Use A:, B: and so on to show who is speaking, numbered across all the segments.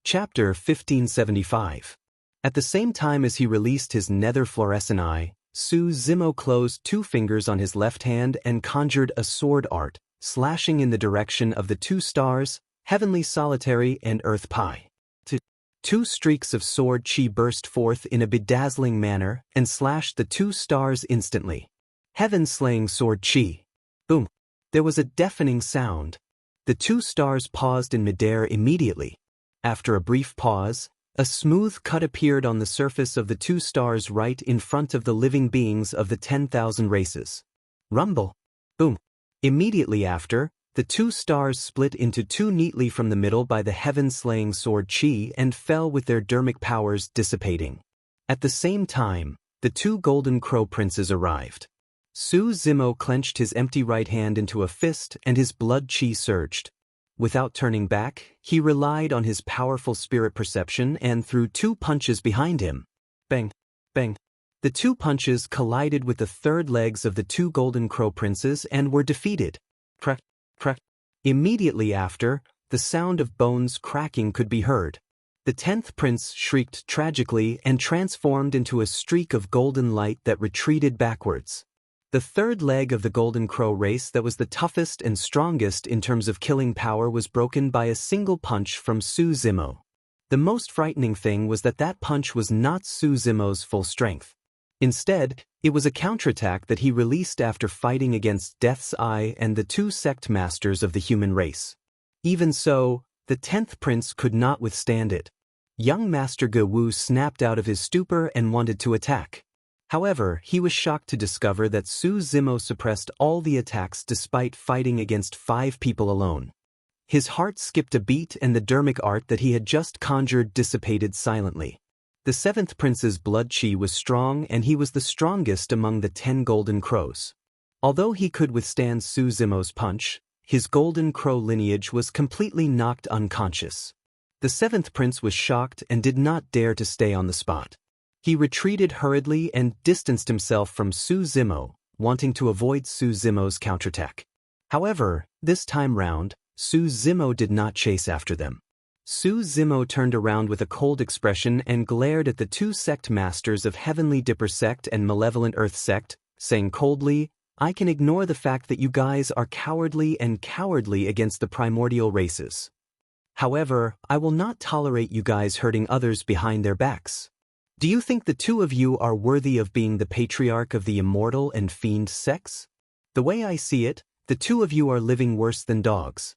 A: Chapter 1575. At the same time as he released his nether fluorescent eye, Su Zimo closed 2 fingers on his left hand and conjured a sword art, slashing in the direction of the 2 stars, Heavenly Solitary and Earth Pi. 2 streaks of sword chi burst forth in a bedazzling manner and slashed the 2 stars instantly. Heaven-slaying sword chi. Boom. There was a deafening sound. The 2 stars paused in midair immediately. After a brief pause, a smooth cut appeared on the surface of the 2 stars right in front of the living beings of the 10,000 races. Rumble. Boom. Immediately after, the 2 stars split into 2 neatly from the middle by the heaven-slaying sword chi and fell with their dermic powers dissipating. At the same time, the 2 golden crow princes arrived. Su Zimo clenched his empty right hand into a fist and his blood chi surged. Without turning back, he relied on his powerful spirit perception and threw 2 punches behind him. Bang! Bang! The 2 punches collided with the 3rd legs of the 2 golden crow princes and were defeated. Crack! Crack! Immediately after, the sound of bones cracking could be heard. The 10th prince shrieked tragically and transformed into a streak of golden light that retreated backwards. The 3rd leg of the golden crow race that was the toughest and strongest in terms of killing power was broken by a single punch from Su Zimo. The most frightening thing was that punch was not Su Zimo's full strength. Instead, it was a counterattack that he released after fighting against Death's Eye and the 2 sect masters of the human race. Even so, the 10th prince could not withstand it. Young Master Ge Wu snapped out of his stupor and wanted to attack. However, he was shocked to discover that Su Zimo suppressed all the attacks despite fighting against 5 people alone. His heart skipped a beat and the dermic art that he had just conjured dissipated silently. The 7th prince's blood chi was strong and he was the strongest among the 10 golden crows. Although he could withstand Su Zimo's punch, his golden crow lineage was completely knocked unconscious. The 7th prince was shocked and did not dare to stay on the spot. He retreated hurriedly and distanced himself from Su Zimo, wanting to avoid Su Zimo's counterattack. However, this time round, Su Zimo did not chase after them. Su Zimo turned around with a cold expression and glared at the 2 sect masters of Heavenly Dipper sect and Malevolent Earth sect, saying coldly, "I can ignore the fact that you guys are cowardly against the primordial races. However, I will not tolerate you guys hurting others behind their backs. Do you think the 2 of you are worthy of being the patriarch of the immortal and fiend sects? The way I see it, the 2 of you are living worse than dogs."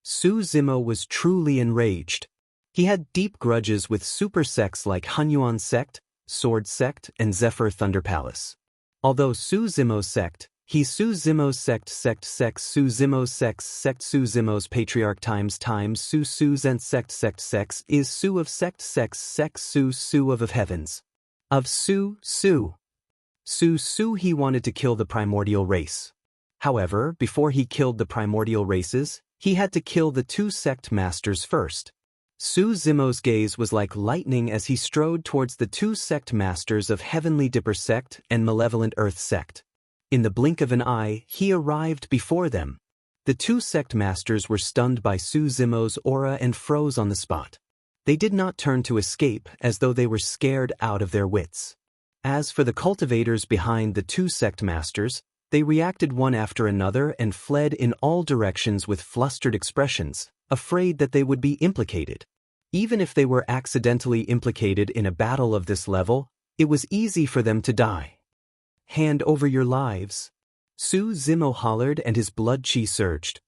A: Su Zimo was truly enraged. He had deep grudges with super sects like Hunyuan sect, Sword sect, and Zephyr Thunder Palace. Although Su Zimo's sect, Su Zimo's sect Su Zimo's sect Su Zimo's patriarch times Su Zent sect is Su of sect Su of heavens. Of Su he wanted to kill the primordial race. However, before he killed the primordial races, he had to kill the 2 sect masters first. Su Zimo's gaze was like lightning as he strode towards the 2 sect masters of Heavenly Dipper sect and Malevolent Earth sect. In the blink of an eye, he arrived before them. The 2 sect masters were stunned by Su Zimo's aura and froze on the spot. They did not turn to escape as though they were scared out of their wits. As for the cultivators behind the 2 sect masters, they reacted one after another and fled in all directions with flustered expressions, afraid that they would be implicated. Even if they were accidentally implicated in a battle of this level, it was easy for them to die. "Hand over your lives," Su Zimo hollered and his blood chi surged.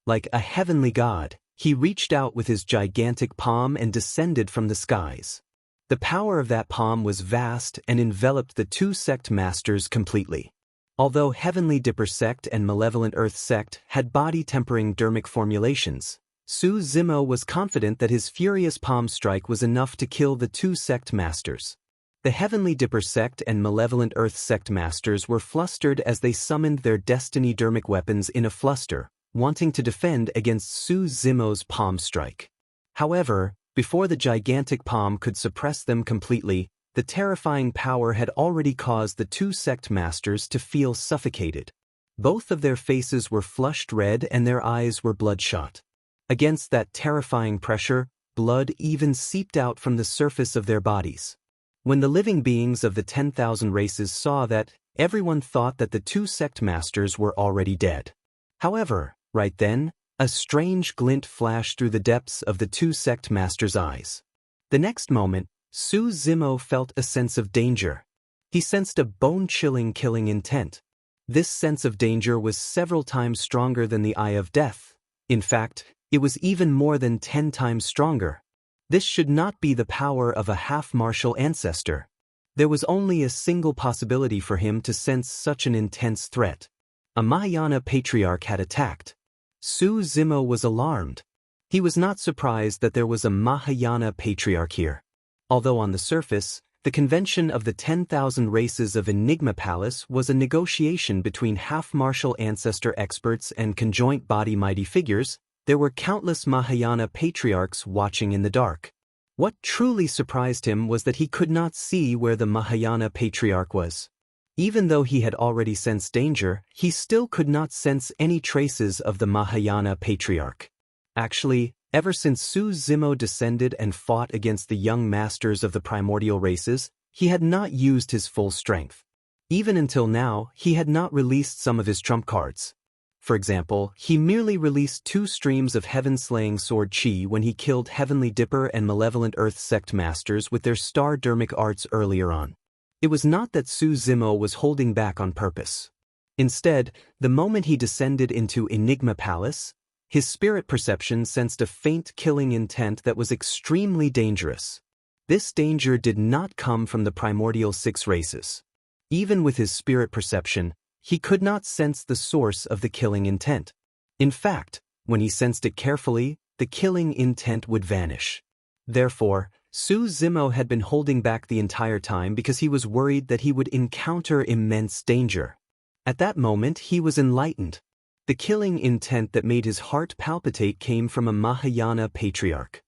A: Like a heavenly god, he reached out with his gigantic palm and descended from the skies. The power of that palm was vast and enveloped the 2 sect masters completely. Although Heavenly Dipper sect and Malevolent Earth sect had body-tempering dermic formulations, Su Zimo was confident that his furious palm strike was enough to kill the 2 sect masters. The Heavenly Dipper sect and Malevolent Earth sect masters were flustered as they summoned their destiny dermic weapons in a fluster, wanting to defend against Su Zimo's palm strike. However, before the gigantic palm could suppress them completely, the terrifying power had already caused the 2 sect masters to feel suffocated. Both of their faces were flushed red and their eyes were bloodshot. Against that terrifying pressure, blood even seeped out from the surface of their bodies. When the living beings of the 10,000 races saw that, everyone thought that the two sect masters were already dead. However, right then, a strange glint flashed through the depths of the two sect masters' eyes. The next moment, Su Zimo felt a sense of danger. He sensed a bone-chilling killing intent. This sense of danger was several times stronger than the eye of death. In fact, it was even more than 10 times stronger. This should not be the power of a half-martial ancestor. There was only a single possibility for him to sense such an intense threat. A Mahayana patriarch had attacked. Su Zimo was alarmed. He was not surprised that there was a Mahayana patriarch here. Although on the surface, the convention of the 10,000 races of Enigma Palace was a negotiation between half-martial ancestor experts and conjoint body mighty figures, there were countless Mahayana patriarchs watching in the dark. What truly surprised him was that he could not see where the Mahayana patriarch was. Even though he had already sensed danger, he still could not sense any traces of the Mahayana patriarch. Actually, ever since Su Zimo descended and fought against the young masters of the primordial races, he had not used his full strength. Even until now, he had not released some of his trump cards. For example, he merely released 2 streams of heaven-slaying sword chi when he killed Heavenly Dipper and Malevolent Earth sect masters with their star-dermic arts earlier on. It was not that Su Zimo was holding back on purpose. Instead, the moment he descended into Enigma Palace, his spirit perception sensed a faint killing intent that was extremely dangerous. This danger did not come from the primordial 6 races. Even with his spirit perception, he could not sense the source of the killing intent. In fact, when he sensed it carefully, the killing intent would vanish. Therefore, Su Zimo had been holding back the entire time because he was worried that he would encounter immense danger. At that moment, he was enlightened. The killing intent that made his heart palpitate came from a Mahayana patriarch.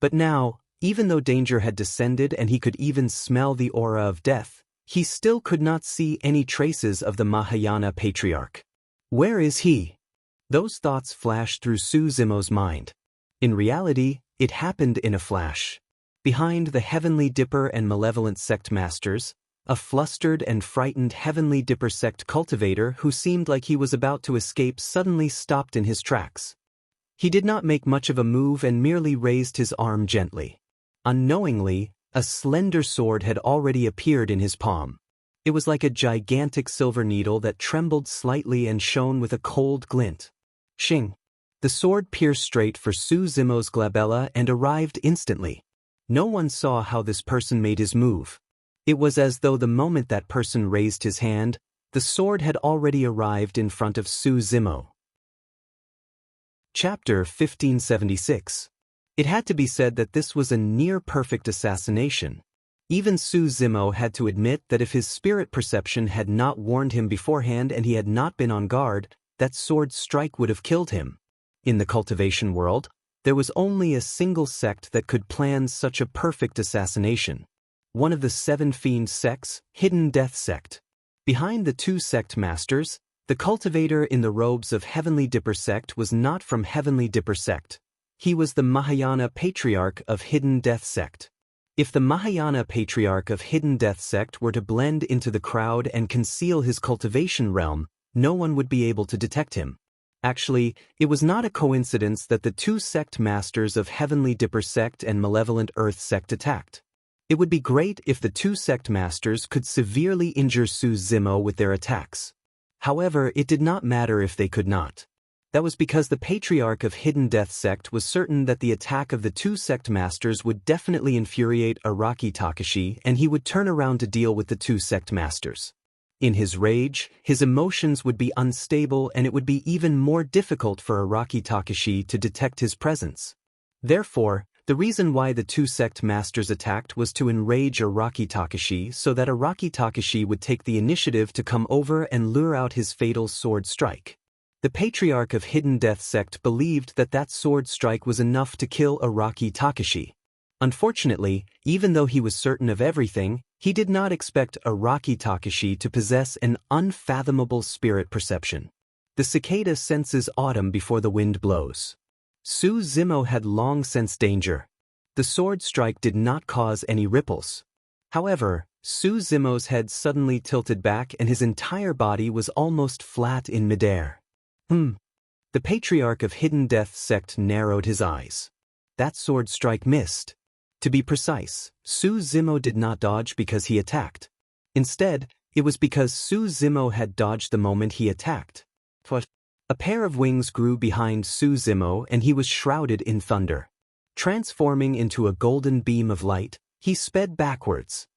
A: But now, even though danger had descended and he could even smell the aura of death, he still could not see any traces of the Mahayana patriarch. Where is he? Those thoughts flashed through Su Zimo's mind. In reality, it happened in a flash. Behind the Heavenly Dipper and Malevolent sect masters, a flustered and frightened Heavenly Dipper sect cultivator who seemed like he was about to escape suddenly stopped in his tracks. He did not make much of a move and merely raised his arm gently. Unknowingly, a slender sword had already appeared in his palm. It was like a gigantic silver needle that trembled slightly and shone with a cold glint. Shing! The sword pierced straight for Su Zimo's glabella and arrived instantly. No one saw how this person made his move. It was as though the moment that person raised his hand, the sword had already arrived in front of Su Zimo. Chapter 1576. It had to be said that this was a near-perfect assassination. Even Su Zimo had to admit that if his spirit perception had not warned him beforehand and he had not been on guard, that sword strike would have killed him. In the cultivation world, there was only a single sect that could plan such a perfect assassination. One of the 7 fiend sects, Hidden Death Sect. Behind the 2 sect masters, the cultivator in the robes of Heavenly Dipper sect was not from Heavenly Dipper sect. He was the Mahayana patriarch of Hidden Death Sect. If the Mahayana patriarch of Hidden Death Sect were to blend into the crowd and conceal his cultivation realm, no one would be able to detect him. Actually, it was not a coincidence that the 2 sect masters of Heavenly Dipper sect and Malevolent Earth sect attacked. It would be great if the 2 sect masters could severely injure Su Zimo with their attacks. However, it did not matter if they could not. That was because the patriarch of Hidden Death Sect was certain that the attack of the 2 sect masters would definitely infuriate Araki Takashi and he would turn around to deal with the 2 sect masters. In his rage, his emotions would be unstable and it would be even more difficult for Araki Takashi to detect his presence. Therefore, the reason why the 2 sect masters attacked was to enrage Araki Takashi so that Araki Takashi would take the initiative to come over and lure out his fatal sword strike. The patriarch of Hidden Death Sect believed that that sword strike was enough to kill Araki Takashi. Unfortunately, even though he was certain of everything, he did not expect Araki Takashi to possess an unfathomable spirit perception. The cicada senses autumn before the wind blows. Su Zimo had long sensed danger. The sword strike did not cause any ripples. However, Su Zimo's head suddenly tilted back and his entire body was almost flat in midair. The Patriarch of Hidden Death Sect narrowed his eyes. That sword strike missed. To be precise, Su Zimo did not dodge because he attacked. Instead, it was because Su Zimo had dodged the moment he attacked. A pair of wings grew behind Su Zimo and he was shrouded in thunder. Transforming into a golden beam of light, he sped backwards.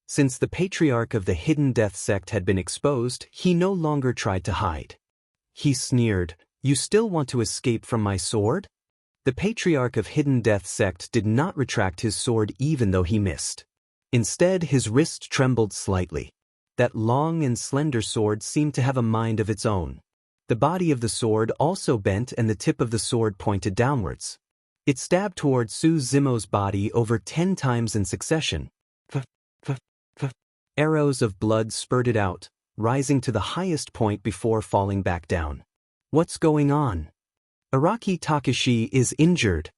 A: Since the Patriarch of the Hidden Death Sect had been exposed, he no longer tried to hide. He sneered, "You still want to escape from my sword?" The Patriarch of Hidden Death Sect did not retract his sword even though he missed. Instead, his wrist trembled slightly. That long and slender sword seemed to have a mind of its own. The body of the sword also bent and the tip of the sword pointed downwards. It stabbed toward Su Zimo's body over 10 times in succession. Arrows of blood spurted out, rising to the highest point before falling back down. What's going on? Araki Takashi is injured.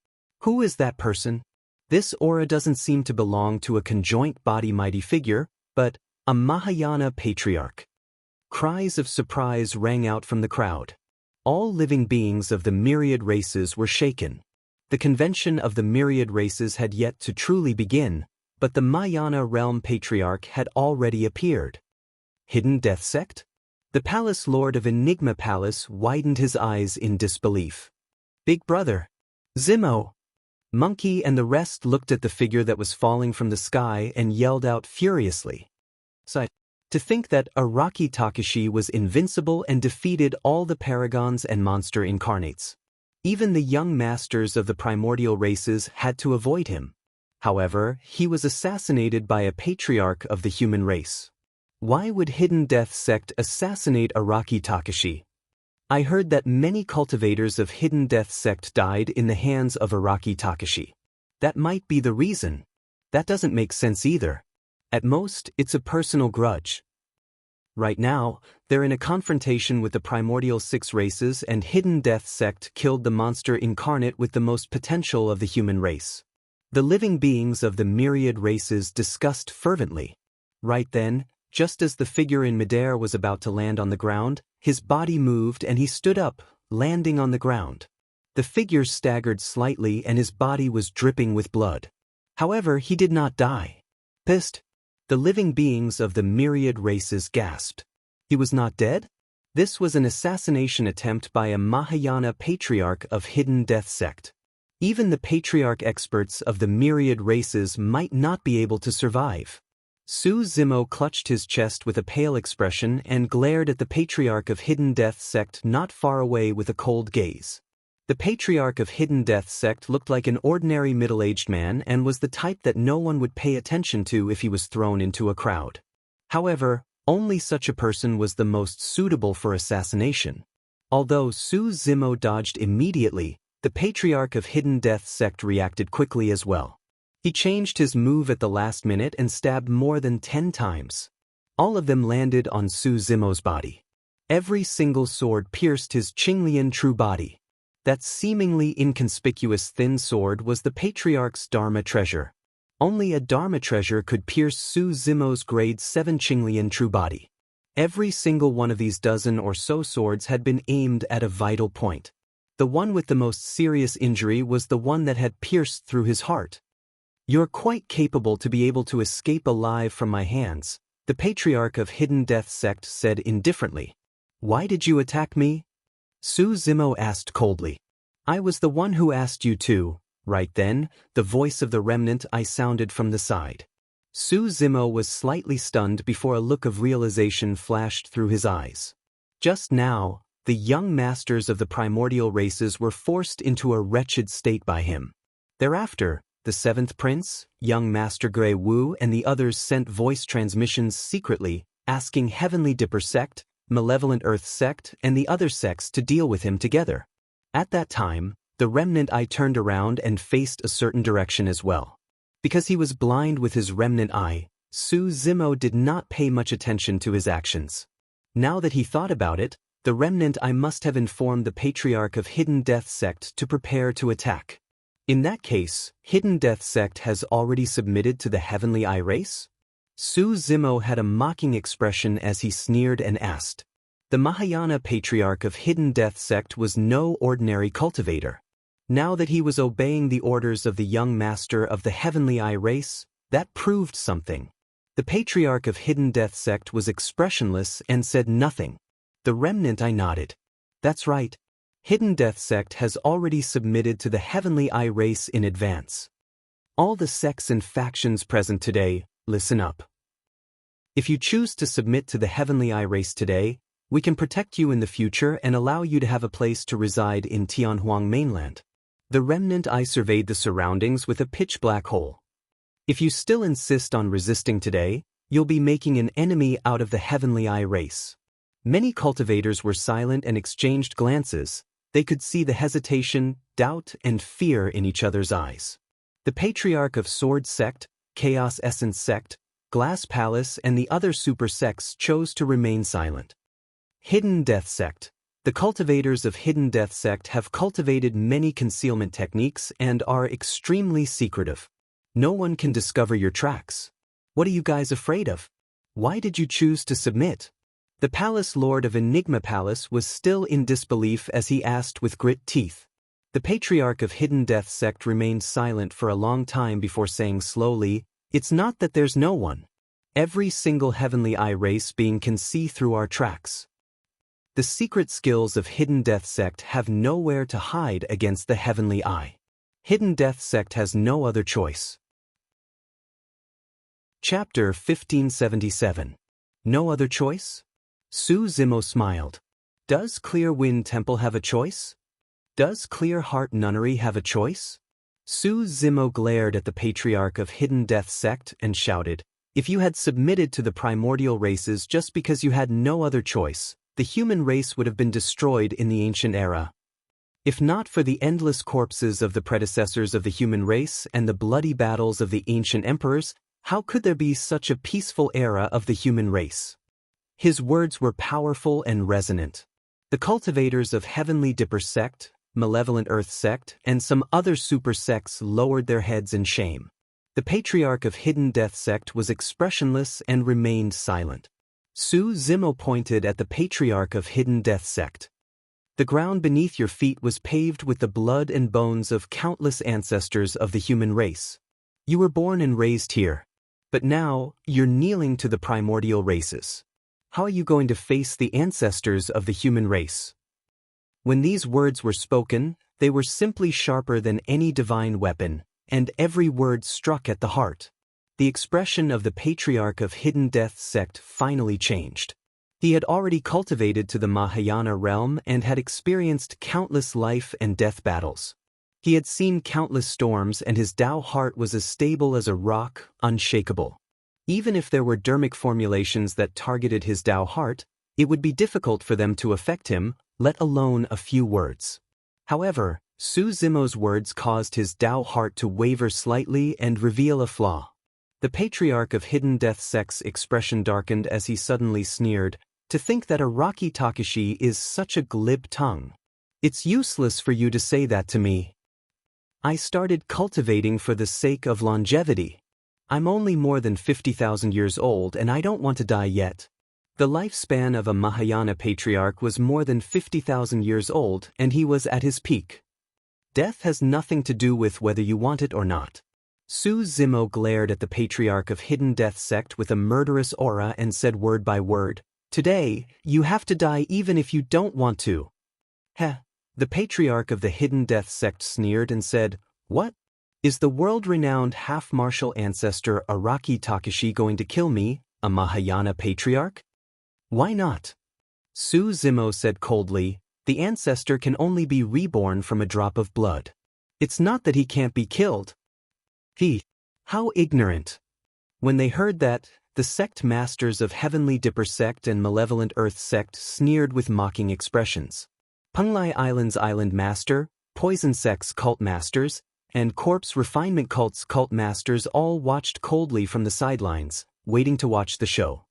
A: Who is that person? This aura doesn't seem to belong to a conjoint body mighty figure, but a Mahayana patriarch. Cries of surprise rang out from the crowd. All living beings of the myriad races were shaken. The convention of the myriad races had yet to truly begin, but the Mahayana realm patriarch had already appeared. Hidden Death Sect? The Palace Lord of Enigma Palace widened his eyes in disbelief. Big brother. Zimo. Monkey and the rest looked at the figure that was falling from the sky and yelled out furiously. To think that Araki Takashi was invincible and defeated all the paragons and monster incarnates. Even the young masters of the primordial races had to avoid him. However, he was assassinated by a patriarch of the human race. Why would Hidden Death Sect assassinate Araki Takashi? I heard that many cultivators of Hidden Death Sect died in the hands of Araki Takashi. That might be the reason. That doesn't make sense either. At most, it's a personal grudge. Right now, they're in a confrontation with the primordial 6 races and Hidden Death Sect killed the monster incarnate with the most potential of the human race. The living beings of the myriad races discussed fervently. Right then, just as the figure in midair was about to land on the ground, his body moved and he stood up, landing on the ground. The figure staggered slightly and his body was dripping with blood. However, he did not die. Pissed, the living beings of the myriad races gasped. He was not dead? This was an assassination attempt by a Mahayana patriarch of Hidden Death Sect. Even the patriarch experts of the myriad races might not be able to survive. Su Zimo clutched his chest with a pale expression and glared at the Patriarch of Hidden Death Sect not far away with a cold gaze. The Patriarch of Hidden Death Sect looked like an ordinary middle-aged man and was the type that no one would pay attention to if he was thrown into a crowd. However, only such a person was the most suitable for assassination. Although Su Zimo dodged immediately, the Patriarch of Hidden Death Sect reacted quickly as well. He changed his move at the last minute and stabbed more than 10 times. All of them landed on Su Zimo's body. Every single sword pierced his Qinglian true body. That seemingly inconspicuous thin sword was the Patriarch's Dharma treasure. Only a Dharma treasure could pierce Su Zimo's grade 7 Qinglian true body. Every single one of these dozen or so swords had been aimed at a vital point. The one with the most serious injury was the one that had pierced through his heart. "You're quite capable to be able to escape alive from my hands," the Patriarch of Hidden Death Sect said indifferently. "Why did you attack me?" Su Zimo asked coldly. "I was the one who asked you to." Right then, the voice of the remnant I sounded from the side. Su Zimo was slightly stunned before a look of realization flashed through his eyes. Just now, the young masters of the primordial races were forced into a wretched state by him. Thereafter, the 7th Prince, young Master Grey Wu and the others sent voice transmissions secretly, asking Heavenly Dipper Sect, Malevolent Earth Sect and the other sects to deal with him together. At that time, the remnant eye turned around and faced a certain direction as well. Because he was blind with his remnant eye, Su Zimo did not pay much attention to his actions. Now that he thought about it, The remnant I must have informed the Patriarch of Hidden Death Sect to prepare to attack. In that case, Hidden Death Sect has already submitted to the Heavenly Eye race? Su Zimo had a mocking expression as he sneered and asked. The Mahayana Patriarch of Hidden Death Sect was no ordinary cultivator. Now that he was obeying the orders of the young master of the Heavenly Eye race, that proved something. The Patriarch of Hidden Death Sect was expressionless and said nothing. The remnant I nodded. That's right. Hidden Death Sect has already submitted to the Heavenly Eye race in advance. All the sects and factions present today, listen up. If you choose to submit to the Heavenly Eye race today, we can protect you in the future and allow you to have a place to reside in Tianhuang mainland. The remnant I surveyed the surroundings with a pitch-black hole. If you still insist on resisting today, you'll be making an enemy out of the Heavenly Eye race. Many cultivators were silent and exchanged glances. They could see the hesitation, doubt, and fear in each other's eyes. The Patriarch of Sword Sect, Chaos Essence Sect, Glass Palace, and the other super sects chose to remain silent. Hidden Death Sect. The cultivators of Hidden Death Sect have cultivated many concealment techniques and are extremely secretive. No one can discover your tracks. What are you guys afraid of? Why did you choose to submit? The Palace Lord of Enigma Palace was still in disbelief as he asked with grit teeth. The Patriarch of Hidden Death Sect remained silent for a long time before saying slowly, "It's not that there's no one. Every single Heavenly Eye race being can see through our tracks. The secret skills of Hidden Death Sect have nowhere to hide against the Heavenly Eye. Hidden Death Sect has no other choice." Chapter 1577. No other choice? Su Zimo smiled. Does Clear Wind Temple have a choice? Does Clear Heart Nunnery have a choice? Su Zimo glared at the Patriarch of Hidden Death Sect and shouted, "If you had submitted to the primordial races just because you had no other choice, the human race would have been destroyed in the ancient era. If not for the endless corpses of the predecessors of the human race and the bloody battles of the ancient emperors, how could there be such a peaceful era of the human race?" His words were powerful and resonant. The cultivators of Heavenly Dipper Sect, Malevolent Earth Sect, and some other super sects lowered their heads in shame. The Patriarch of Hidden Death Sect was expressionless and remained silent. Su Zimo pointed at the Patriarch of Hidden Death Sect. The ground beneath your feet was paved with the blood and bones of countless ancestors of the human race. You were born and raised here. But now, you're kneeling to the primordial races. How are you going to face the ancestors of the human race? When these words were spoken, they were simply sharper than any divine weapon, and every word struck at the heart. The expression of the Patriarch of Hidden Death Sect finally changed. He had already cultivated to the Mahayana realm and had experienced countless life and death battles. He had seen countless storms, and his Tao heart was as stable as a rock, unshakable. Even if there were dermic formulations that targeted his Tao heart, it would be difficult for them to affect him, let alone a few words. However, Su Zimo's words caused his Tao heart to waver slightly and reveal a flaw. The Patriarch of Hidden Death Sect's expression darkened as he suddenly sneered, "To think that Araki Takashi is such a glib tongue. It's useless for you to say that to me. I started cultivating for the sake of longevity. I'm only more than 50,000 years old and I don't want to die yet." The lifespan of a Mahayana Patriarch was more than 50,000 years old, and he was at his peak. Death has nothing to do with whether you want it or not. Su Zimo glared at the Patriarch of Hidden Death Sect with a murderous aura and said word by word, "Today, you have to die even if you don't want to." Heh. The Patriarch of the Hidden Death Sect sneered and said, "What? Is the world-renowned half-martial ancestor Araki Takashi going to kill me, a Mahayana Patriarch? Why not?" Su Zimo said coldly, "The ancestor can only be reborn from a drop of blood. It's not that he can't be killed." How ignorant. When they heard that, the sect masters of Heavenly Dipper Sect and Malevolent Earth Sect sneered with mocking expressions. Penglai Island's Island Master, Poison Sect's Cult Masters, and Corpse Refinement Cult's Cult Masters all watched coldly from the sidelines, waiting to watch the show.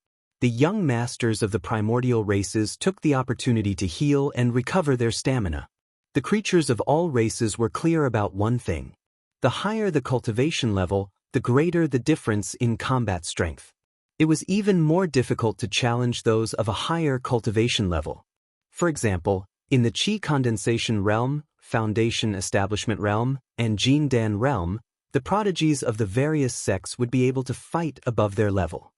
A: the young masters of the primordial races took the opportunity to heal and recover their stamina. The creatures of all races were clear about one thing. The higher the cultivation level, the greater the difference in combat strength. It was even more difficult to challenge those of a higher cultivation level. For example, in the Qi Condensation Realm, Foundation Establishment Realm, and Jin Dan Realm, the prodigies of the various sects would be able to fight above their level,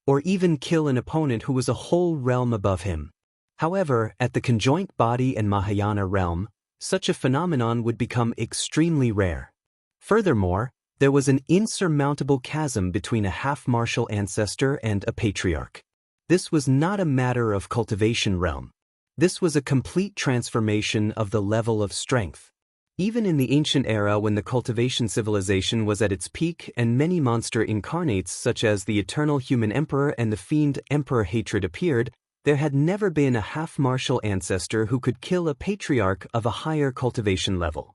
A: or even kill an opponent who was a whole realm above him. However, at the Conjoint Body and Mahayana Realm, such a phenomenon would become extremely rare. Furthermore, there was an insurmountable chasm between a half-martial ancestor and a patriarch. This was not a matter of cultivation realm. This was a complete transformation of the level of strength. Even in the ancient era when the cultivation civilization was at its peak and many monster incarnates such as the eternal human emperor and the fiend emperor hatred appeared, there had never been a half-martial ancestor who could kill a patriarch of a higher cultivation level.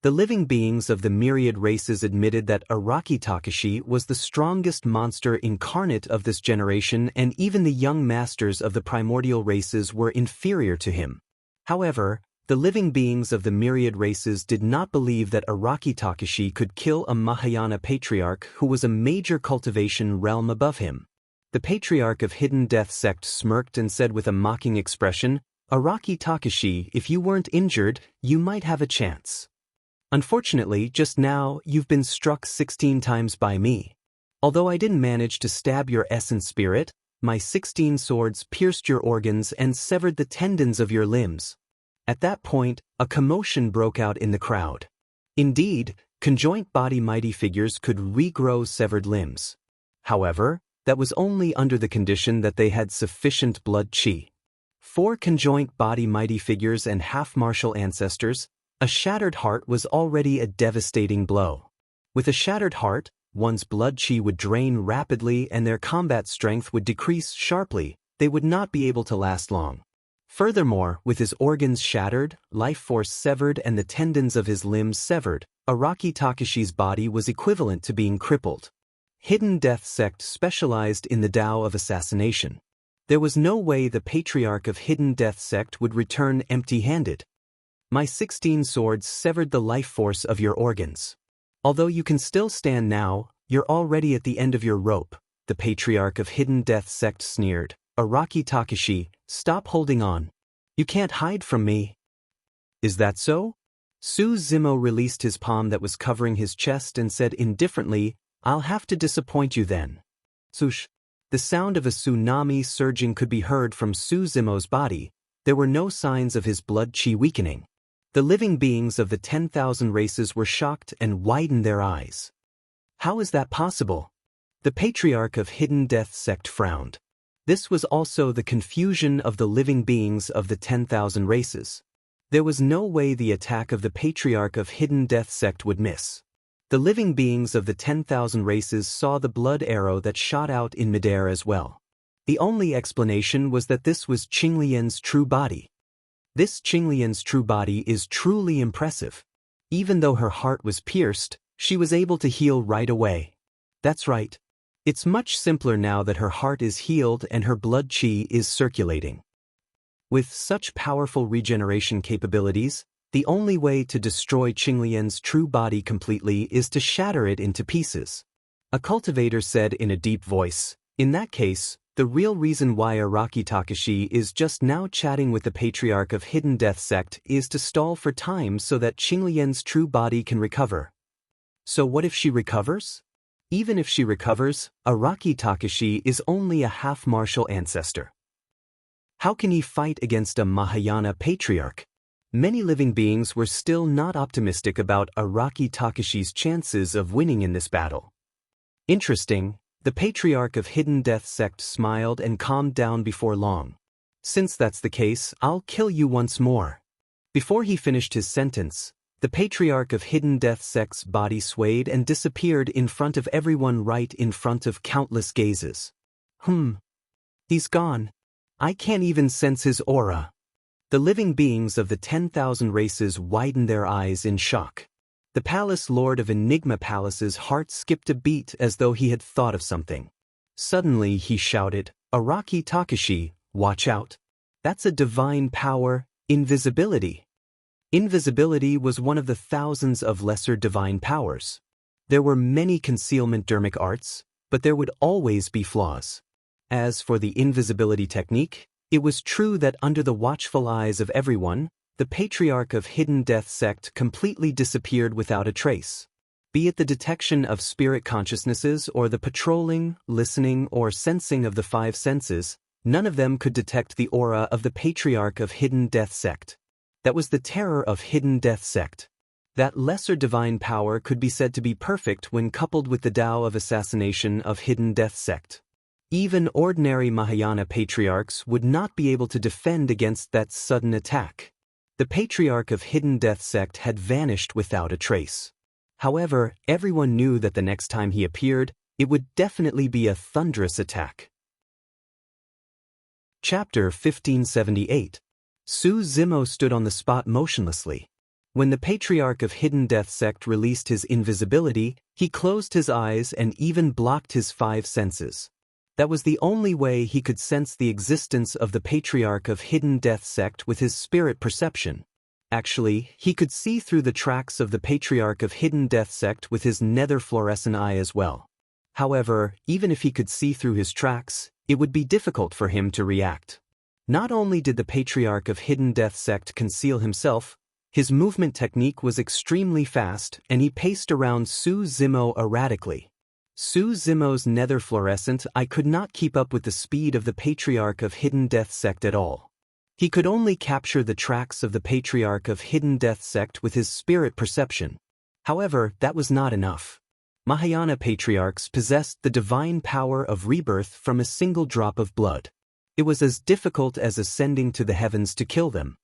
A: The living beings of the myriad races admitted that Araki Takashi was the strongest monster incarnate of this generation, and even the young masters of the primordial races were inferior to him. However, the living beings of the myriad races did not believe that Araki Takashi could kill a Mahayana patriarch who was a major cultivation realm above him. The patriarch of Hidden Death Sect smirked and said with a mocking expression, "Araki Takashi, if you weren't injured, you might have a chance. Unfortunately, just now, you've been struck 16 times by me. Although I didn't manage to stab your essence spirit, my 16 swords pierced your organs and severed the tendons of your limbs." At that point, a commotion broke out in the crowd. Indeed, conjoint body mighty figures could regrow severed limbs. However, that was only under the condition that they had sufficient blood qi. For conjoint body mighty figures and half-martial ancestors, a shattered heart was already a devastating blow. With a shattered heart, one's blood qi would drain rapidly and their combat strength would decrease sharply. They would not be able to last long. Furthermore, with his organs shattered, life force severed and the tendons of his limbs severed, Araki Takashi's body was equivalent to being crippled. Hidden Death Sect specialized in the Tao of assassination. There was no way the patriarch of Hidden Death Sect would return empty-handed. My 16 swords severed the life force of your organs. Although you can still stand now, you're already at the end of your rope, the patriarch of Hidden Death Sect sneered. Araki Takashi, stop holding on. You can't hide from me. Is that so? Su Zimo released his palm that was covering his chest and said indifferently, I'll have to disappoint you then. Swoosh. The sound of a tsunami surging could be heard from Su Zimo's body. There were no signs of his blood qi weakening. The living beings of the 10,000 races were shocked and widened their eyes. How is that possible? The patriarch of Hidden Death Sect frowned. This was also the confusion of the living beings of the 10,000 races. There was no way the attack of the patriarch of Hidden Death Sect would miss. The living beings of the 10,000 races saw the blood arrow that shot out in midair as well. The only explanation was that this was Qinglian's true body. This Qinglian's true body is truly impressive. Even though her heart was pierced, she was able to heal right away. That's right. It's much simpler now that her heart is healed and her blood qi is circulating. With such powerful regeneration capabilities, the only way to destroy Qinglian's true body completely is to shatter it into pieces. A cultivator said in a deep voice, in that case, the real reason why Araki Takashi is just now chatting with the patriarch of Hidden Death Sect is to stall for time so that Qinglian's true body can recover. So what if she recovers? Even if she recovers, Araki Takashi is only a half-martial ancestor. How can he fight against a Mahayana patriarch? Many living beings were still not optimistic about Araki Takashi's chances of winning in this battle. Interesting. The patriarch of Hidden Death Sect smiled and calmed down before long. Since that's the case, I'll kill you once more. Before he finished his sentence, the patriarch of Hidden Death Sect's body swayed and disappeared in front of everyone right in front of countless gazes. He's gone. I can't even sense his aura. The living beings of the 10,000 races widened their eyes in shock. The Palace Lord of Enigma Palace's heart skipped a beat as though he had thought of something. Suddenly he shouted, "Araki Takashi, watch out. That's a divine power, invisibility." Invisibility was one of the thousands of lesser divine powers. There were many concealment dermic arts, but there would always be flaws. As for the invisibility technique, it was true that under the watchful eyes of everyone, the patriarch of Hidden Death sect completely disappeared without a trace. Be it the detection of spirit consciousnesses or the patrolling, listening, or sensing of the five senses, none of them could detect the aura of the patriarch of Hidden Death sect. That was the terror of Hidden Death sect. That lesser divine power could be said to be perfect when coupled with the Tao of assassination of Hidden Death sect. Even ordinary Mahayana patriarchs would not be able to defend against that sudden attack. The patriarch of Hidden Death sect had vanished without a trace. However, everyone knew that the next time he appeared, it would definitely be a thunderous attack. Chapter 1578. Su Zimo stood on the spot motionlessly. When the patriarch of Hidden Death sect released his invisibility, he closed his eyes and even blocked his five senses. That was the only way he could sense the existence of the patriarch of Hidden Death sect with his spirit perception. Actually, he could see through the tracks of the patriarch of Hidden Death sect with his nether fluorescent eye as well. However, even if he could see through his tracks, it would be difficult for him to react. Not only did the patriarch of Hidden Death sect conceal himself, his movement technique was extremely fast and he paced around Su Zimo erratically. Su Zimo's nether fluorescent eye could not keep up with the speed of the patriarch of Hidden Death sect at all. He could only capture the tracks of the patriarch of Hidden Death sect with his spirit perception. However, that was not enough. Mahayana patriarchs possessed the divine power of rebirth from a single drop of blood. It was as difficult as ascending to the heavens to kill them.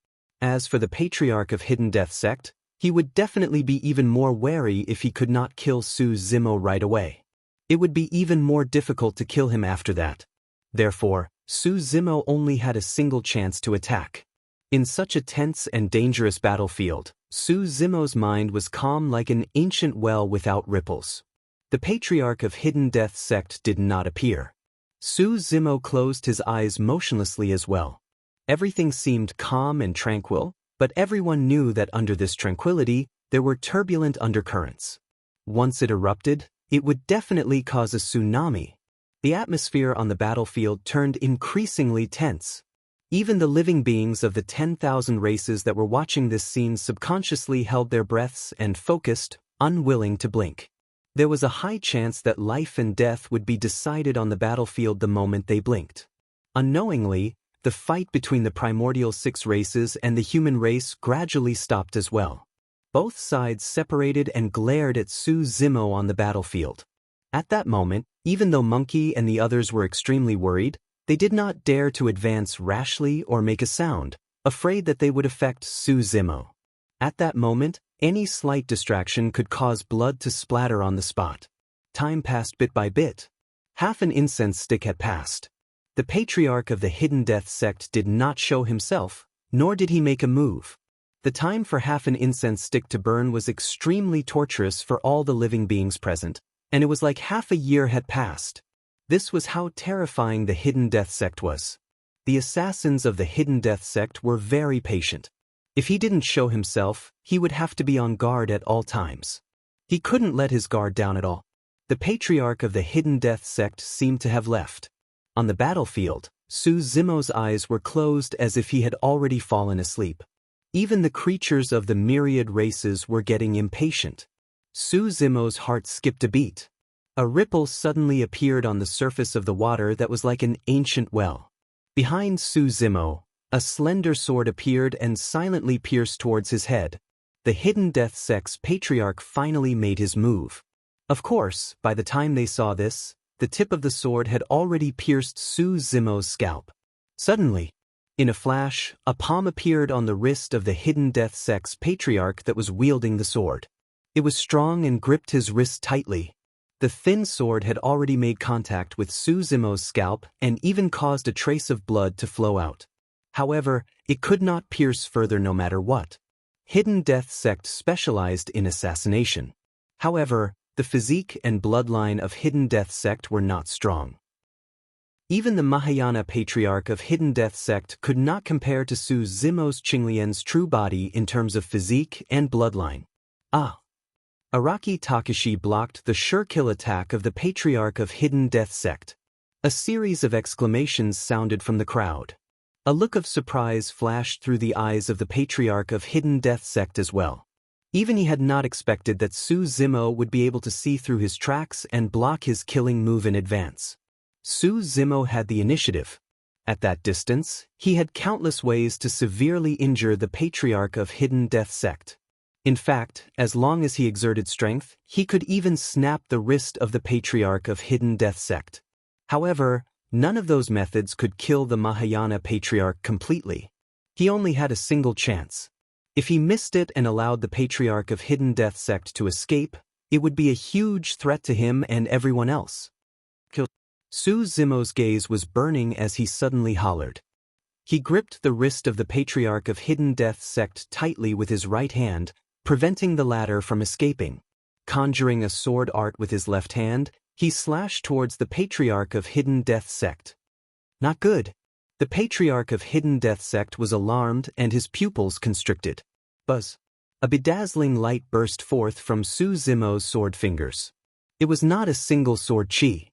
A: As for the patriarch of Hidden Death sect, he would definitely be even more wary if he could not kill Su Zimo right away. It would be even more difficult to kill him after that. Therefore, Su Zimo only had a single chance to attack. In such a tense and dangerous battlefield, Su Zimo's mind was calm like an ancient well without ripples. The patriarch of Hidden Death sect did not appear. Su Zimo closed his eyes motionlessly as well. Everything seemed calm and tranquil, but everyone knew that under this tranquility, there were turbulent undercurrents. Once it erupted, it would definitely cause a tsunami. The atmosphere on the battlefield turned increasingly tense. Even the living beings of the 10,000 races that were watching this scene subconsciously held their breaths and focused, unwilling to blink. There was a high chance that life and death would be decided on the battlefield the moment they blinked. Unknowingly, the fight between the primordial 6 races and the human race gradually stopped as well. Both sides separated and glared at Su Zimo on the battlefield. At that moment, even though Monkey and the others were extremely worried, they did not dare to advance rashly or make a sound, afraid that they would affect Su Zimo. At that moment, any slight distraction could cause blood to splatter on the spot. Time passed bit by bit. Half an incense stick had passed. The patriarch of the Hidden Death sect did not show himself, nor did he make a move. The time for half an incense stick to burn was extremely torturous for all the living beings present, and it was like half a year had passed. This was how terrifying the Hidden Death sect was. The assassins of the Hidden Death sect were very patient. If he didn't show himself, he would have to be on guard at all times. He couldn't let his guard down at all. The patriarch of the Hidden Death sect seemed to have left. On the battlefield, Su Zimo's eyes were closed as if he had already fallen asleep. Even the creatures of the myriad races were getting impatient. Su Zimo's heart skipped a beat. A ripple suddenly appeared on the surface of the water that was like an ancient well. Behind Su Zimo, a slender sword appeared and silently pierced towards his head. The Hidden Death sect's patriarch finally made his move. Of course, by the time they saw this, the tip of the sword had already pierced Su Zimo's scalp. Suddenly, in a flash, a palm appeared on the wrist of the Hidden Death sect's patriarch that was wielding the sword. It was strong and gripped his wrist tightly. The thin sword had already made contact with Su Zimo's scalp and even caused a trace of blood to flow out. However, it could not pierce further no matter what. Hidden Death sect specialized in assassination. However, the physique and bloodline of Hidden Death sect were not strong. Even the Mahayana patriarch of Hidden Death sect could not compare to Su Zimos Qinglian's true body in terms of physique and bloodline. Araki Takashi blocked the sure-kill attack of the patriarch of Hidden Death sect. A series of exclamations sounded from the crowd. A look of surprise flashed through the eyes of the patriarch of Hidden Death sect as well. Even he had not expected that Su Zimo would be able to see through his tracks and block his killing move in advance. Su Zimo had the initiative. At that distance, he had countless ways to severely injure the patriarch of Hidden Death sect. In fact, as long as he exerted strength, he could even snap the wrist of the patriarch of Hidden Death sect. However, none of those methods could kill the Mahayana patriarch completely. He only had a single chance. If he missed it and allowed the patriarch of Hidden Death sect to escape, it would be a huge threat to him and everyone else. Su Zimo's gaze was burning as he suddenly hollered. He gripped the wrist of the patriarch of Hidden Death sect tightly with his right hand, preventing the latter from escaping. Conjuring a sword art with his left hand, he slashed towards the patriarch of Hidden Death sect. Not good. The patriarch of Hidden Death sect was alarmed and his pupils constricted. Buzz. A bedazzling light burst forth from Su Zimo's sword fingers. It was not a single sword chi.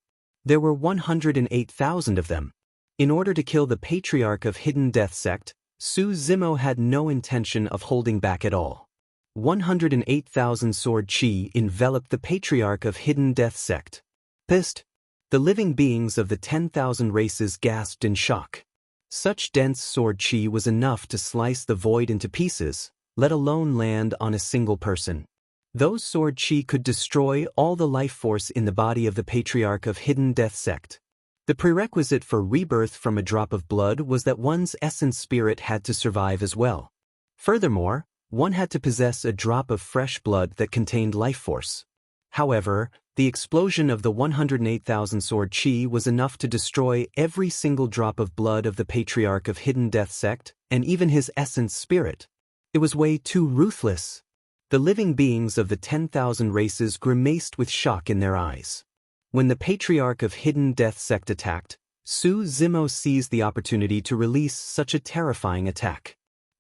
A: There were 108,000 of them. In order to kill the patriarch of Hidden Death sect, Su Zimo had no intention of holding back at all. 108,000 sword chi enveloped the patriarch of Hidden Death sect. Pissed. The living beings of the 10,000 races gasped in shock. Such dense sword chi was enough to slice the void into pieces, let alone land on a single person. Those sword chi could destroy all the life force in the body of the patriarch of Hidden Death sect. The prerequisite for rebirth from a drop of blood was that one's essence spirit had to survive as well. Furthermore, one had to possess a drop of fresh blood that contained life force. However, the explosion of the 108,000 sword chi was enough to destroy every single drop of blood of the patriarch of Hidden Death sect, and even his essence spirit. It was way too ruthless. The living beings of the 10,000 races grimaced with shock in their eyes. When the patriarch of Hidden Death sect attacked, Su Zimo seized the opportunity to release such a terrifying attack.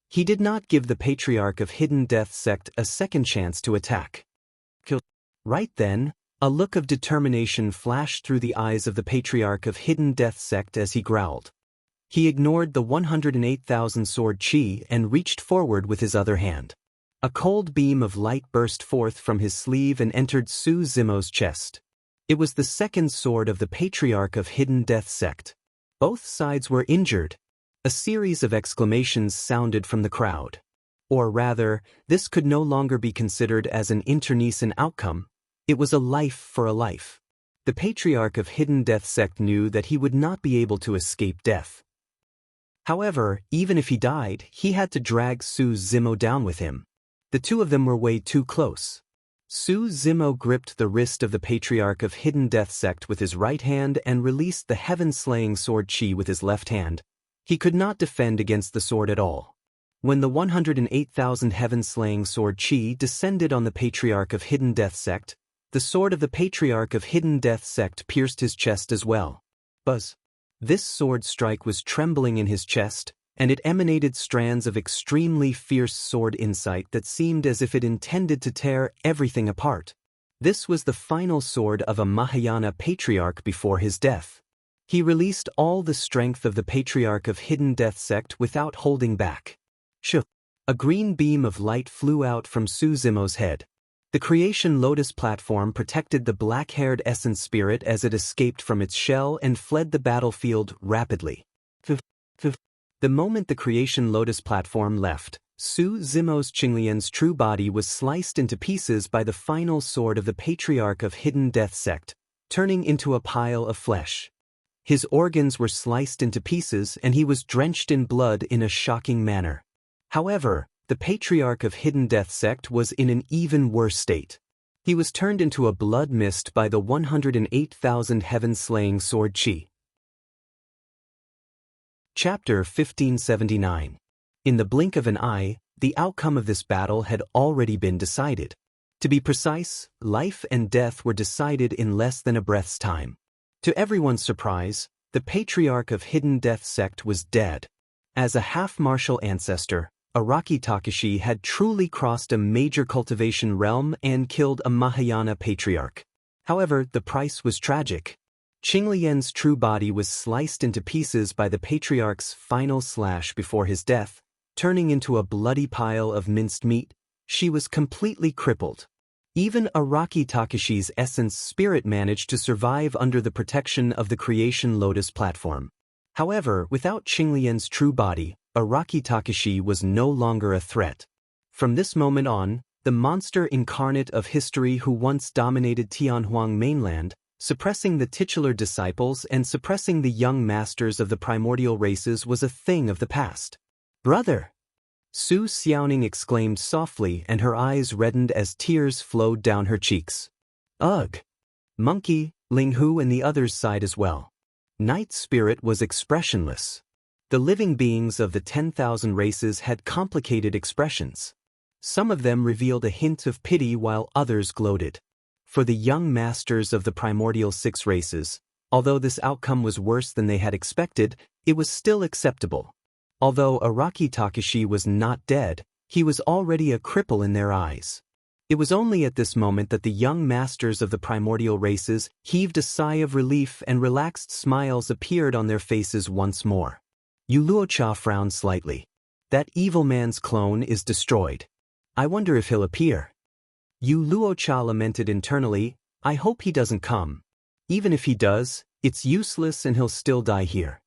A: He did not give the patriarch of Hidden Death sect a second chance to attack. Right then, a look of determination flashed through the eyes of the patriarch of Hidden Death sect as he growled. He ignored the 108,000 sword chi and reached forward with his other hand. A cold beam of light burst forth from his sleeve and entered Su Zimo's chest. It was the second sword of the patriarch of Hidden Death sect. Both sides were injured. A series of exclamations sounded from the crowd. Or rather, this could no longer be considered as an internecine outcome. It was a life for a life. The patriarch of Hidden Death sect knew that he would not be able to escape death. However, even if he died, he had to drag Su Zimo down with him. The two of them were way too close. Su Zimo gripped the wrist of the patriarch of Hidden Death sect with his right hand and released the heaven-slaying sword chi with his left hand. He could not defend against the sword at all. When the 108,000 heaven-slaying sword chi descended on the patriarch of Hidden Death sect, the sword of the patriarch of Hidden Death sect pierced his chest as well. Buzz. This sword strike was trembling in his chest, and it emanated strands of extremely fierce sword insight that seemed as if it intended to tear everything apart. This was the final sword of a Mahayana patriarch before his death. He released all the strength of the patriarch of Hidden Death sect without holding back. A green beam of light flew out from Su Zimo's head. The Creation Lotus platform protected the black-haired essence spirit as it escaped from its shell and fled the battlefield rapidly. The moment the Creation Lotus platform left, Su Zimo's Qinglian's true body was sliced into pieces by the final sword of the patriarch of Hidden Death sect, turning into a pile of flesh. His organs were sliced into pieces and he was drenched in blood in a shocking manner. However, the patriarch of Hidden Death sect was in an even worse state. He was turned into a blood mist by the 108,000 heaven-slaying sword chi. Chapter 1579. In the blink of an eye, the outcome of this battle had already been decided. To be precise, life and death were decided in less than a breath's time. To everyone's surprise, The patriarch of Hidden Death sect was dead. As a half-martial ancestor, Araki Takashi had truly crossed a major cultivation realm and killed a Mahayana patriarch. However, the price was tragic. Qinglian's true body was sliced into pieces by the patriarch's final slash before his death, turning into a bloody pile of minced meat. She was completely crippled. Even Araki Takashi's essence spirit managed to survive under the protection of the Creation Lotus platform. However, without Qinglian's true body, Araki Takashi was no longer a threat. From this moment on, the monster incarnate of history who once dominated Tianhuang mainland, suppressing the titular disciples and suppressing the young masters of the primordial races was a thing of the past. "Brother!" Su Xiaoning exclaimed softly, and her eyes reddened as tears flowed down her cheeks. "Ugh!" Monkey, Ling Hu and the others sighed as well. Night Spirit was expressionless. The living beings of the 10,000 races had complicated expressions. Some of them revealed a hint of pity while others gloated. For the young masters of the primordial 6 races, although this outcome was worse than they had expected, it was still acceptable. Although Araki Takashi was not dead, he was already a cripple in their eyes. It was only at this moment that the young masters of the primordial races heaved a sigh of relief and relaxed smiles appeared on their faces once more. Yu Luocha frowned slightly. That evil man's clone is destroyed. I wonder if he'll appear. Yu Luocha lamented internally, I hope he doesn't come. Even if he does, it's useless and he'll still die here.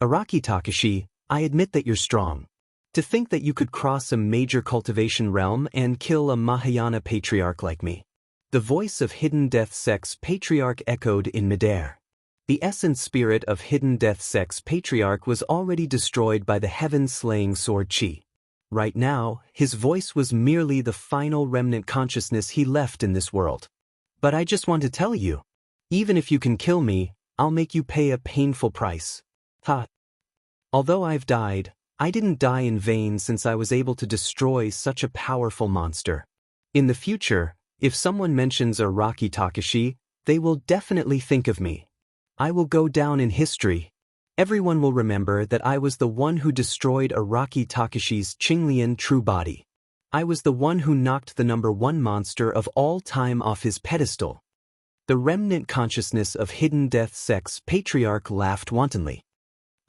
A: Araki Takashi, I admit that you're strong. To think that you could cross a major cultivation realm and kill a Mahayana patriarch like me. The voice of Hidden Death Sect's patriarch echoed in midair. The essence spirit of Hidden Death Sect's patriarch was already destroyed by the heaven-slaying sword Qi. Right now, his voice was merely the final remnant consciousness he left in this world. But I just want to tell you, even if you can kill me, I'll make you pay a painful price. Ha! Although I've died, I didn't die in vain since I was able to destroy such a powerful monster. In the future, if someone mentions Araki Takashi, they will definitely think of me. I will go down in history. Everyone will remember that I was the one who destroyed Araki Takashi's Qinglian true body. I was the one who knocked the #1 monster of all time off his pedestal. The remnant consciousness of Hidden Death Sect's patriarch laughed wantonly.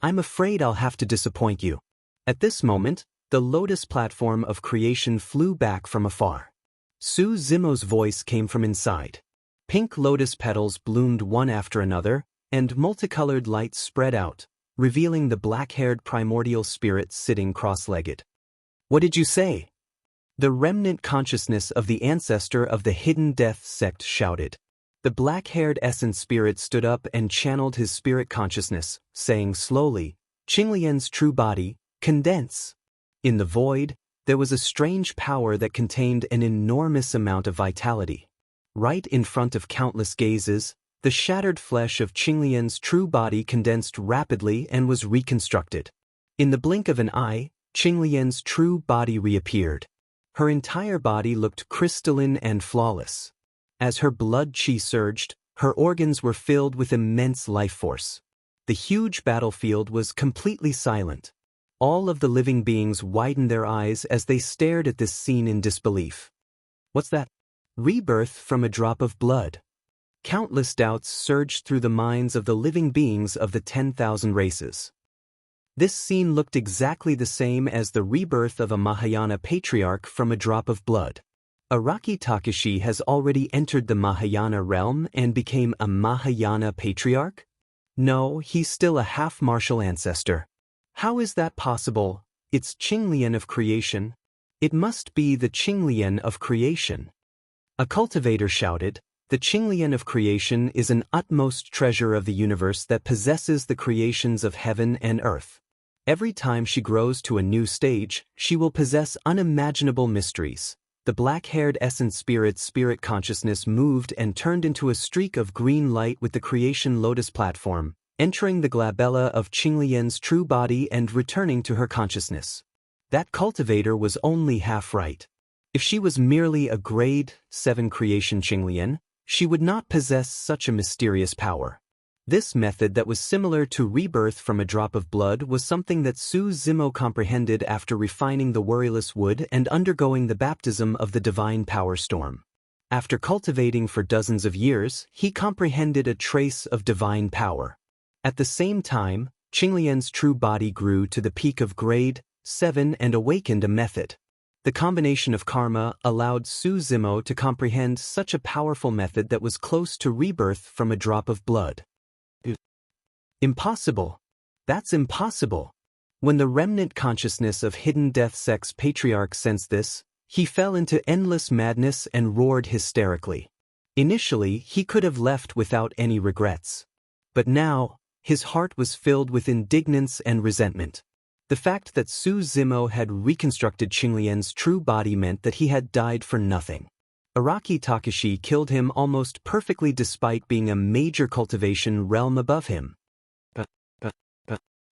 A: I'm afraid I'll have to disappoint you. At this moment, the lotus platform of creation flew back from afar. Su Zimo's voice came from inside. Pink lotus petals bloomed one after another, and multicolored lights spread out, revealing the black-haired primordial spirit sitting cross-legged. What did you say? The remnant consciousness of the ancestor of the Hidden Death sect shouted. The black-haired essence spirit stood up and channeled his spirit consciousness, saying slowly, Qinglian's true body, condense. In the void, there was a strange power that contained an enormous amount of vitality. Right in front of countless gazes, the shattered flesh of Qinglian's true body condensed rapidly and was reconstructed. In the blink of an eye, Qinglian's true body reappeared. Her entire body looked crystalline and flawless. As her blood qi surged, her organs were filled with immense life force. The huge battlefield was completely silent. All of the living beings widened their eyes as they stared at this scene in disbelief. What's that? Rebirth from a drop of blood. Countless doubts surged through the minds of the living beings of the 10,000 races. This scene looked exactly the same as the rebirth of a Mahayana patriarch from a drop of blood. Araki Takashi has already entered the Mahayana realm and became a Mahayana patriarch? No, he's still a half-martial ancestor. How is that possible? It's Qinglian of creation. It must be the Qinglian of creation. A cultivator shouted, the Qinglian of creation is an utmost treasure of the universe that possesses the creations of heaven and earth. Every time she grows to a new stage, she will possess unimaginable mysteries. The black-haired essence spirit consciousness moved and turned into a streak of green light with the creation lotus platform, entering the glabella of Qinglian's true body and returning to her consciousness. That cultivator was only half right. If she was merely a grade 7 creation Qinglian, she would not possess such a mysterious power. This method that was similar to rebirth from a drop of blood was something that Su Zimo comprehended after refining the worryless wood and undergoing the baptism of the divine power storm. After cultivating for dozens of years, he comprehended a trace of divine power. At the same time, Qinglian's true body grew to the peak of grade 7 and awakened a method. The combination of karma allowed Su Zimo to comprehend such a powerful method that was close to rebirth from a drop of blood. Impossible. That's impossible. When the remnant consciousness of hidden death sect's patriarch sensed this, he fell into endless madness and roared hysterically. Initially, he could have left without any regrets. But now, his heart was filled with indignance and resentment. The fact that Su Zimo had reconstructed Qinglian's true body meant that he had died for nothing. Araki Takashi killed him almost perfectly despite being a major cultivation realm above him.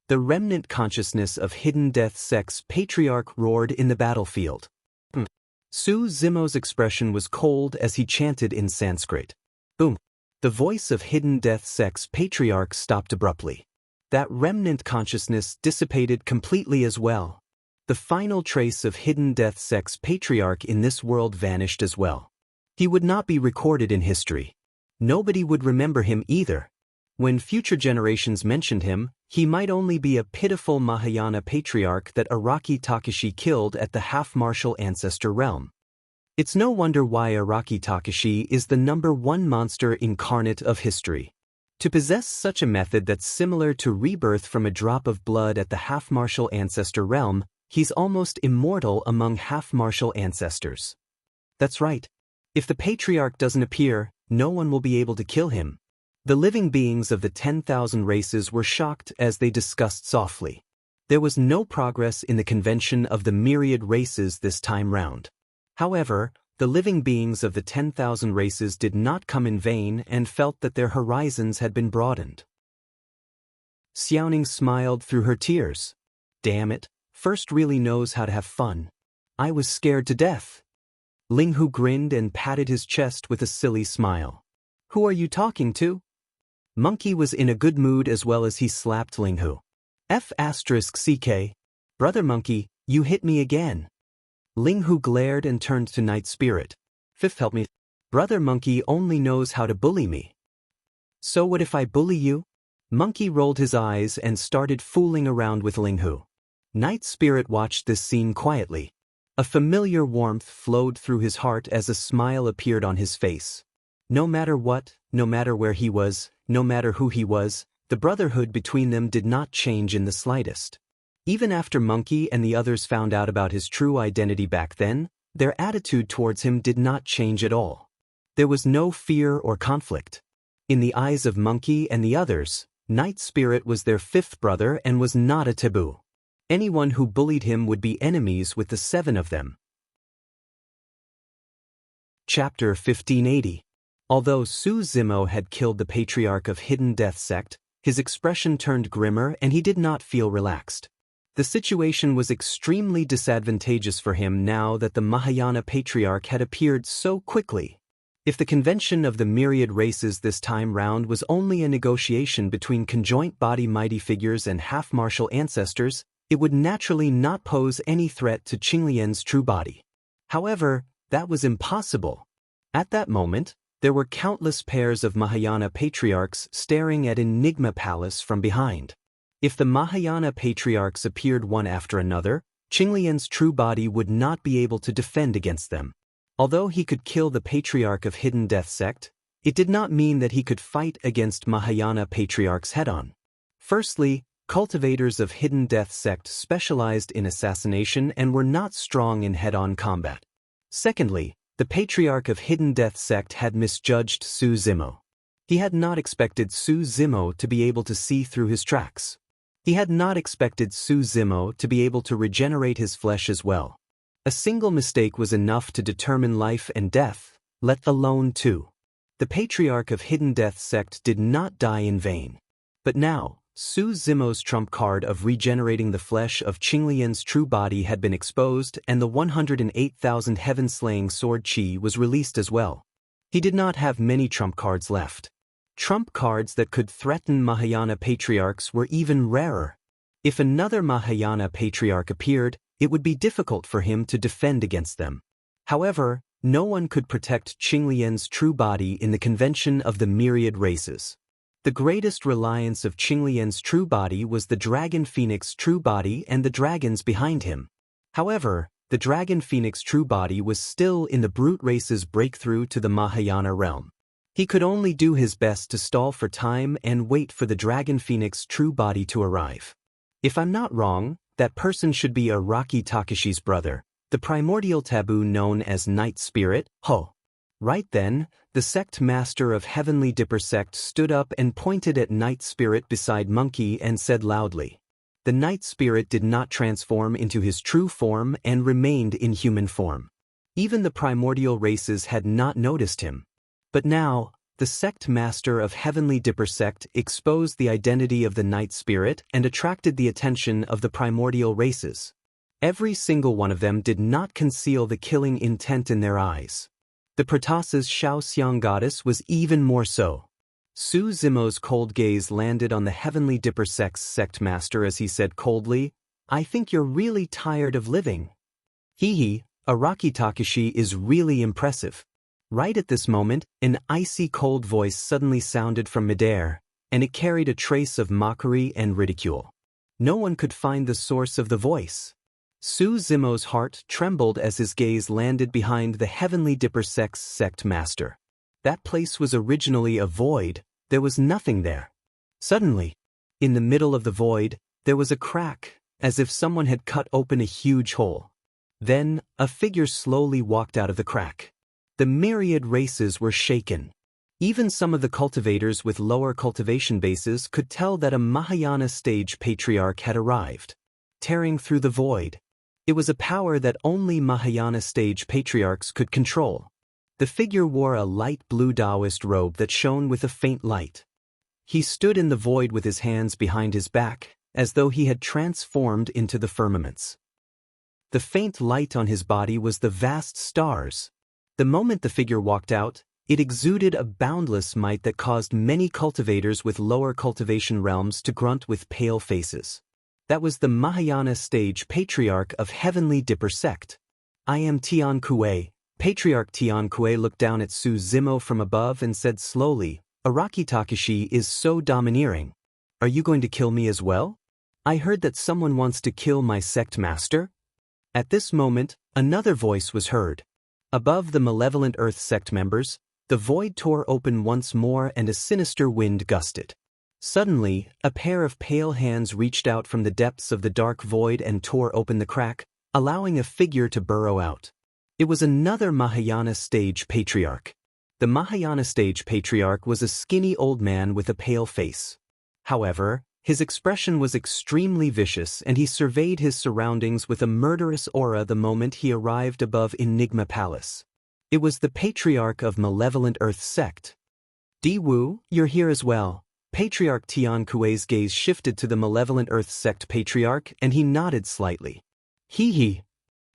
A: The remnant consciousness of hidden death sect's patriarch roared in the battlefield. Su Zimo's expression was cold as he chanted in Sanskrit. Boom! The voice of hidden death sect's patriarch stopped abruptly. That remnant consciousness dissipated completely as well. The final trace of hidden death sect's patriarch in this world vanished as well. He would not be recorded in history. Nobody would remember him either. When future generations mentioned him, he might only be a pitiful Mahayana patriarch that Araki Takashi killed at the half-martial ancestor realm. It's no wonder why Araki Takashi is the #1 monster incarnate of history. To possess such a method that's similar to rebirth from a drop of blood at the half-martial ancestor realm, he's almost immortal among half-martial ancestors. That's right. If the patriarch doesn't appear, no one will be able to kill him. The living beings of the 10,000 races were shocked as they discussed softly. There was no progress in the convention of the myriad races this time round. However, the living beings of the 10,000 races did not come in vain and felt that their horizons had been broadened. Xiaoning smiled through her tears. Damn it, First really knows how to have fun. I was scared to death. Linghu grinned and patted his chest with a silly smile. Who are you talking to? Monkey was in a good mood as well as he slapped Linghu. F***ck. Brother Monkey, you hit me again. Linghu glared and turned to Night Spirit. Fifth, help me. Brother Monkey only knows how to bully me. So what if I bully you? Monkey rolled his eyes and started fooling around with Linghu. Night Spirit watched this scene quietly. A familiar warmth flowed through his heart as a smile appeared on his face. No matter what, no matter where he was, no matter who he was, the brotherhood between them did not change in the slightest. Even after Monkey and the others found out about his true identity back then, their attitude towards him did not change at all. There was no fear or conflict. In the eyes of Monkey and the others, Night Spirit was their fifth brother and was not a taboo. Anyone who bullied him would be enemies with the 7 of them. Chapter 1580. Although Su Zimo had killed the patriarch of Hidden Death Sect, his expression turned grimmer and he did not feel relaxed. The situation was extremely disadvantageous for him now that the Mahayana patriarch had appeared so quickly. If the convention of the myriad races this time round was only a negotiation between conjoint body mighty figures and half-martial ancestors, it would naturally not pose any threat to Qinglian's true body. However, that was impossible. At that moment, there were countless pairs of Mahayana patriarchs staring at Enigma Palace from behind. If the Mahayana patriarchs appeared one after another, Qinglian's true body would not be able to defend against them. Although he could kill the patriarch of Hidden Death Sect, it did not mean that he could fight against Mahayana patriarchs head-on. Firstly, cultivators of Hidden Death Sect specialized in assassination and were not strong in head-on combat. Secondly, the patriarch of Hidden Death Sect had misjudged Su Zimo. He had not expected Su Zimo to be able to see through his tracks. He had not expected Su Zimo to be able to regenerate his flesh as well. A single mistake was enough to determine life and death, let alone 2. The patriarch of Hidden Death Sect did not die in vain. But now, Su Zimo's trump card of regenerating the flesh of Qinglian's true body had been exposed and the 108,000 heaven-slaying sword chi was released as well. He did not have many trump cards left. Trump cards that could threaten Mahayana patriarchs were even rarer. If another Mahayana patriarch appeared, it would be difficult for him to defend against them. However, no one could protect Qinglian's true body in the convention of the myriad races. The greatest reliance of Qinglian's true body was the Dragon Phoenix true body and the dragons behind him. However, the Dragon Phoenix true body was still in the brute race's breakthrough to the Mahayana realm. He could only do his best to stall for time and wait for the Dragon Phoenix true body to arrive. If I'm not wrong, that person should be Araki Takashi's brother, the primordial taboo known as Night Spirit, Ho. Right then, the sect master of Heavenly Dipper sect stood up and pointed at Night Spirit beside Monkey and said loudly. The Night Spirit did not transform into his true form and remained in human form. Even the primordial races had not noticed him. But now, the sect master of Heavenly Dipper sect exposed the identity of the Night Spirit and attracted the attention of the primordial races. Every single one of them did not conceal the killing intent in their eyes. The Pratas's Shaoxiang goddess was even more so. Su Zimo's cold gaze landed on the Heavenly Dipper sect's sect master as he said coldly, "I think you're really tired of living." Hee, Araki Takashi is really impressive. Right at this moment, an icy cold voice suddenly sounded from midair, and it carried a trace of mockery and ridicule. No one could find the source of the voice. Su Zimo's heart trembled as his gaze landed behind the Heavenly Dipper sect's sect master. That place was originally a void, there was nothing there. Suddenly, in the middle of the void, there was a crack, as if someone had cut open a huge hole. Then, a figure slowly walked out of the crack. The myriad races were shaken. Even some of the cultivators with lower cultivation bases could tell that a Mahayana stage patriarch had arrived. Tearing through the void. It was a power that only Mahayana stage patriarchs could control. The figure wore a light blue Taoist robe that shone with a faint light. He stood in the void with his hands behind his back, as though he had transformed into the firmaments. The faint light on his body was the vast stars. The moment the figure walked out, it exuded a boundless might that caused many cultivators with lower cultivation realms to grunt with pale faces. That was the Mahayana stage patriarch of Heavenly Dipper sect. "I am Tian Kuei." Patriarch Tian Kuei looked down at Su Zimo from above and said slowly, "Araki Takashi is so domineering. Are you going to kill me as well? I heard that someone wants to kill my sect master." At this moment, another voice was heard. Above the malevolent Earth sect members, the void tore open once more and a sinister wind gusted. Suddenly, a pair of pale hands reached out from the depths of the dark void and tore open the crack, allowing a figure to burrow out. It was another Mahayana stage patriarch. The Mahayana stage patriarch was a skinny old man with a pale face. However, his expression was extremely vicious and he surveyed his surroundings with a murderous aura the moment he arrived above Enigma Palace. It was the patriarch of Malevolent Earth sect. "Di Wu, you're here as well." Patriarch Tian Kuei's gaze shifted to the Malevolent Earth sect patriarch and he nodded slightly. Hee.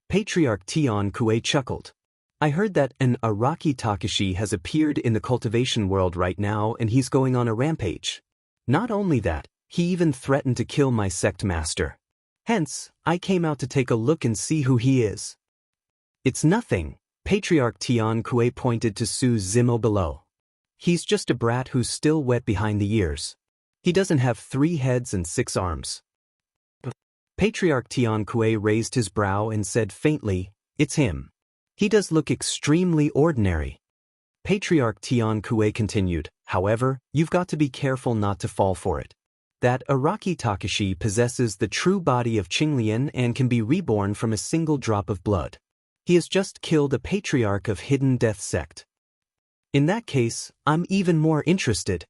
A: Patriarch Tian Kuei chuckled. "I heard that an Araki Takashi has appeared in the cultivation world right now and he's going on a rampage. Not only that, he even threatened to kill my sect master. Hence, I came out to take a look and see who he is." "It's nothing." Patriarch Tian Kuei pointed to Su Zimo below. "He's just a brat who's still wet behind the ears. He doesn't have 3 heads and 6 arms. Patriarch Tian Kuei raised his brow and said faintly, "It's him. He does look extremely ordinary." Patriarch Tian Kuei continued, "However, you've got to be careful not to fall for it. That Araki Takashi possesses the true body of Qinglian and can be reborn from a single drop of blood. He has just killed a patriarch of Hidden Death sect. In that case, I'm even more interested."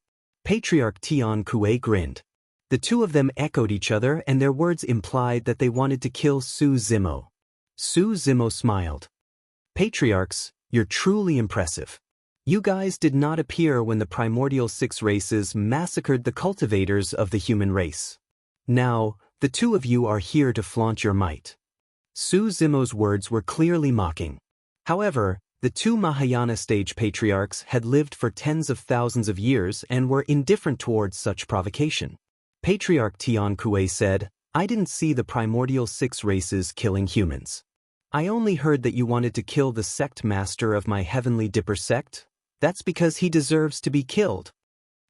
A: Patriarch Tian Kuei grinned. The two of them echoed each other and their words implied that they wanted to kill Su Zimo. Su Zimo smiled. "Patriarchs, you're truly impressive. You guys did not appear when the primordial 6 races massacred the cultivators of the human race. Now, the two of you are here to flaunt your might." Su Zimo's words were clearly mocking. However, The two Mahayana stage patriarchs had lived for tens of thousands of years and were indifferent towards such provocation. Patriarch Tian Kuei said, "I didn't see the primordial 6 races killing humans. I only heard that you wanted to kill the sect master of my Heavenly Dipper sect. That's because he deserves to be killed."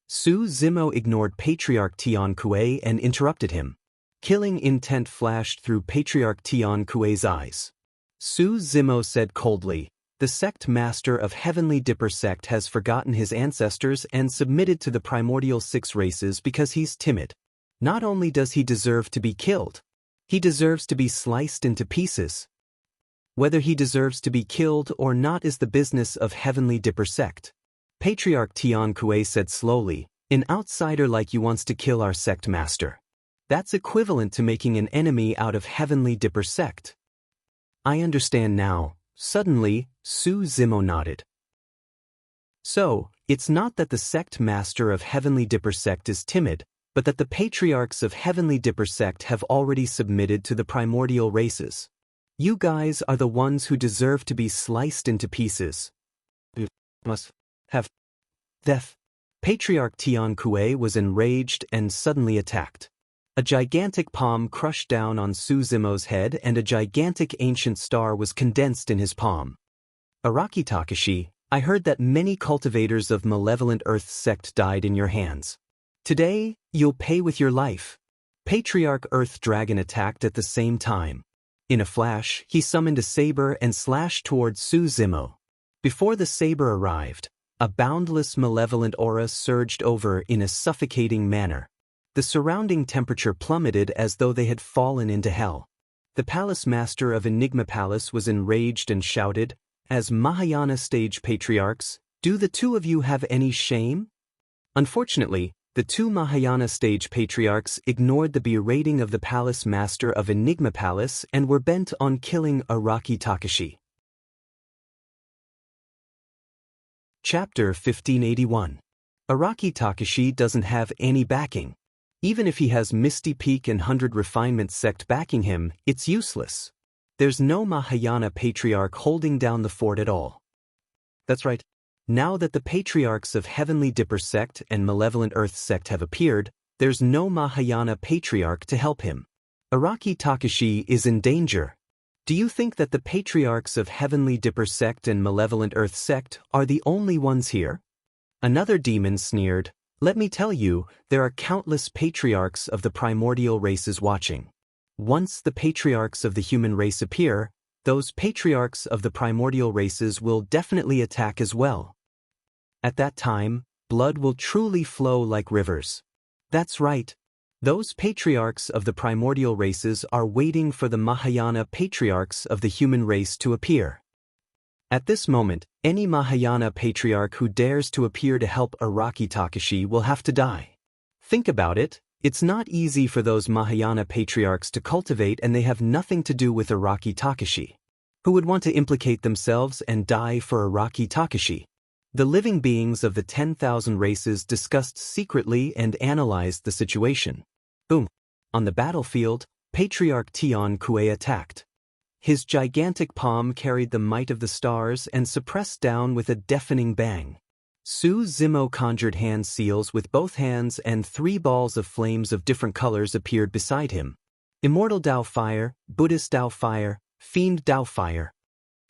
A: Su Zimo ignored Patriarch Tian Kuei and interrupted him. Killing intent flashed through Patriarch Tian Kuei's eyes. Su Zimo said coldly, "The sect master of Heavenly Dipper sect has forgotten his ancestors and submitted to the primordial 6 races because he's timid. Not only does he deserve to be killed, he deserves to be sliced into pieces. Whether he deserves to be killed or not is the business of Heavenly Dipper sect." Patriarch Tian Kuei said slowly, "An outsider like you wants to kill our sect master. That's equivalent to making an enemy out of Heavenly Dipper sect." "I understand now." Suddenly, Su Zimo nodded. "So, it's not that the sect master of Heavenly Dipper sect is timid, but that the patriarchs of Heavenly Dipper sect have already submitted to the primordial races. You guys are the ones who deserve to be sliced into pieces. You must have death." Patriarch Tian Kuei was enraged and suddenly attacked. A gigantic palm crushed down on Su Zimo's head and a gigantic ancient star was condensed in his palm. "Araki Takashi, I heard that many cultivators of malevolent Earth sect died in your hands. Today, you'll pay with your life." Patriarch Earth Dragon attacked at the same time. In a flash, he summoned a saber and slashed towards Su Zimo. Before the saber arrived, a boundless malevolent aura surged over in a suffocating manner. The surrounding temperature plummeted as though they had fallen into hell. The palace master of Enigma Palace was enraged and shouted, "As Mahayana stage patriarchs, do the two of you have any shame?" Unfortunately, the two Mahayana stage patriarchs ignored the berating of the palace master of Enigma Palace and were bent on killing Araki Takashi. Chapter 1581. Araki Takashi doesn't have any backing. Even if he has Misty Peak and 100 Refinement sect backing him, it's useless. There's no Mahayana patriarch holding down the fort at all. That's right. Now that the patriarchs of Heavenly Dipper sect and Malevolent Earth sect have appeared, there's no Mahayana patriarch to help him. Araki Takashi is in danger. Do you think that the patriarchs of Heavenly Dipper sect and Malevolent Earth sect are the only ones here? Another demon sneered, "Let me tell you, there are countless patriarchs of the primordial races watching. Once the patriarchs of the human race appear, those patriarchs of the primordial races will definitely attack as well. At that time, blood will truly flow like rivers." That's right. Those patriarchs of the primordial races are waiting for the Mahayana patriarchs of the human race to appear. At this moment, any Mahayana patriarch who dares to appear to help Araki Takashi will have to die. Think about it, it's not easy for those Mahayana patriarchs to cultivate and they have nothing to do with Araki Takashi. Who would want to implicate themselves and die for Araki Takashi? The living beings of the 10,000 races discussed secretly and analyzed the situation. Boom. On the battlefield, Patriarch Tian Kuei attacked. His gigantic palm carried the might of the stars and suppressed down with a deafening bang. Su Zimo conjured hand seals with both hands and 3 balls of flames of different colors appeared beside him. Immortal Dao Fire, Buddhist Dao Fire, Fiend Dao Fire.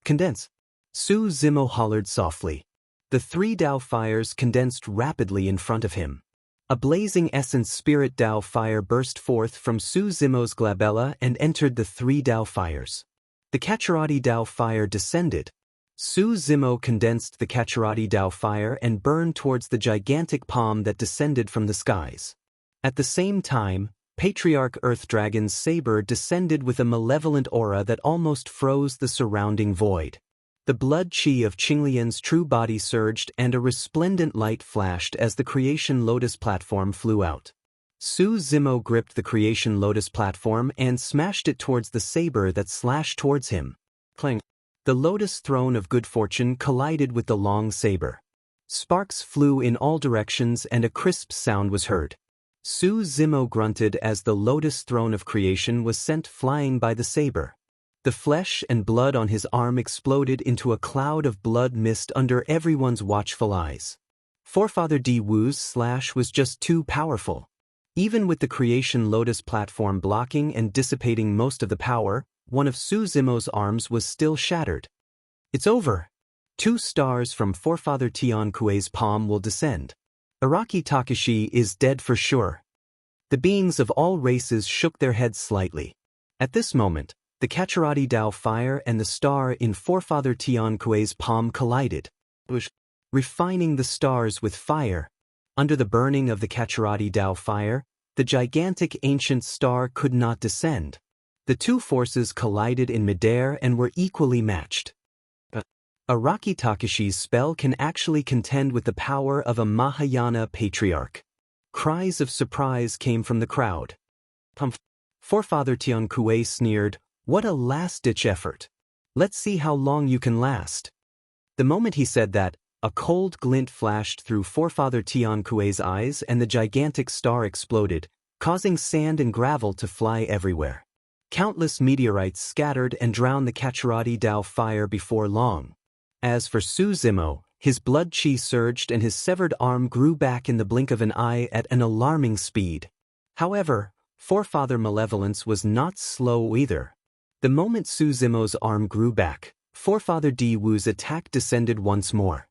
A: Condense. Su Zimo hollered softly. The 3 Dao Fires condensed rapidly in front of him. A blazing essence spirit Dao Fire burst forth from Su Zimo's glabella and entered the 3 Dao Fires. The Kachirati Dao Fire descended. Su Zimo condensed the Kachirati Dao Fire and burned towards the gigantic palm that descended from the skies. At the same time, Patriarch Earth Dragon's saber descended with a malevolent aura that almost froze the surrounding void. The blood chi of Qinglian's true body surged and a resplendent light flashed as the Creation Lotus platform flew out. Su Zimo gripped the Creation Lotus platform and smashed it towards the saber that slashed towards him. Clang! The Lotus Throne of Good Fortune collided with the long saber. Sparks flew in all directions and a crisp sound was heard. Su Zimo grunted as the Lotus Throne of Creation was sent flying by the saber. The flesh and blood on his arm exploded into a cloud of blood mist under everyone's watchful eyes. Forefather Di Wu's slash was just too powerful. Even with the creation lotus platform blocking and dissipating most of the power, one of Su Zimo's arms was still shattered. It's over. 2 stars from Forefather Tian Kuei's palm will descend. Araki Takashi is dead for sure. The beings of all races shook their heads slightly. At this moment, the Kachirati Dao fire and the star in Forefather Tian Kuei's palm collided, refining the stars with fire. Under the burning of the Kachirati Dao fire, the gigantic ancient star could not descend. The 2 forces collided in midair and were equally matched. Araki Takashi's spell can actually contend with the power of a Mahayana patriarch. Cries of surprise came from the crowd. Forefather Tian Kuei sneered, "What a last-ditch effort. Let's see how long you can last." The moment he said that, a cold glint flashed through Forefather Tian Kuei's eyes and the gigantic star exploded, causing sand and gravel to fly everywhere. Countless meteorites scattered and drowned the Kachirati Dao fire before long. As for Su Zimo, his blood chi surged and his severed arm grew back in the blink of an eye at an alarming speed. However, Forefather Malevolence was not slow either. The moment Su Zimo's arm grew back, Forefather Di Wu's attack descended once more.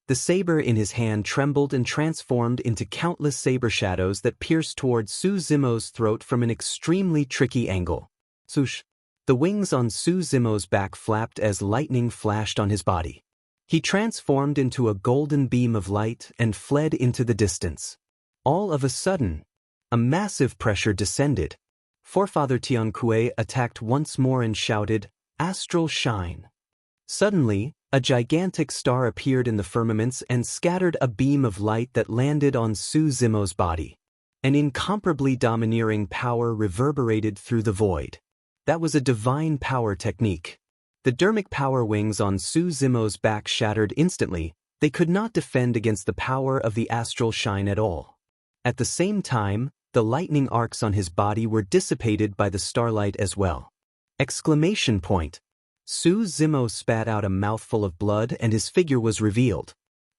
A: The saber in his hand trembled and transformed into countless saber shadows that pierced toward Su Zimo's throat from an extremely tricky angle. Swoosh! The wings on Su Zimo's back flapped as lightning flashed on his body. He transformed into a golden beam of light and fled into the distance. All of a sudden, a massive pressure descended. Forefather Tian Kuei attacked once more and shouted, "Astral shine!" Suddenly, a gigantic star appeared in the firmaments and scattered a beam of light that landed on Su Zimo's body. An incomparably domineering power reverberated through the void. That was a divine power technique. The dermic power wings on Su Zimo's back shattered instantly. They could not defend against the power of the astral shine at all. At the same time, the lightning arcs on his body were dissipated by the starlight as well. Exclamation point! Su Zimo spat out a mouthful of blood and his figure was revealed.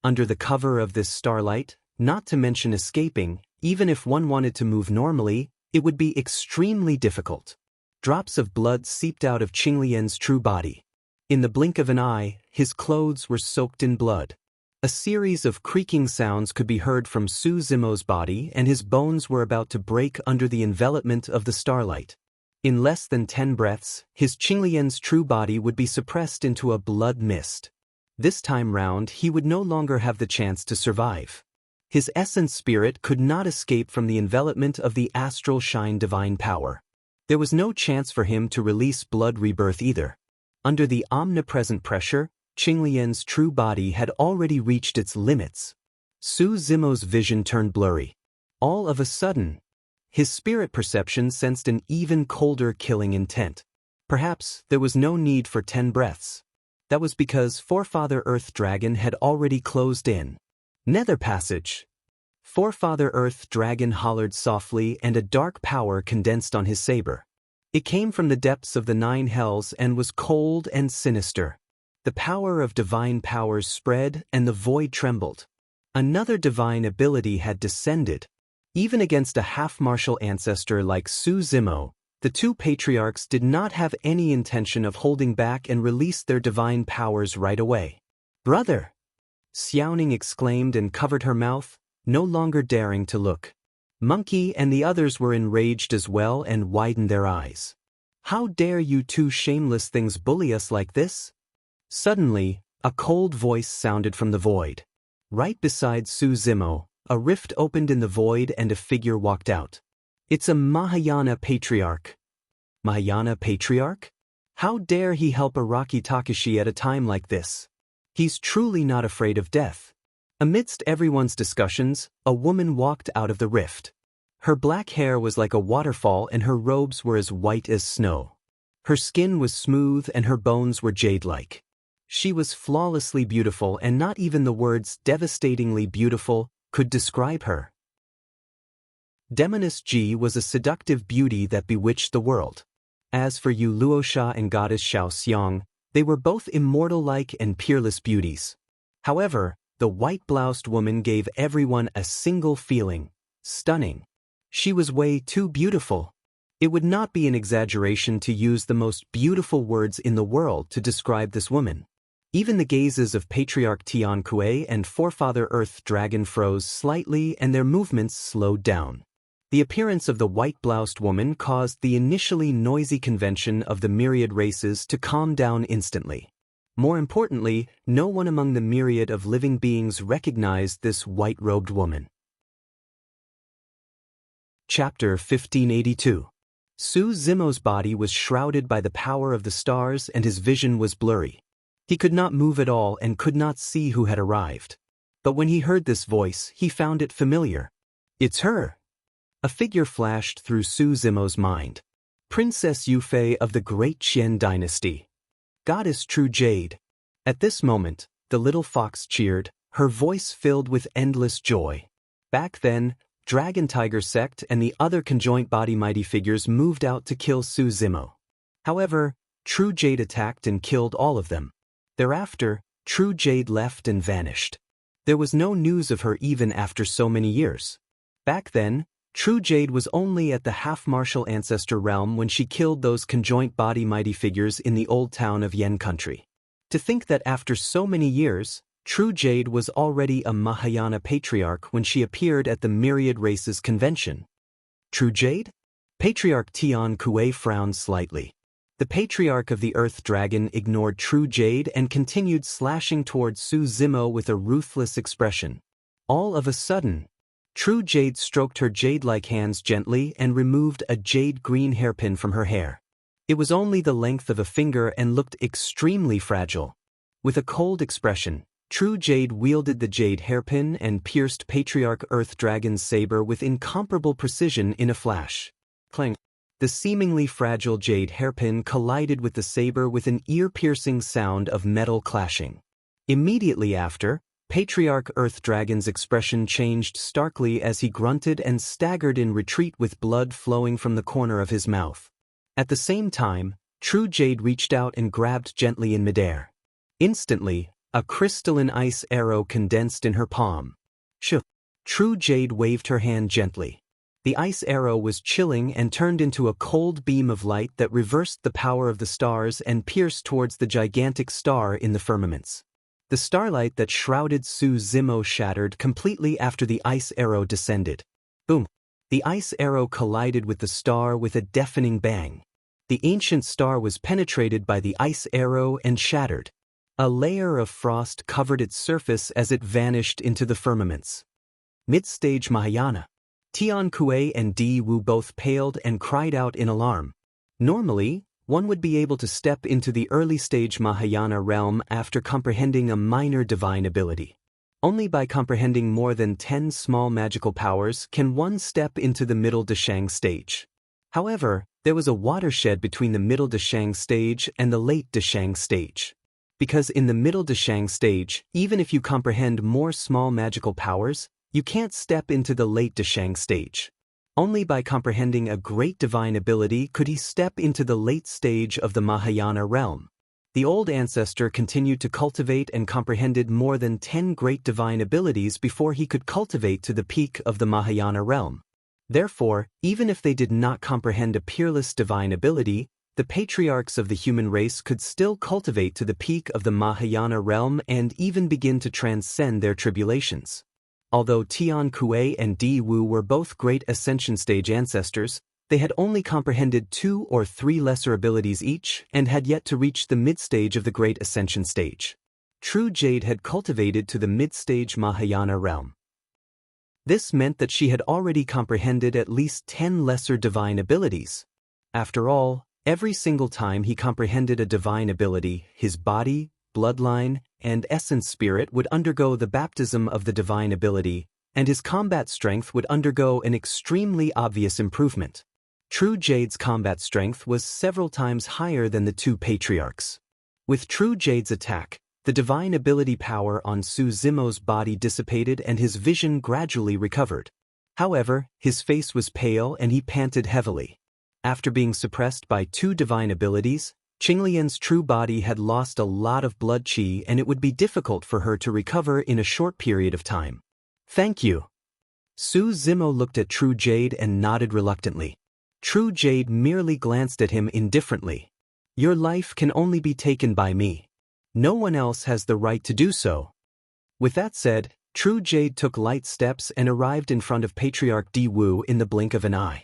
A: Under the cover of this starlight, not to mention escaping, even if one wanted to move normally, it would be extremely difficult. Drops of blood seeped out of Qinglian's true body. In the blink of an eye, his clothes were soaked in blood. A series of creaking sounds could be heard from Su Zimo's body and his bones were about to break under the envelopment of the starlight. In less than 10 breaths, his Qinglian's true body would be suppressed into a blood mist. This time round he would no longer have the chance to survive. His essence spirit could not escape from the envelopment of the astral shine divine power. There was no chance for him to release blood rebirth either. Under the omnipresent pressure, Qinglian's true body had already reached its limits. Su Zimo's vision turned blurry. All of a sudden, his spirit perception sensed an even colder killing intent. Perhaps there was no need for 10 breaths. That was because Forefather Earth Dragon had already closed in. Nether passage. Forefather Earth Dragon hollered softly and a dark power condensed on his saber. It came from the depths of the 9 hells and was cold and sinister. The power of divine powers spread and the void trembled. Another divine ability had descended. Even against a half-martial ancestor like Su Zimo, the 2 patriarchs did not have any intention of holding back and released their divine powers right away. "Brother!" Xiaoning exclaimed and covered her mouth, no longer daring to look. Monkey and the others were enraged as well and widened their eyes. "How dare you 2 shameless things bully us like this?" Suddenly, a cold voice sounded from the void. Right beside Su Zimo, a rift opened in the void and a figure walked out. "It's a Mahayana patriarch." Mahayana patriarch? How dare he help Araki Takashi at a time like this? He's truly not afraid of death. Amidst everyone's discussions, a woman walked out of the rift. Her black hair was like a waterfall and her robes were as white as snow. Her skin was smooth and her bones were jade-like. She was flawlessly beautiful and not even the words "devastatingly beautiful" could describe her. Demoness G was a seductive beauty that bewitched the world. As for Yu Luosha and goddess Xiao Xiang, they were both immortal-like and peerless beauties. However, the white-bloused woman gave everyone a single feeling: stunning. She was way too beautiful. It would not be an exaggeration to use the most beautiful words in the world to describe this woman. Even the gazes of Patriarch Tian Kuei and Forefather Earth Dragon froze slightly and their movements slowed down. The appearance of the white-bloused woman caused the initially noisy convention of the myriad races to calm down instantly. More importantly, no one among the myriad of living beings recognized this white-robed woman. Chapter 1582. Su Zimo's body was shrouded by the power of the stars and his vision was blurry. He could not move at all and could not see who had arrived. But when he heard this voice, he found it familiar. It's her! A figure flashed through Su Zimo's mind. Princess Yufei of the Great Qian Dynasty. Goddess True Jade. At this moment, the little fox cheered, her voice filled with endless joy. Back then, Dragon Tiger Sect and the other conjoint body mighty figures moved out to kill Su Zimo. However, True Jade attacked and killed all of them. Thereafter, True Jade left and vanished. There was no news of her even after so many years. Back then, True Jade was only at the half-martial ancestor realm when she killed those conjoint body mighty figures in the old town of Yen country. To think that after so many years, True Jade was already a Mahayana patriarch when she appeared at the Myriad Races convention. True Jade? Patriarch Tian Kuei frowned slightly. The patriarch of the Earth Dragon ignored True Jade and continued slashing toward Su Zimo with a ruthless expression. All of a sudden, True Jade stroked her jade-like hands gently and removed a jade-green hairpin from her hair. It was only the length of a finger and looked extremely fragile. With a cold expression, True Jade wielded the jade hairpin and pierced Patriarch Earth Dragon's saber with incomparable precision in a flash. Clang! The seemingly fragile jade hairpin collided with the saber with an ear-piercing sound of metal clashing. Immediately after, Patriarch Earth Dragon's expression changed starkly as he grunted and staggered in retreat with blood flowing from the corner of his mouth. At the same time, True Jade reached out and grabbed gently in midair. Instantly, a crystalline ice arrow condensed in her palm. True Jade waved her hand gently. The ice arrow was chilling and turned into a cold beam of light that reversed the power of the stars and pierced towards the gigantic star in the firmaments. The starlight that shrouded Su Zimo shattered completely after the ice arrow descended. Boom! The ice arrow collided with the star with a deafening bang. The ancient star was penetrated by the ice arrow and shattered. A layer of frost covered its surface as it vanished into the firmaments. Mid-stage Mahayana. Tian Kuei and Di Wu both paled and cried out in alarm. Normally, one would be able to step into the early-stage Mahayana realm after comprehending a minor divine ability. Only by comprehending more than 10 small magical powers can one step into the middle Dashang stage. However, there was a watershed between the middle Dashang stage and the late Dashang stage. Because in the middle Dashang stage, even if you comprehend more small magical powers, you can't step into the late Dashang stage. Only by comprehending a great divine ability could he step into the late stage of the Mahayana realm. The old ancestor continued to cultivate and comprehended more than 10 great divine abilities before he could cultivate to the peak of the Mahayana realm. Therefore, even if they did not comprehend a peerless divine ability, the patriarchs of the human race could still cultivate to the peak of the Mahayana realm and even begin to transcend their tribulations. Although Tian Kuei and Di Wu were both great ascension stage ancestors, they had only comprehended 2 or 3 lesser abilities each and had yet to reach the mid-stage of the great ascension stage. True Jade had cultivated to the mid-stage Mahayana realm. This meant that she had already comprehended at least 10 lesser divine abilities. After all, every single time he comprehended a divine ability, his body, bloodline, and essence spirit would undergo the baptism of the divine ability, and his combat strength would undergo an extremely obvious improvement. True Jade's combat strength was several times higher than the 2 patriarchs. With True Jade's attack, the divine ability power on Su Zimo's body dissipated and his vision gradually recovered. However, his face was pale and he panted heavily. After being suppressed by 2 divine abilities, Qinglian's true body had lost a lot of blood qi and it would be difficult for her to recover in a short period of time. Thank you. Su Zimo looked at True Jade and nodded reluctantly. True Jade merely glanced at him indifferently. Your life can only be taken by me. No one else has the right to do so. With that said, True Jade took light steps and arrived in front of Patriarch Di Wu in the blink of an eye.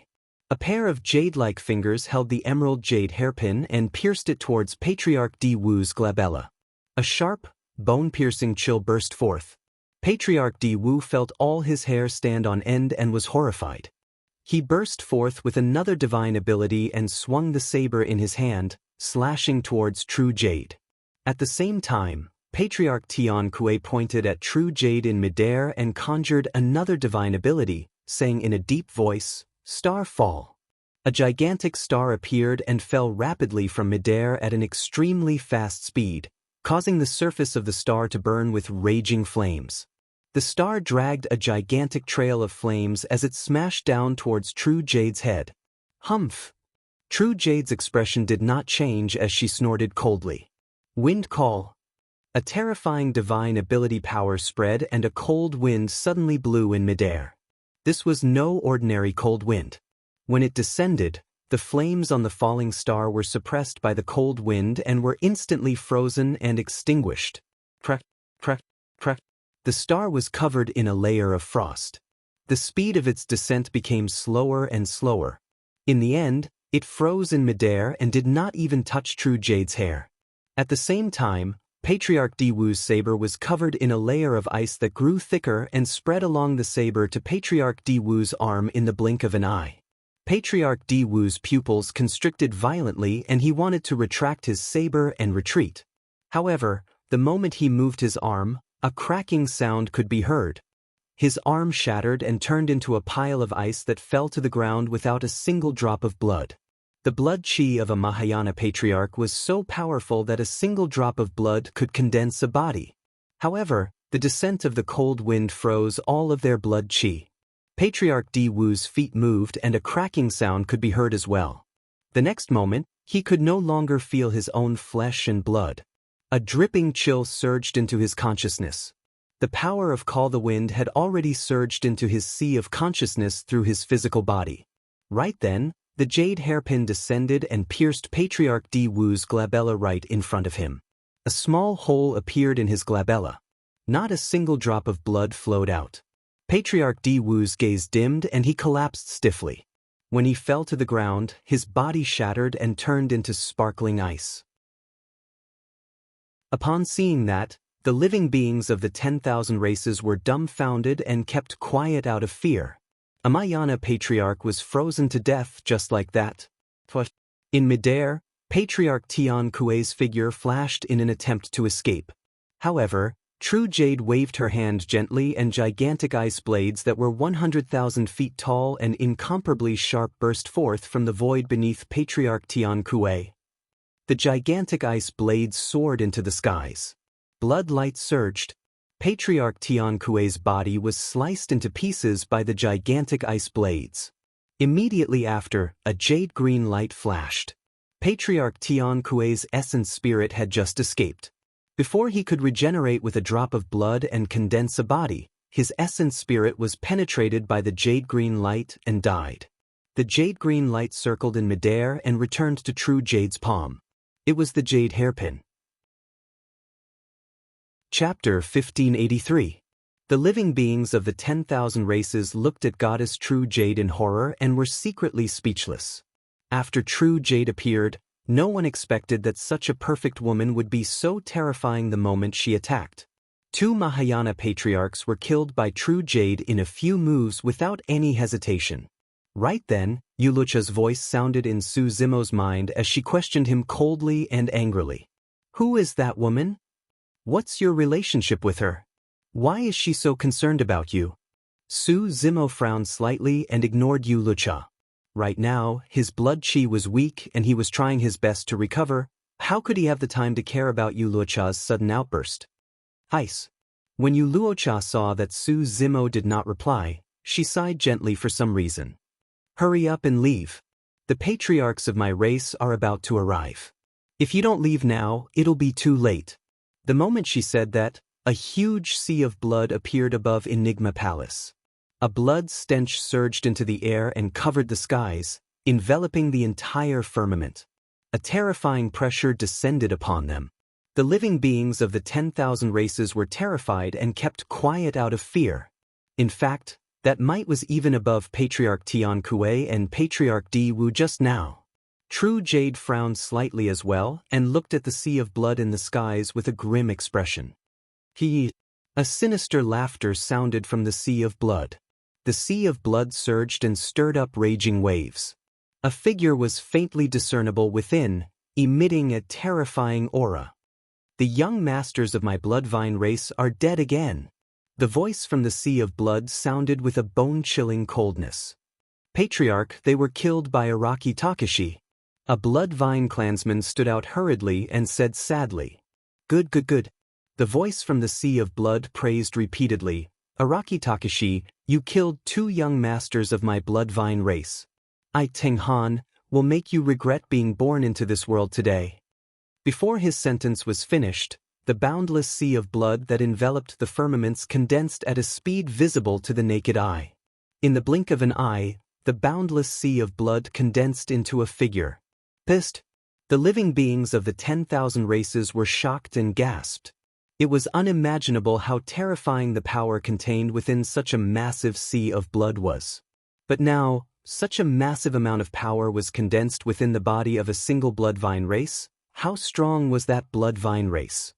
A: A pair of jade-like fingers held the emerald jade hairpin and pierced it towards Patriarch Di Wu's glabella. A sharp, bone-piercing chill burst forth. Patriarch Di Wu felt all his hair stand on end and was horrified. He burst forth with another divine ability and swung the saber in his hand, slashing towards True Jade. At the same time, Patriarch Tian Kuei pointed at True Jade in midair and conjured another divine ability, saying in a deep voice, "Star fall." A gigantic star appeared and fell rapidly from midair at an extremely fast speed, causing the surface of the star to burn with raging flames. The star dragged a gigantic trail of flames as it smashed down towards True Jade's head. Humph! True Jade's expression did not change as she snorted coldly. Wind call. A terrifying divine ability power spread and a cold wind suddenly blew in midair. This was no ordinary cold wind. When it descended, the flames on the falling star were suppressed by the cold wind and were instantly frozen and extinguished. Crack, crack, crack. The star was covered in a layer of frost. The speed of its descent became slower and slower. In the end, it froze in midair and did not even touch True Jade's hair. At the same time, Patriarch Di Wu's saber was covered in a layer of ice that grew thicker and spread along the saber to Patriarch Di Wu's arm in the blink of an eye. Patriarch Di Wu's pupils constricted violently and he wanted to retract his saber and retreat. However, the moment he moved his arm, a cracking sound could be heard. His arm shattered and turned into a pile of ice that fell to the ground without a single drop of blood. The blood qi of a Mahayana patriarch was so powerful that a single drop of blood could condense a body. However, the descent of the cold wind froze all of their blood qi. Patriarch Di Wu's feet moved and a cracking sound could be heard as well. The next moment, he could no longer feel his own flesh and blood. A dripping chill surged into his consciousness. The power of Call the Wind had already surged into his sea of consciousness through his physical body. Right then, the jade hairpin descended and pierced Patriarch Di Wu's glabella right in front of him. A small hole appeared in his glabella. Not a single drop of blood flowed out. Patriarch Di Wu's gaze dimmed and he collapsed stiffly. When he fell to the ground, his body shattered and turned into sparkling ice. Upon seeing that, the living beings of the 10,000 races were dumbfounded and kept quiet out of fear. A Mahayana patriarch was frozen to death just like that. In midair, Patriarch Tian Kuei's figure flashed in an attempt to escape. However, True Jade waved her hand gently and gigantic ice blades that were 100,000 feet tall and incomparably sharp burst forth from the void beneath Patriarch Tian Kuei. The gigantic ice blades soared into the skies. Blood light surged. Patriarch Tian Kuei's body was sliced into pieces by the gigantic ice blades. Immediately after, a jade-green light flashed. Patriarch Tian Kuei's essence spirit had just escaped. Before he could regenerate with a drop of blood and condense a body, his essence spirit was penetrated by the jade-green light and died. The jade-green light circled in midair and returned to True Jade's palm. It was the jade hairpin. Chapter 1583. The living beings of the 10,000 races looked at Goddess True Jade in horror and were secretly speechless. After True Jade appeared, no one expected that such a perfect woman would be so terrifying the moment she attacked. 2 Mahayana patriarchs were killed by True Jade in a few moves without any hesitation. Right then, Yulucha's voice sounded in Su Zimo's mind as she questioned him coldly and angrily. Who is that woman? What's your relationship with her? Why is she so concerned about you? Su Zimo frowned slightly and ignored Yulucha. Right now, his blood qi was weak and he was trying his best to recover. How could he have the time to care about Yulucha's sudden outburst? Ice. When Yulucha saw that Su Zimo did not reply, she sighed gently for some reason. Hurry up and leave. The patriarchs of my race are about to arrive. If you don't leave now, it'll be too late." The moment she said that, a huge sea of blood appeared above Enigma Palace. A blood stench surged into the air and covered the skies, enveloping the entire firmament. A terrifying pressure descended upon them. The living beings of the 10,000 races were terrified and kept quiet out of fear. In fact, that might was even above Patriarch Tian Kuei and Patriarch Di Wu just now. True Jade frowned slightly as well and looked at the sea of blood in the skies with a grim expression. A sinister laughter sounded from the sea of blood. The sea of blood surged and stirred up raging waves. A figure was faintly discernible within, emitting a terrifying aura. "The young masters of my bloodvine race are dead again." The voice from the sea of blood sounded with a bone-chilling coldness. "Patriarch, they were killed by Araki Takashi." A bloodvine clansman stood out hurriedly and said sadly. Good. The voice from the sea of blood praised repeatedly. "Araki Takashi, you killed 2 young masters of my bloodvine race. I, Tenghan, will make you regret being born into this world today." Before his sentence was finished, the boundless sea of blood that enveloped the firmaments condensed at a speed visible to the naked eye. In the blink of an eye, the boundless sea of blood condensed into a figure. Pissed. The living beings of the 10,000 races were shocked and gasped. It was unimaginable how terrifying the power contained within such a massive sea of blood was. But now, such a massive amount of power was condensed within the body of a single bloodvine race. How strong was that bloodvine race?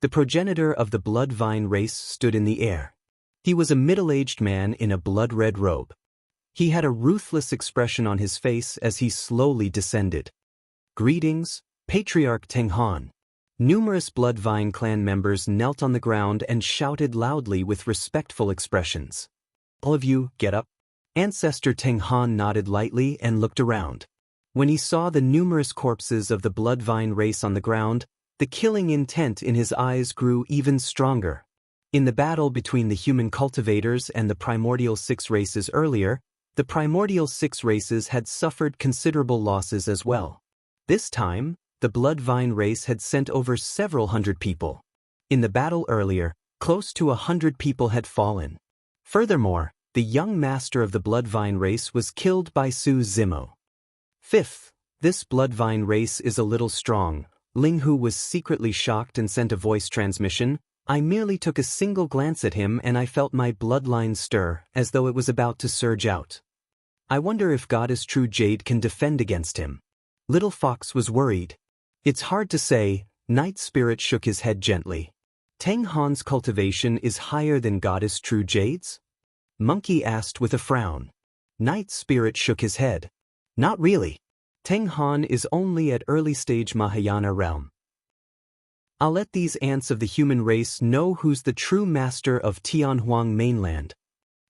A: The progenitor of the bloodvine race stood in the air. He was a middle-aged man in a blood-red robe. He had a ruthless expression on his face as he slowly descended. "Greetings, Patriarch Tenghan." Numerous bloodvine clan members knelt on the ground and shouted loudly with respectful expressions. "All of you, get up." Ancestor Tenghan nodded lightly and looked around. When he saw the numerous corpses of the bloodvine race on the ground, the killing intent in his eyes grew even stronger. In the battle between the human cultivators and the primordial 6 races earlier, the primordial 6 races had suffered considerable losses as well. This time, the bloodvine race had sent over several hundred people. In the battle earlier, close to 100 people had fallen. Furthermore, the young master of the bloodvine race was killed by Su Zimo. Fifth, this bloodvine race is a little strong. Ling Hu was secretly shocked and sent a voice transmission. "I merely took a single glance at him and I felt my bloodline stir, as though it was about to surge out. I wonder if Goddess True Jade can defend against him." Little Fox was worried. "It's hard to say." Night Spirit shook his head gently. "Tenghan's cultivation is higher than Goddess True Jade's?" Monkey asked with a frown. Night Spirit shook his head. "Not really. Tenghan is only at early stage Mahayana realm. I'll let these ants of the human race know who's the true master of Tianhuang mainland."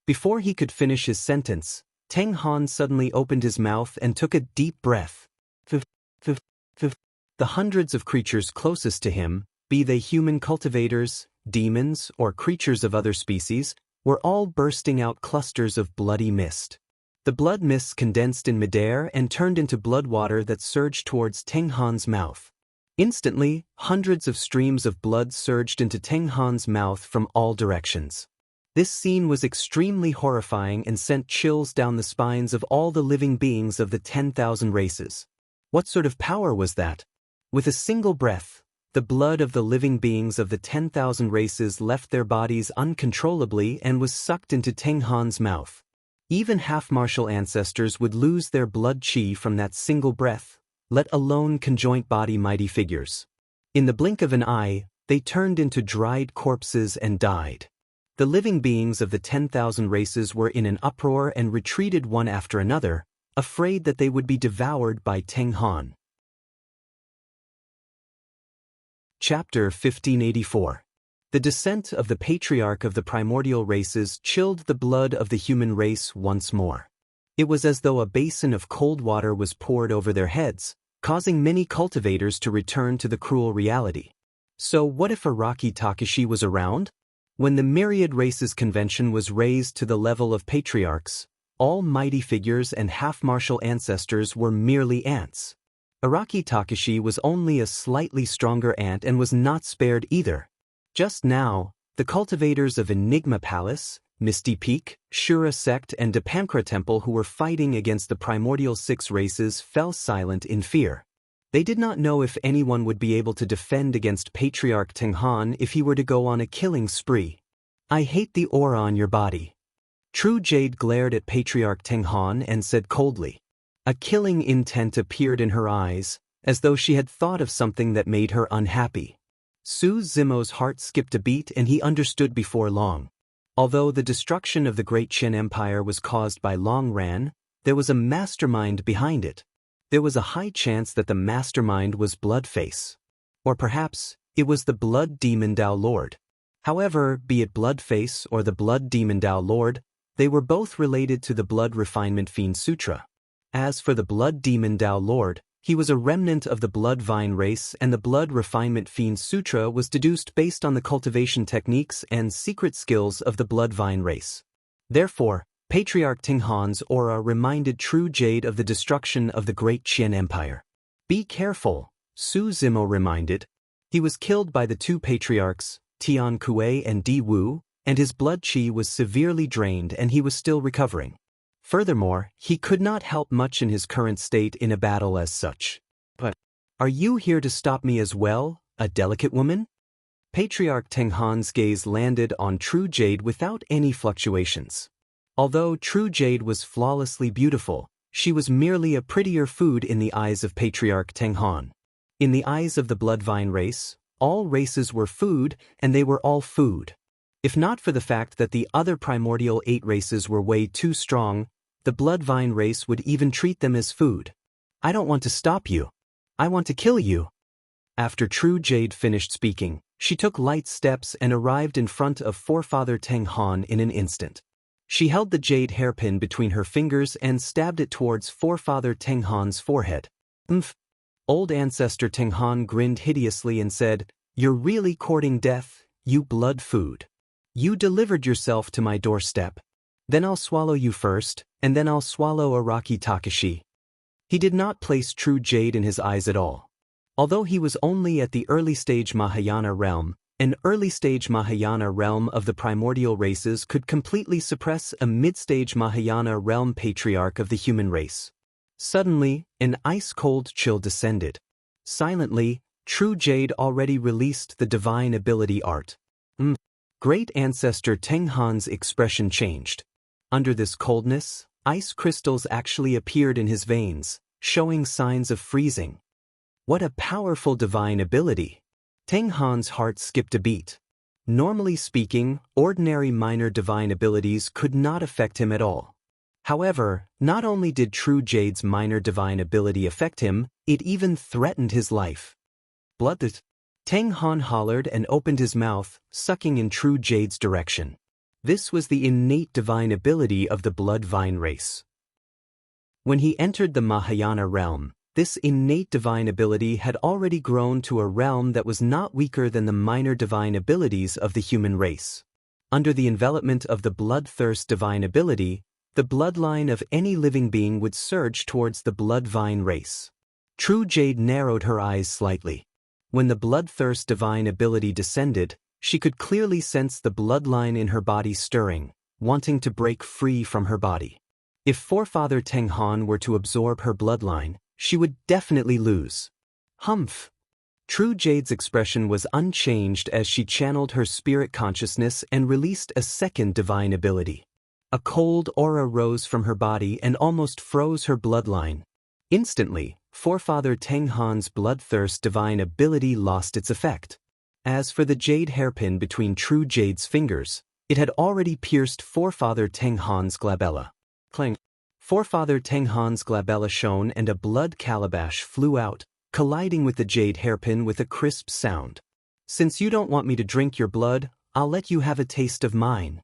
A: Before he could finish his sentence, Tenghan suddenly opened his mouth and took a deep breath. The hundreds of creatures closest to him, be they human cultivators, demons, or creatures of other species, were all bursting out clusters of bloody mist. The blood mists condensed in midair and turned into blood water that surged towards Tenghan's mouth. Instantly, hundreds of streams of blood surged into Tenghan's mouth from all directions. This scene was extremely horrifying and sent chills down the spines of all the living beings of the 10,000 races. What sort of power was that? With a single breath, the blood of the living beings of the 10,000 races left their bodies uncontrollably and was sucked into Tenghan's mouth. Even half-martial ancestors would lose their blood chi from that single breath, let alone conjoint body mighty figures. In the blink of an eye, they turned into dried corpses and died. The living beings of the 10,000 races were in an uproar and retreated one after another, afraid that they would be devoured by Tenghan. Chapter 1584. The descent of the patriarch of the primordial races chilled the blood of the human race once more. It was as though a basin of cold water was poured over their heads, causing many cultivators to return to the cruel reality. So what if Araki Takashi was around? When the Myriad Races Convention was raised to the level of patriarchs, all mighty figures and half-martial ancestors were merely ants. Araki Takashi was only a slightly stronger ant and was not spared either. Just now, the cultivators of Enigma Palace, Misty Peak, Shura Sect and Dipankra Temple who were fighting against the primordial 6 races fell silent in fear. They did not know if anyone would be able to defend against Patriarch Tenghan if he were to go on a killing spree. I hate the aura on your body. True Jade glared at Patriarch Tenghan and said coldly. A killing intent appeared in her eyes, as though she had thought of something that made her unhappy. Su Zimo's heart skipped a beat and he understood before long. Although the destruction of the Great Qin Empire was caused by Long Ran, there was a mastermind behind it. There was a high chance that the mastermind was Bloodface. Or perhaps, it was the Blood Demon Dao Lord. However, be it Bloodface or the Blood Demon Dao Lord, they were both related to the Blood Refinement Fiend Sutra. As for the Blood Demon Dao Lord, he was a remnant of the Blood Vine race and the Blood Refinement Fiend Sutra was deduced based on the cultivation techniques and secret skills of the Blood Vine race. Therefore, Patriarch Tenghan's aura reminded True Jade of the destruction of the Great Qin Empire. Be careful, Su Zimo reminded. He was killed by the 2 patriarchs, Tian Kuei and Di Wu, and his blood qi was severely drained and he was still recovering. Furthermore, he could not help much in his current state in a battle as such. But, are you here to stop me as well, a delicate woman? Patriarch Tenghan's gaze landed on True Jade without any fluctuations. Although True Jade was flawlessly beautiful, she was merely a prettier food in the eyes of Patriarch Tenghan. In the eyes of the Bloodvine race, all races were food and they were all food. If not for the fact that the other primordial 8 races were way too strong, the Bloodvine race would even treat them as food. I don't want to stop you. I want to kill you. After True Jade finished speaking, she took light steps and arrived in front of Forefather Tenghan in an instant. She held the jade hairpin between her fingers and stabbed it towards Forefather Tenghan's forehead. Old Ancestor Tenghan grinned hideously and said, "You're really courting death, you blood food. You delivered yourself to my doorstep. Then I'll swallow you first, and then I'll swallow Araki Takashi." He did not place True Jade in his eyes at all. Although he was only at the early-stage Mahayana realm, an early-stage Mahayana realm of the primordial races could completely suppress a mid-stage Mahayana realm patriarch of the human race. Suddenly, an ice-cold chill descended. Silently, True Jade already released the divine ability art. Great Ancestor Tenghan's expression changed. Under this coldness, ice crystals actually appeared in his veins, showing signs of freezing. What a powerful divine ability! Tenghan's heart skipped a beat. Normally speaking, ordinary minor divine abilities could not affect him at all. However, not only did True Jade's minor divine ability affect him, it even threatened his life. Blood! Tenghan hollered and opened his mouth, sucking in True Jade's direction. This was the innate divine ability of the Blood Vine race. When he entered the Mahayana realm, this innate divine ability had already grown to a realm that was not weaker than the minor divine abilities of the human race. Under the envelopment of the bloodthirst divine ability, the bloodline of any living being would surge towards the Blood Vine race. True Jade narrowed her eyes slightly. When the bloodthirst divine ability descended, she could clearly sense the bloodline in her body stirring, wanting to break free from her body. If Forefather Tenghan were to absorb her bloodline, she would definitely lose. Humph! True Jade's expression was unchanged as she channeled her spirit consciousness and released a second divine ability. A cold aura rose from her body and almost froze her bloodline. Instantly, Forefather Tenghan's bloodthirst divine ability lost its effect. As for the jade hairpin between True Jade's fingers, it had already pierced Forefather Tenghan's glabella. Clang! Forefather Tenghan's glabella shone and a blood calabash flew out, colliding with the jade hairpin with a crisp sound. "Since you don't want me to drink your blood, I'll let you have a taste of mine."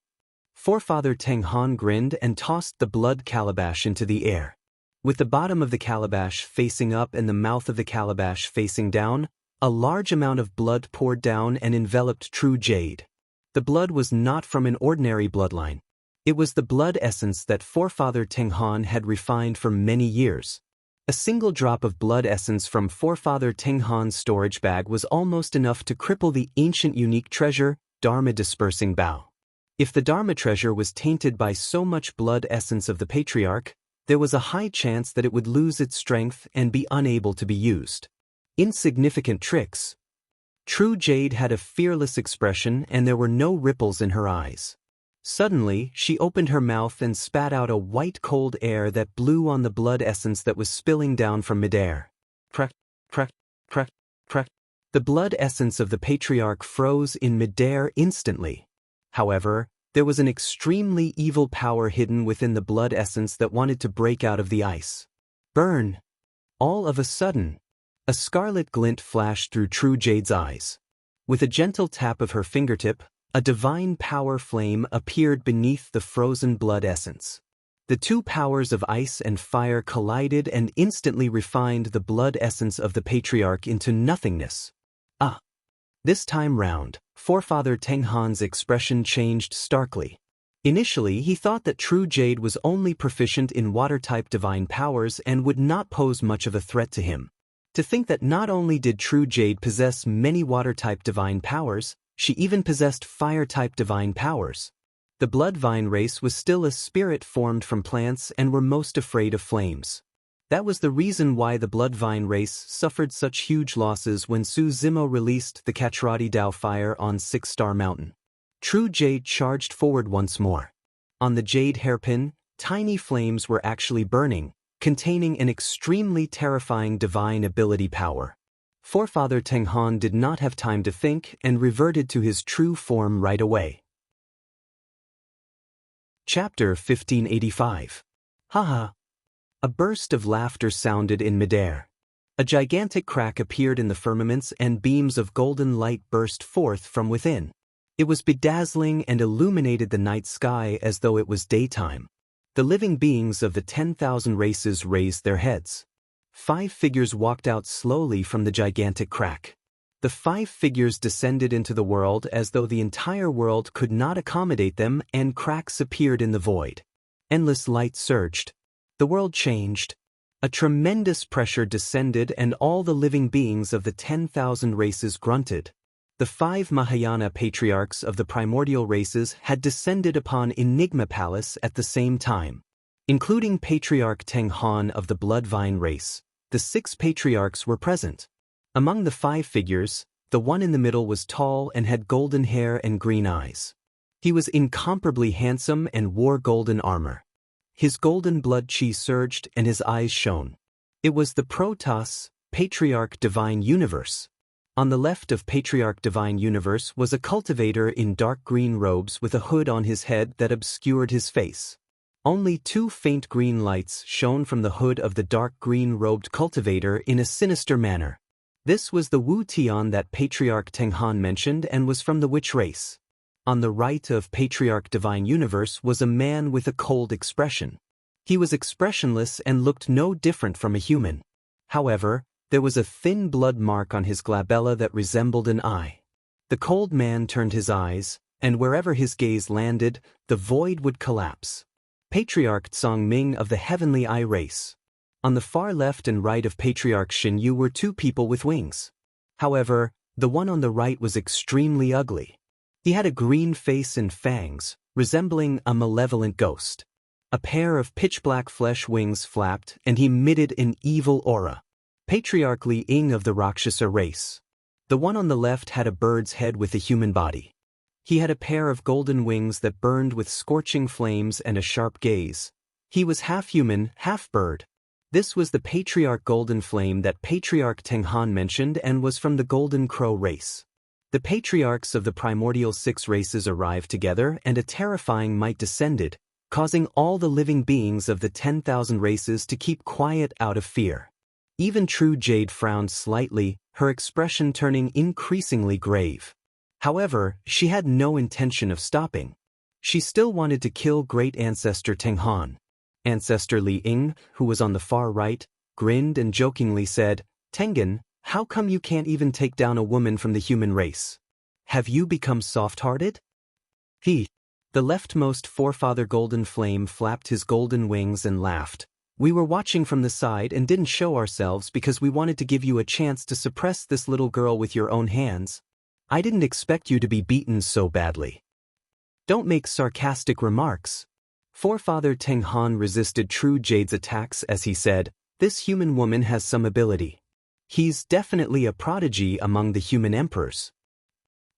A: Forefather Tenghan grinned and tossed the blood calabash into the air. With the bottom of the calabash facing up and the mouth of the calabash facing down, a large amount of blood poured down and enveloped True Jade. The blood was not from an ordinary bloodline. It was the blood essence that forefather Tenghan had refined for many years. A single drop of blood essence from forefather Tenghan's storage bag was almost enough to cripple the ancient unique treasure, Dharma dispersing bow. If the Dharma treasure was tainted by so much blood essence of the patriarch, there was a high chance that it would lose its strength and be unable to be used. Insignificant tricks. True Jade had a fearless expression and there were no ripples in her eyes. Suddenly, she opened her mouth and spat out a white cold air that blew on the blood essence that was spilling down from midair. Crack, crack, crack, crack. The blood essence of the patriarch froze in midair instantly. However, there was an extremely evil power hidden within the blood essence that wanted to break out of the ice. Burn! All of a sudden, a scarlet glint flashed through True Jade's eyes. With a gentle tap of her fingertip, a divine power flame appeared beneath the frozen blood essence. The two powers of ice and fire collided and instantly refined the blood essence of the patriarch into nothingness. Ah! This time round, forefather Tenghan's expression changed starkly. Initially, he thought that True Jade was only proficient in water-type divine powers and would not pose much of a threat to him. To think that not only did True Jade possess many water-type divine powers, she even possessed fire-type divine powers. The Bloodvine race was still a spirit formed from plants and were most afraid of flames. That was the reason why the Bloodvine race suffered such huge losses when Su Zimo released the Kachrati Dao fire on Six Star Mountain. True Jade charged forward once more. On the jade hairpin, tiny flames were actually burning, containing an extremely terrifying divine ability power. Forefather Tenghan did not have time to think and reverted to his true form right away. Chapter 1585. Haha! A burst of laughter sounded in midair. A gigantic crack appeared in the firmaments and beams of golden light burst forth from within. It was bedazzling and illuminated the night sky as though it was daytime. The living beings of the 10,000 races raised their heads. 5 figures walked out slowly from the gigantic crack. The 5 figures descended into the world as though the entire world could not accommodate them, and cracks appeared in the void. Endless light surged. The world changed. A tremendous pressure descended and all the living beings of the 10,000 races grunted. The 5 Mahayana patriarchs of the primordial races had descended upon Enigma Palace at the same time. Including Patriarch Tenghan of the Bloodvine race, the 6 patriarchs were present. Among the 5 figures, the one in the middle was tall and had golden hair and green eyes. He was incomparably handsome and wore golden armor. His golden blood chi surged and his eyes shone. It was the Protoss, Patriarch Divine Universe. On the left of Patriarch Divine Universe was a cultivator in dark green robes with a hood on his head that obscured his face. Only 2 faint green lights shone from the hood of the dark green-robed cultivator in a sinister manner. This was the Wu Tian that Patriarch Tenghan mentioned and was from the witch race. On the right of Patriarch Divine Universe was a man with a cold expression. He was expressionless and looked no different from a human. However, there was a thin blood mark on his glabella that resembled an eye. The cold man turned his eyes, and wherever his gaze landed, the void would collapse. Patriarch Tsang Ming of the Heavenly Eye race. On the far left and right of Patriarch Xin Yu were 2 people with wings. However, the one on the right was extremely ugly. He had a green face and fangs, resembling a malevolent ghost. A pair of pitch-black flesh wings flapped and he emitted an evil aura. Patriarch Li Ying of the Rakshasa race. The one on the left had a bird's head with a human body. He had a pair of golden wings that burned with scorching flames and a sharp gaze. He was half human, half bird. This was the Patriarch Golden Flame that Patriarch Tenghan mentioned and was from the Golden Crow race. The patriarchs of the primordial 6 races arrived together and a terrifying might descended, causing all the living beings of the 10,000 races to keep quiet out of fear. Even True Jade frowned slightly, her expression turning increasingly grave. However, she had no intention of stopping. She still wanted to kill Great Ancestor Tenghan. Ancestor Li Ying, who was on the far right, grinned and jokingly said, "Tengen, how come you can't even take down a woman from the human race? Have you become soft-hearted?" The leftmost forefather golden flame flapped his golden wings and laughed. We were watching from the side and didn't show ourselves because we wanted to give you a chance to suppress this little girl with your own hands. I didn't expect you to be beaten so badly. Don't make sarcastic remarks. Forefather Teng Han resisted True Jade's attacks as he said, "This human woman has some ability. He's definitely a prodigy among the human emperors."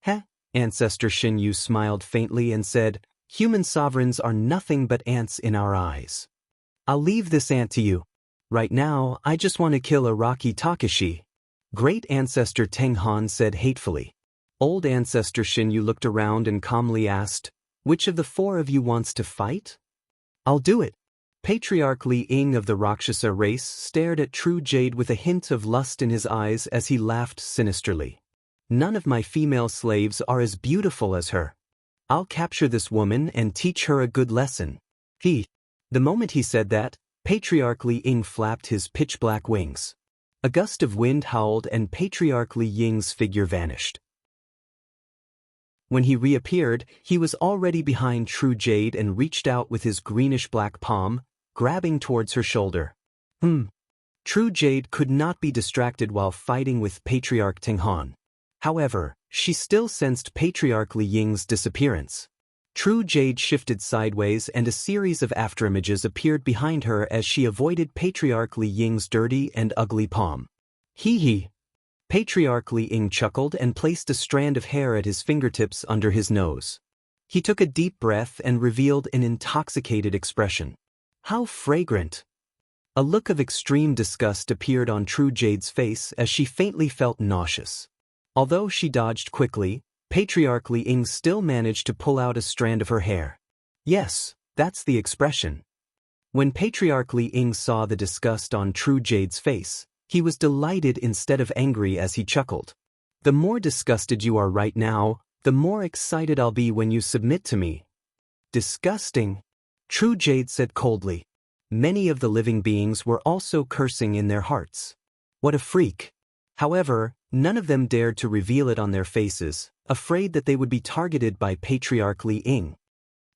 A: Heh, Ancestor Shin Yu smiled faintly and said, "Human sovereigns are nothing but ants in our eyes. I'll leave this ant to you. Right now, I just want to kill Araki Takashi." Great Ancestor Teng Han said hatefully. Old Ancestor Shin Yu looked around and calmly asked, "Which of the four of you wants to fight?" "I'll do it." Patriarch Li Ying of the Rakshasa race stared at True Jade with a hint of lust in his eyes as he laughed sinisterly. "None of my female slaves are as beautiful as her. I'll capture this woman and teach her a good lesson." The moment he said that, Patriarch Li Ying flapped his pitch-black wings. A gust of wind howled and Patriarch Li Ying's figure vanished. When he reappeared, he was already behind True Jade and reached out with his greenish-black palm, grabbing towards her shoulder. True Jade could not be distracted while fighting with Patriarch Teng Han. However, she still sensed Patriarch Li Ying's disappearance. True Jade shifted sideways and a series of afterimages appeared behind her as she avoided Patriarch Li Ying's dirty and ugly palm. Hee. Patriarch Li Ying chuckled and placed a strand of hair at his fingertips under his nose. He took a deep breath and revealed an intoxicated expression. "How fragrant!" A look of extreme disgust appeared on True Jade's face as she faintly felt nauseous. Although she dodged quickly, Patriarch Li Ying still managed to pull out a strand of her hair. Yes, that's the expression. When Patriarch Li Ying saw the disgust on True Jade's face, he was delighted instead of angry as he chuckled. "The more disgusted you are right now, the more excited I'll be when you submit to me." "Disgusting," True Jade said coldly. Many of the living beings were also cursing in their hearts. What a freak. However, none of them dared to reveal it on their faces, afraid that they would be targeted by Patriarch Li Ying.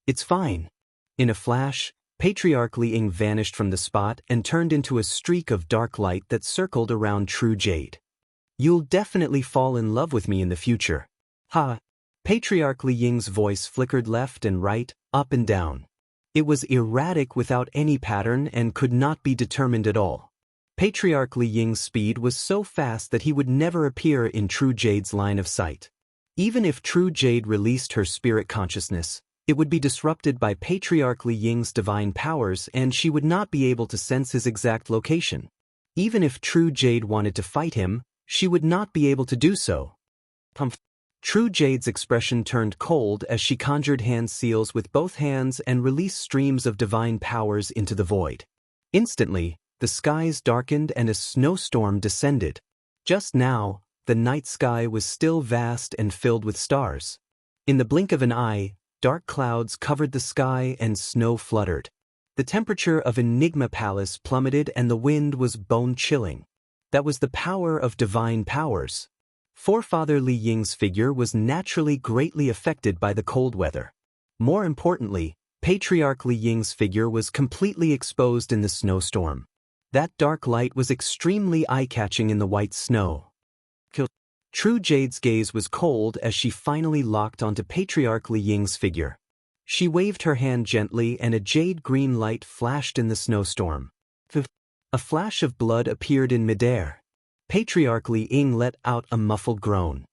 A: "It's fine." In a flash, Patriarch Li Ying vanished from the spot and turned into a streak of dark light that circled around True Jade. "You'll definitely fall in love with me in the future." "Ha!" Patriarch Li Ying's voice flickered left and right, up and down. It was erratic without any pattern and could not be determined at all. Patriarch Li Ying's speed was so fast that he would never appear in True Jade's line of sight. Even if True Jade released her spirit consciousness, it would be disrupted by Patriarch Li Ying's divine powers and she would not be able to sense his exact location. Even if True Jade wanted to fight him, she would not be able to do so. True Jade's expression turned cold as she conjured hand seals with both hands and released streams of divine powers into the void. Instantly, the skies darkened and a snowstorm descended. Just now, the night sky was still vast and filled with stars. In the blink of an eye, dark clouds covered the sky and snow fluttered. The temperature of Enigma Palace plummeted and the wind was bone-chilling. That was the power of divine powers. Forefather Li Ying's figure was naturally greatly affected by the cold weather. More importantly, Patriarch Li Ying's figure was completely exposed in the snowstorm. That dark light was extremely eye-catching in the white snow. True Jade's gaze was cold as she finally locked onto Patriarch Li Ying's figure. She waved her hand gently and a jade-green light flashed in the snowstorm. A flash of blood appeared in midair. Patriarch Li Ying let out a muffled groan.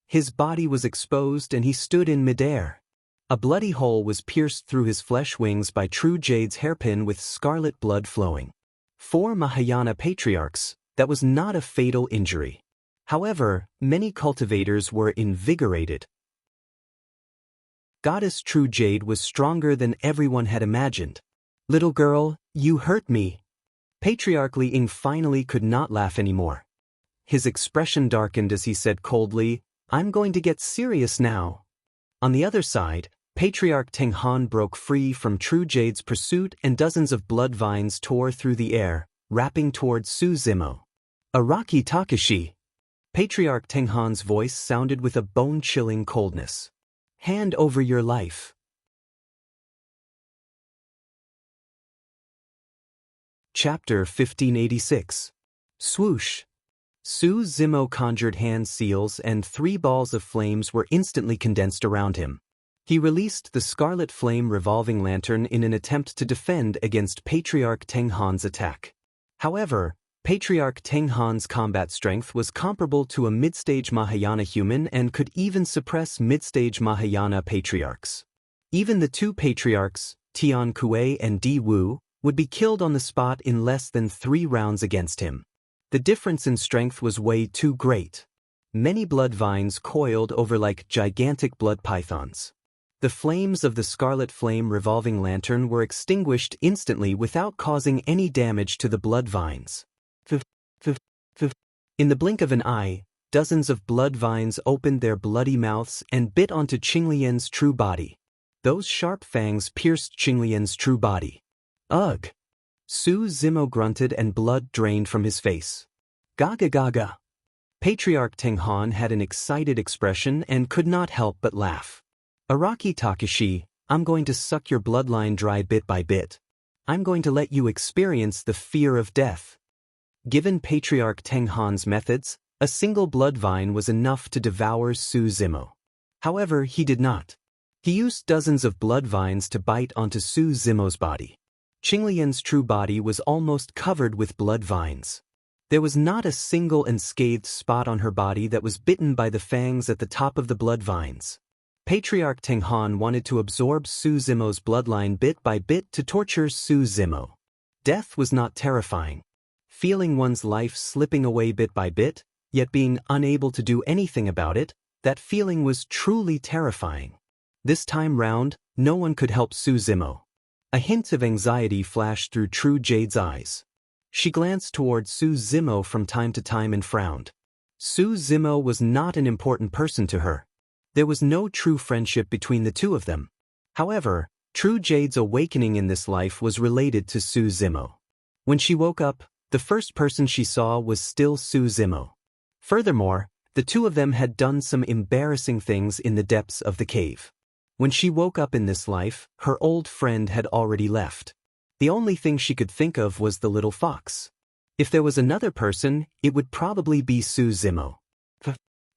A: His body was exposed and he stood in midair. A bloody hole was pierced through his flesh wings by True Jade's hairpin with scarlet blood flowing. For Mahayana patriarchs, that was not a fatal injury. However, many cultivators were invigorated. Goddess True Jade was stronger than everyone had imagined. "Little girl, you hurt me." Patriarch Li Ying finally could not laugh anymore. His expression darkened as he said coldly, "I'm going to get serious now." On the other side, Patriarch Teng Han broke free from True Jade's pursuit and dozens of blood vines tore through the air, wrapping toward Su Zimo. "Araki Takashi." Patriarch Teng Han's voice sounded with a bone-chilling coldness. "Hand over your life." Chapter 1586. Swoosh. Su Zimo conjured hand seals and 3 balls of flames were instantly condensed around him. He released the Scarlet Flame revolving lantern in an attempt to defend against Patriarch Teng Han's attack. However, Patriarch Teng Han's combat strength was comparable to a mid-stage Mahayana human and could even suppress mid-stage Mahayana patriarchs. Even the 2 patriarchs, Tian Kuei and Di Wu, would be killed on the spot in less than 3 rounds against him. The difference in strength was way too great. Many blood vines coiled over like gigantic blood pythons. The flames of the Scarlet Flame revolving lantern were extinguished instantly without causing any damage to the blood vines. In the blink of an eye, dozens of blood vines opened their bloody mouths and bit onto Qinglian's true body. Those sharp fangs pierced Qinglian's true body. Ugh! Su Zimo grunted and blood drained from his face. Gaga gaga! Patriarch Teng Han had an excited expression and could not help but laugh. Araki Takashi, I'm going to suck your bloodline dry bit by bit. I'm going to let you experience the fear of death. Given Patriarch Teng Han's methods, a single blood vine was enough to devour Su Zimo. However, he did not. He used dozens of blood vines to bite onto Su Zimo's body. Qinglian's true body was almost covered with blood vines. There was not a single unscathed spot on her body that was bitten by the fangs at the top of the blood vines. Patriarch Teng Han wanted to absorb Su Zimo's bloodline bit by bit to torture Su Zimo. Death was not terrifying. Feeling one's life slipping away bit by bit, yet being unable to do anything about it, that feeling was truly terrifying. This time round, no one could help Su Zimo. A hint of anxiety flashed through True Jade's eyes. She glanced toward Su Zimo from time to time and frowned. Su Zimo was not an important person to her. There was no true friendship between the 2 of them. However, True Jade's awakening in this life was related to Su Zimo. When she woke up, the first person she saw was still Su Zimo. Furthermore, the 2 of them had done some embarrassing things in the depths of the cave. When she woke up in this life, her old friend had already left. The only thing she could think of was the little fox. If there was another person, it would probably be Su Zimo.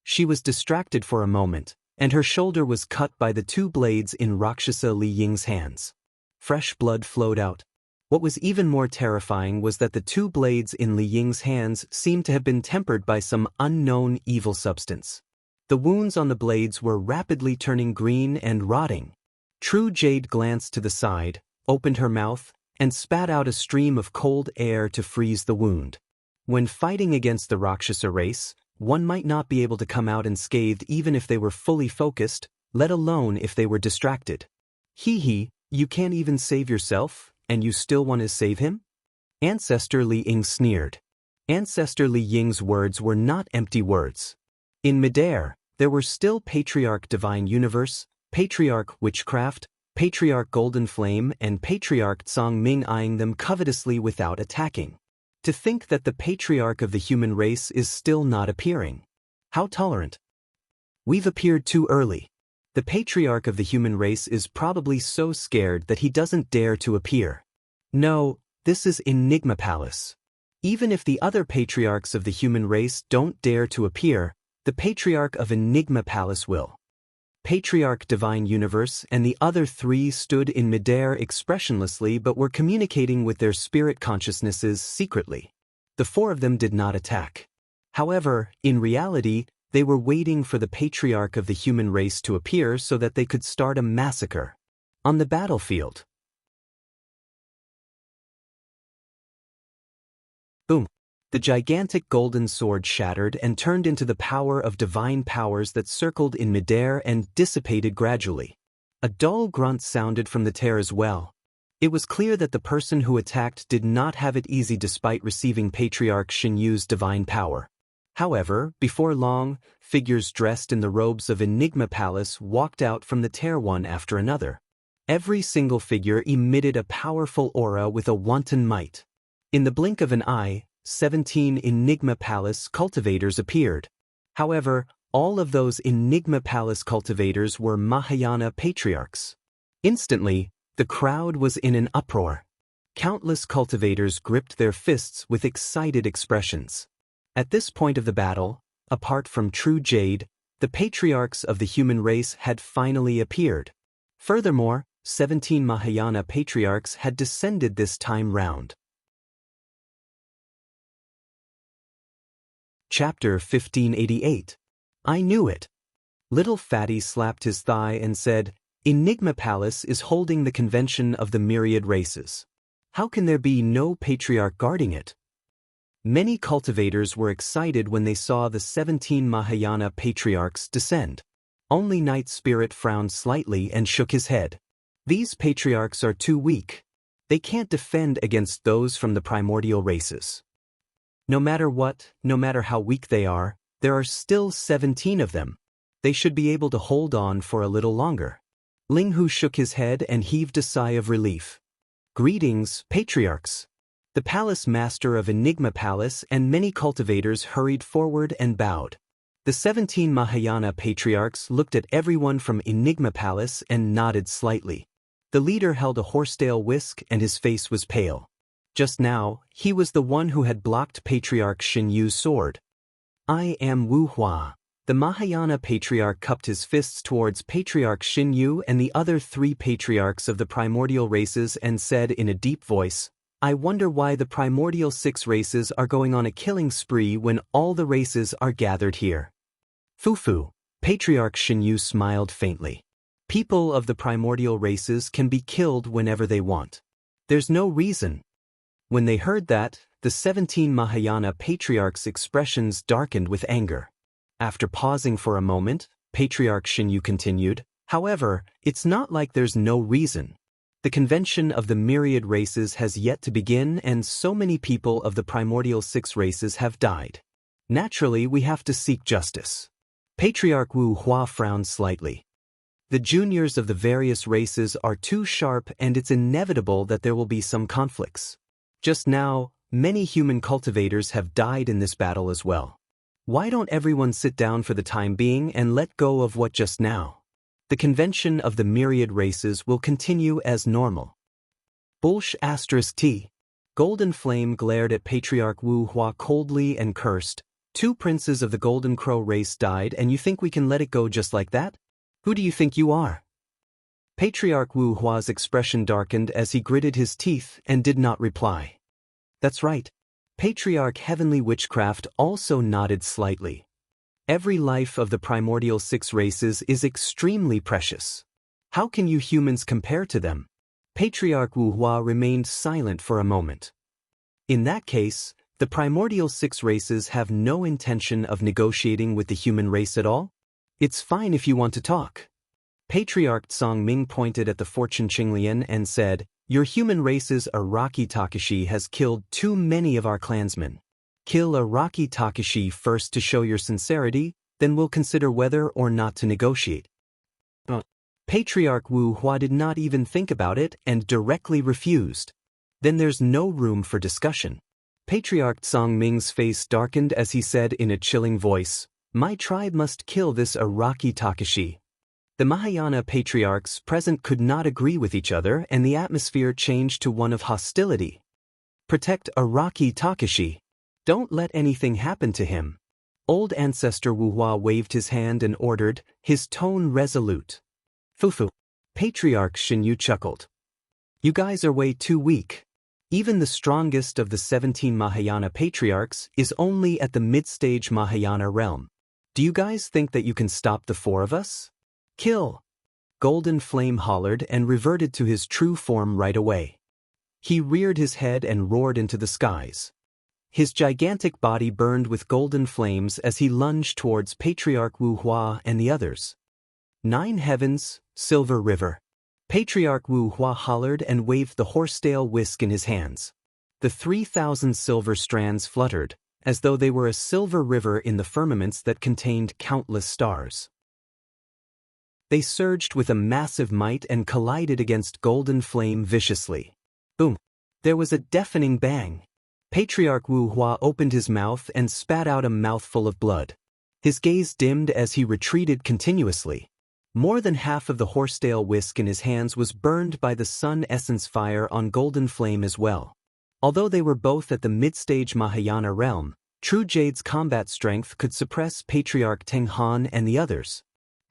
A: She was distracted for a moment, and her shoulder was cut by the 2 blades in Rakshasa Li Ying's hands. Fresh blood flowed out. What was even more terrifying was that the 2 blades in Li Ying's hands seemed to have been tempered by some unknown evil substance. The wounds on the blades were rapidly turning green and rotting. True Jade glanced to the side, opened her mouth, and spat out a stream of cold air to freeze the wound. When fighting against the Rakshasa race, one might not be able to come out unscathed even if they were fully focused, let alone if they were distracted. Hee, you can't even save yourself? And you still want to save him? Ancestor Li Ying sneered. Ancestor Li Ying's words were not empty words. In midair, there were still Patriarch Divine Universe, Patriarch Witchcraft, Patriarch Golden Flame and Patriarch Tsang Ming eyeing them covetously without attacking. To think that the Patriarch of the human race is still not appearing. How tolerant. We've appeared too early. The Patriarch of the human race is probably so scared that he doesn't dare to appear. No, this is Enigma Palace. Even if the other Patriarchs of the human race don't dare to appear, the Patriarch of Enigma Palace will. Patriarch Divine Universe and the other 3 stood in midair expressionlessly but were communicating with their spirit consciousnesses secretly. The 4 of them did not attack. However, in reality, they were waiting for the Patriarch of the human race to appear so that they could start a massacre. On the battlefield. Boom! The gigantic golden sword shattered and turned into the power of divine powers that circled in midair and dissipated gradually. A dull grunt sounded from the tear as well. It was clear that the person who attacked did not have it easy despite receiving Patriarch Xinyu's divine power. However, before long, figures dressed in the robes of Enigma Palace walked out from the tear one after another. Every single figure emitted a powerful aura with a wanton might. In the blink of an eye, 17 Enigma Palace cultivators appeared. However, all of those Enigma Palace cultivators were Mahayana patriarchs. Instantly, the crowd was in an uproar. Countless cultivators gripped their fists with excited expressions. At this point of the battle, apart from true jade, the patriarchs of the human race had finally appeared. Furthermore, 17 Mahayana patriarchs had descended this time round. Chapter 1588. I knew it. Little Fatty slapped his thigh and said, Enigma Palace is holding the convention of the myriad races. How can there be no patriarch guarding it? Many cultivators were excited when they saw the 17 Mahayana patriarchs descend. Only Night Spirit frowned slightly and shook his head. These patriarchs are too weak. They can't defend against those from the primordial races. No matter what, no matter how weak they are, there are still 17 of them. They should be able to hold on for a little longer. Ling Hu shook his head and heaved a sigh of relief. Greetings, patriarchs. The palace master of Enigma Palace and many cultivators hurried forward and bowed. The 17 Mahayana patriarchs looked at everyone from Enigma Palace and nodded slightly. The leader held a horsetail whisk and his face was pale. Just now, he was the one who had blocked Patriarch Xinyu's sword. I am Wu Hua. The Mahayana patriarch cupped his fists towards Patriarch Xinyu and the other 3 patriarchs of the primordial races and said in a deep voice, I wonder why the primordial 6 races are going on a killing spree when all the races are gathered here. Fufu, Patriarch Xinyu smiled faintly. People of the primordial races can be killed whenever they want. There's no reason. When they heard that, the 17 Mahayana patriarchs' expressions darkened with anger. After pausing for a moment, Patriarch Xinyu continued, however, it's not like there's no reason. The convention of the myriad races has yet to begin and so many people of the primordial 6 races have died. Naturally, we have to seek justice. Patriarch Wu Hua frowned slightly. The juniors of the various races are too sharp and it's inevitable that there will be some conflicts. Just now, many human cultivators have died in this battle as well. Why don't everyone sit down for the time being and let go of what just now? The convention of the myriad races will continue as normal. Bullsh *T. Golden Flame glared at Patriarch Wu Hua coldly and cursed. 2 princes of the Golden Crow race died and you think we can let it go just like that? Who do you think you are? Patriarch Wu Hua's expression darkened as he gritted his teeth and did not reply. That's right. Patriarch Heavenly Witchcraft also nodded slightly. Every life of the primordial 6 races is extremely precious. How can you humans compare to them? Patriarch Wu Hua remained silent for a moment. In that case, the primordial 6 races have no intention of negotiating with the human race at all? It's fine if you want to talk. Patriarch Tsang Ming pointed at the Fortune Qinglian and said, Your human race's Araki Takashi has killed too many of our clansmen. Kill Araki Takashi first to show your sincerity, then we'll consider whether or not to negotiate. Patriarch Wu Hua did not even think about it and directly refused. Then there's no room for discussion. Patriarch Tsang Ming's face darkened as he said in a chilling voice, My tribe must kill this Araki Takashi. The Mahayana patriarchs present could not agree with each other and the atmosphere changed to one of hostility. Protect Araki Takashi. Don't let anything happen to him. Old Ancestor Wu Hua waved his hand and ordered, his tone resolute. Fufu. Patriarch Xinyu chuckled. You guys are way too weak. Even the strongest of the 17 Mahayana patriarchs is only at the mid-stage Mahayana realm. Do you guys think that you can stop the 4 of us? Kill! Golden Flame hollered and reverted to his true form right away. He reared his head and roared into the skies. His gigantic body burned with golden flames as he lunged towards Patriarch Wu Hua and the others. 9 heavens, Silver River. Patriarch Wu Hua hollered and waved the horsetail whisk in his hands. The 3,000 silver strands fluttered, as though they were a silver river in the firmaments that contained countless stars. They surged with a massive might and collided against Golden Flame viciously. Boom! There was a deafening bang. Patriarch Wu Hua opened his mouth and spat out a mouthful of blood. His gaze dimmed as he retreated continuously. More than half of the horsetail whisk in his hands was burned by the sun essence fire on golden flame as well. Although they were both at the mid-stage Mahayana realm, True Jade's combat strength could suppress Patriarch Teng Han and the others.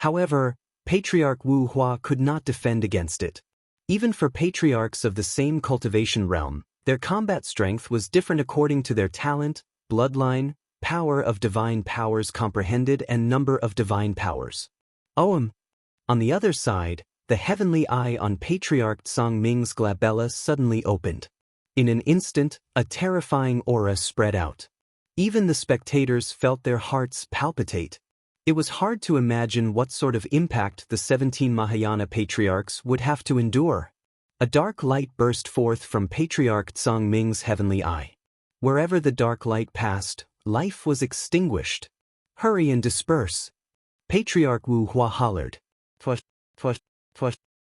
A: However, Patriarch Wu Hua could not defend against it. Even for patriarchs of the same cultivation realm, their combat strength was different according to their talent, bloodline, power of divine powers comprehended and number of divine powers. On the other side, the heavenly eye on Patriarch Tsang Ming's glabella suddenly opened. In an instant, a terrifying aura spread out. Even the spectators felt their hearts palpitate. It was hard to imagine what sort of impact the 17 Mahayana patriarchs would have to endure. A dark light burst forth from Patriarch Tsang Ming's heavenly eye. Wherever the dark light passed, life was extinguished. "Hurry and disperse!" Patriarch Wu Hua hollered. Twash.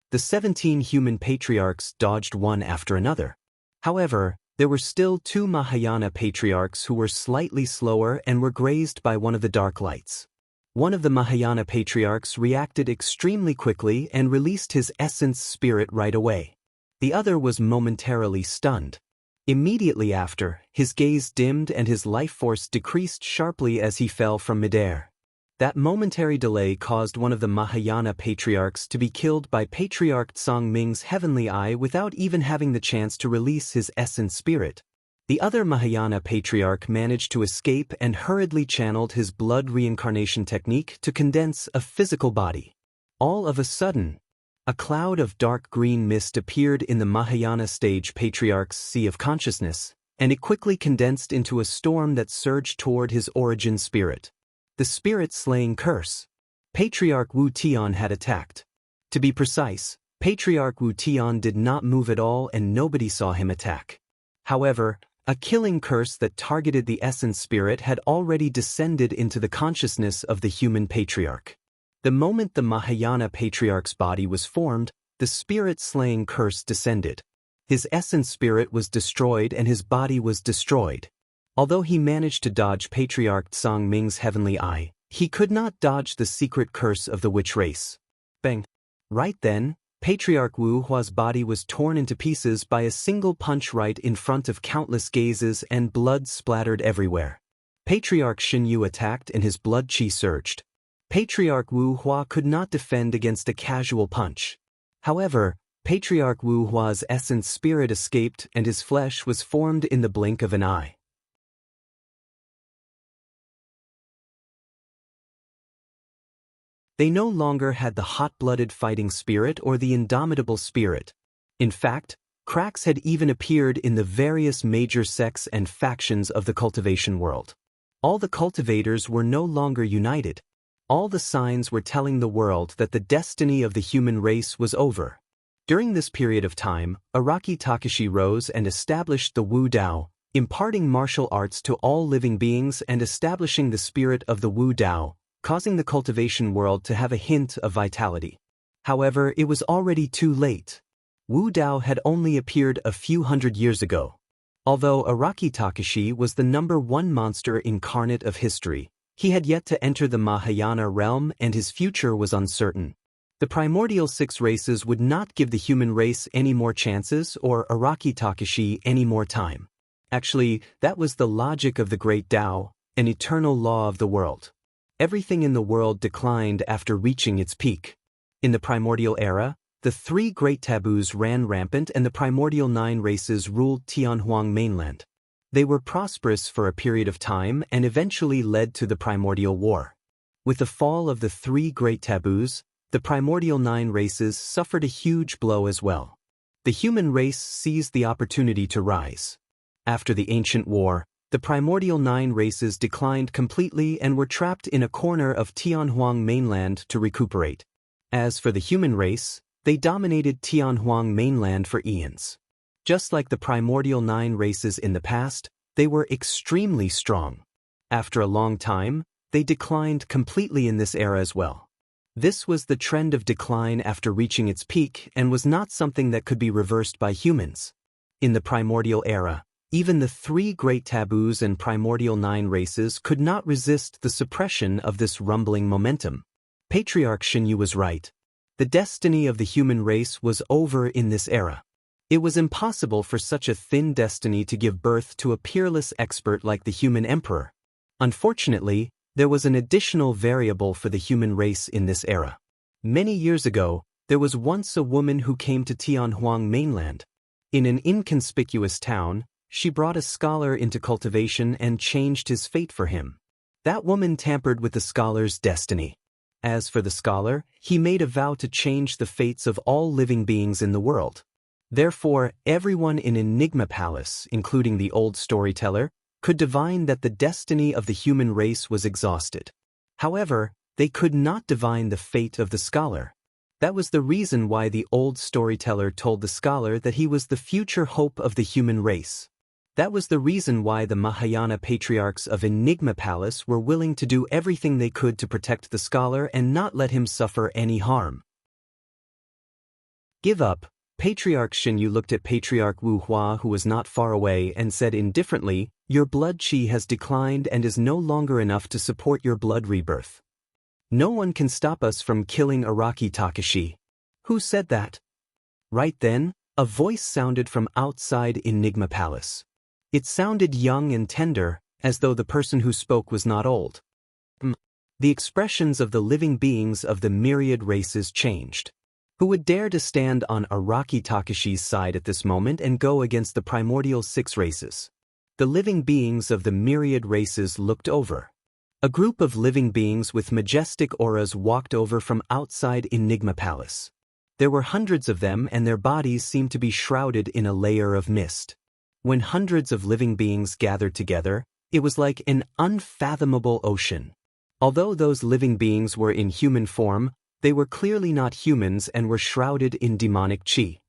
A: The 17 human patriarchs dodged one after another. However, there were still 2 Mahayana patriarchs who were slightly slower and were grazed by one of the dark lights. One of the Mahayana patriarchs reacted extremely quickly and released his essence spirit right away. The other was momentarily stunned. Immediately after, his gaze dimmed and his life force decreased sharply as he fell from midair. That momentary delay caused one of the Mahayana patriarchs to be killed by Patriarch Tsang Ming's heavenly eye without even having the chance to release his essence spirit. The other Mahayana patriarch managed to escape and hurriedly channeled his blood reincarnation technique to condense a physical body. All of a sudden, a cloud of dark green mist appeared in the Mahayana stage patriarch's sea of consciousness, and it quickly condensed into a storm that surged toward his origin spirit. The spirit-slaying curse. Patriarch Wu Tian had attacked. To be precise, Patriarch Wu Tian did not move at all and nobody saw him attack. However, a killing curse that targeted the essence spirit had already descended into the consciousness of the human patriarch. The moment the Mahayana patriarch's body was formed, the spirit-slaying curse descended. His essence spirit was destroyed and his body was destroyed. Although he managed to dodge Patriarch Tsang Ming's heavenly eye, he could not dodge the secret curse of the witch race. Bang! Right then, Patriarch Wu Hua's body was torn into pieces by a single punch right in front of countless gazes and blood splattered everywhere. Patriarch Xin Yu attacked and his blood qi surged. Patriarch Wu Hua could not defend against a casual punch. However, Patriarch Wu Hua's essence spirit escaped and his flesh was formed in the blink of an eye. They no longer had the hot-blooded fighting spirit or the indomitable spirit. In fact, cracks had even appeared in the various major sects and factions of the cultivation world. All the cultivators were no longer united. All the signs were telling the world that the destiny of the human race was over. During this period of time, Araki Takashi rose and established the Wu Dao, imparting martial arts to all living beings and establishing the spirit of the Wu Dao, causing the cultivation world to have a hint of vitality. However, it was already too late. Wu Dao had only appeared a few hundred years ago. Although Araki Takashi was the #1 monster incarnate of history, he had yet to enter the Mahayana realm and his future was uncertain. The primordial 6 races would not give the human race any more chances or Araki Takashi any more time. Actually, that was the logic of the Great Tao, an eternal law of the world. Everything in the world declined after reaching its peak. In the primordial era, the 3 great taboos ran rampant and the primordial 9 races ruled Tianhuang mainland. They were prosperous for a period of time and eventually led to the primordial war. With the fall of the 3 great taboos, the primordial 9 races suffered a huge blow as well. The human race seized the opportunity to rise. After the ancient war, the primordial 9 races declined completely and were trapped in a corner of Tianhuang mainland to recuperate. As for the human race, they dominated Tianhuang mainland for eons. Just like the primordial 9 races in the past, they were extremely strong. After a long time, they declined completely in this era as well. This was the trend of decline after reaching its peak and was not something that could be reversed by humans. In the primordial era, even the 3 great taboos and primordial 9 races could not resist the suppression of this rumbling momentum. Patriarch Shinyu was right. The destiny of the human race was over in this era. It was impossible for such a thin destiny to give birth to a peerless expert like the human emperor. Unfortunately, there was an additional variable for the human race in this era. Many years ago, there was once a woman who came to Tianhuang mainland. In an inconspicuous town, she brought a scholar into cultivation and changed his fate for him. That woman tampered with the scholar's destiny. As for the scholar, he made a vow to change the fates of all living beings in the world. Therefore, everyone in Enigma Palace, including the old storyteller, could divine that the destiny of the human race was exhausted. However, they could not divine the fate of the scholar. That was the reason why the old storyteller told the scholar that he was the future hope of the human race. That was the reason why the Mahayana patriarchs of Enigma Palace were willing to do everything they could to protect the scholar and not let him suffer any harm. Give up. Patriarch Shinyu looked at Patriarch Wu Hua, who was not far away, and said indifferently, "Your blood qi has declined and is no longer enough to support your blood rebirth. No one can stop us from killing Araki Takashi." Who said that? Right then, a voice sounded from outside Enigma Palace. It sounded young and tender, as though the person who spoke was not old. The expressions of the living beings of the myriad races changed. Who would dare to stand on Araki Takashi's side at this moment and go against the primordial 6 races? The living beings of the myriad races looked over. A group of living beings with majestic auras walked over from outside Enigma Palace. There were hundreds of them, and their bodies seemed to be shrouded in a layer of mist. When hundreds of living beings gathered together, it was like an unfathomable ocean. Although those living beings were in human form, they were clearly not humans and were shrouded in demonic qi.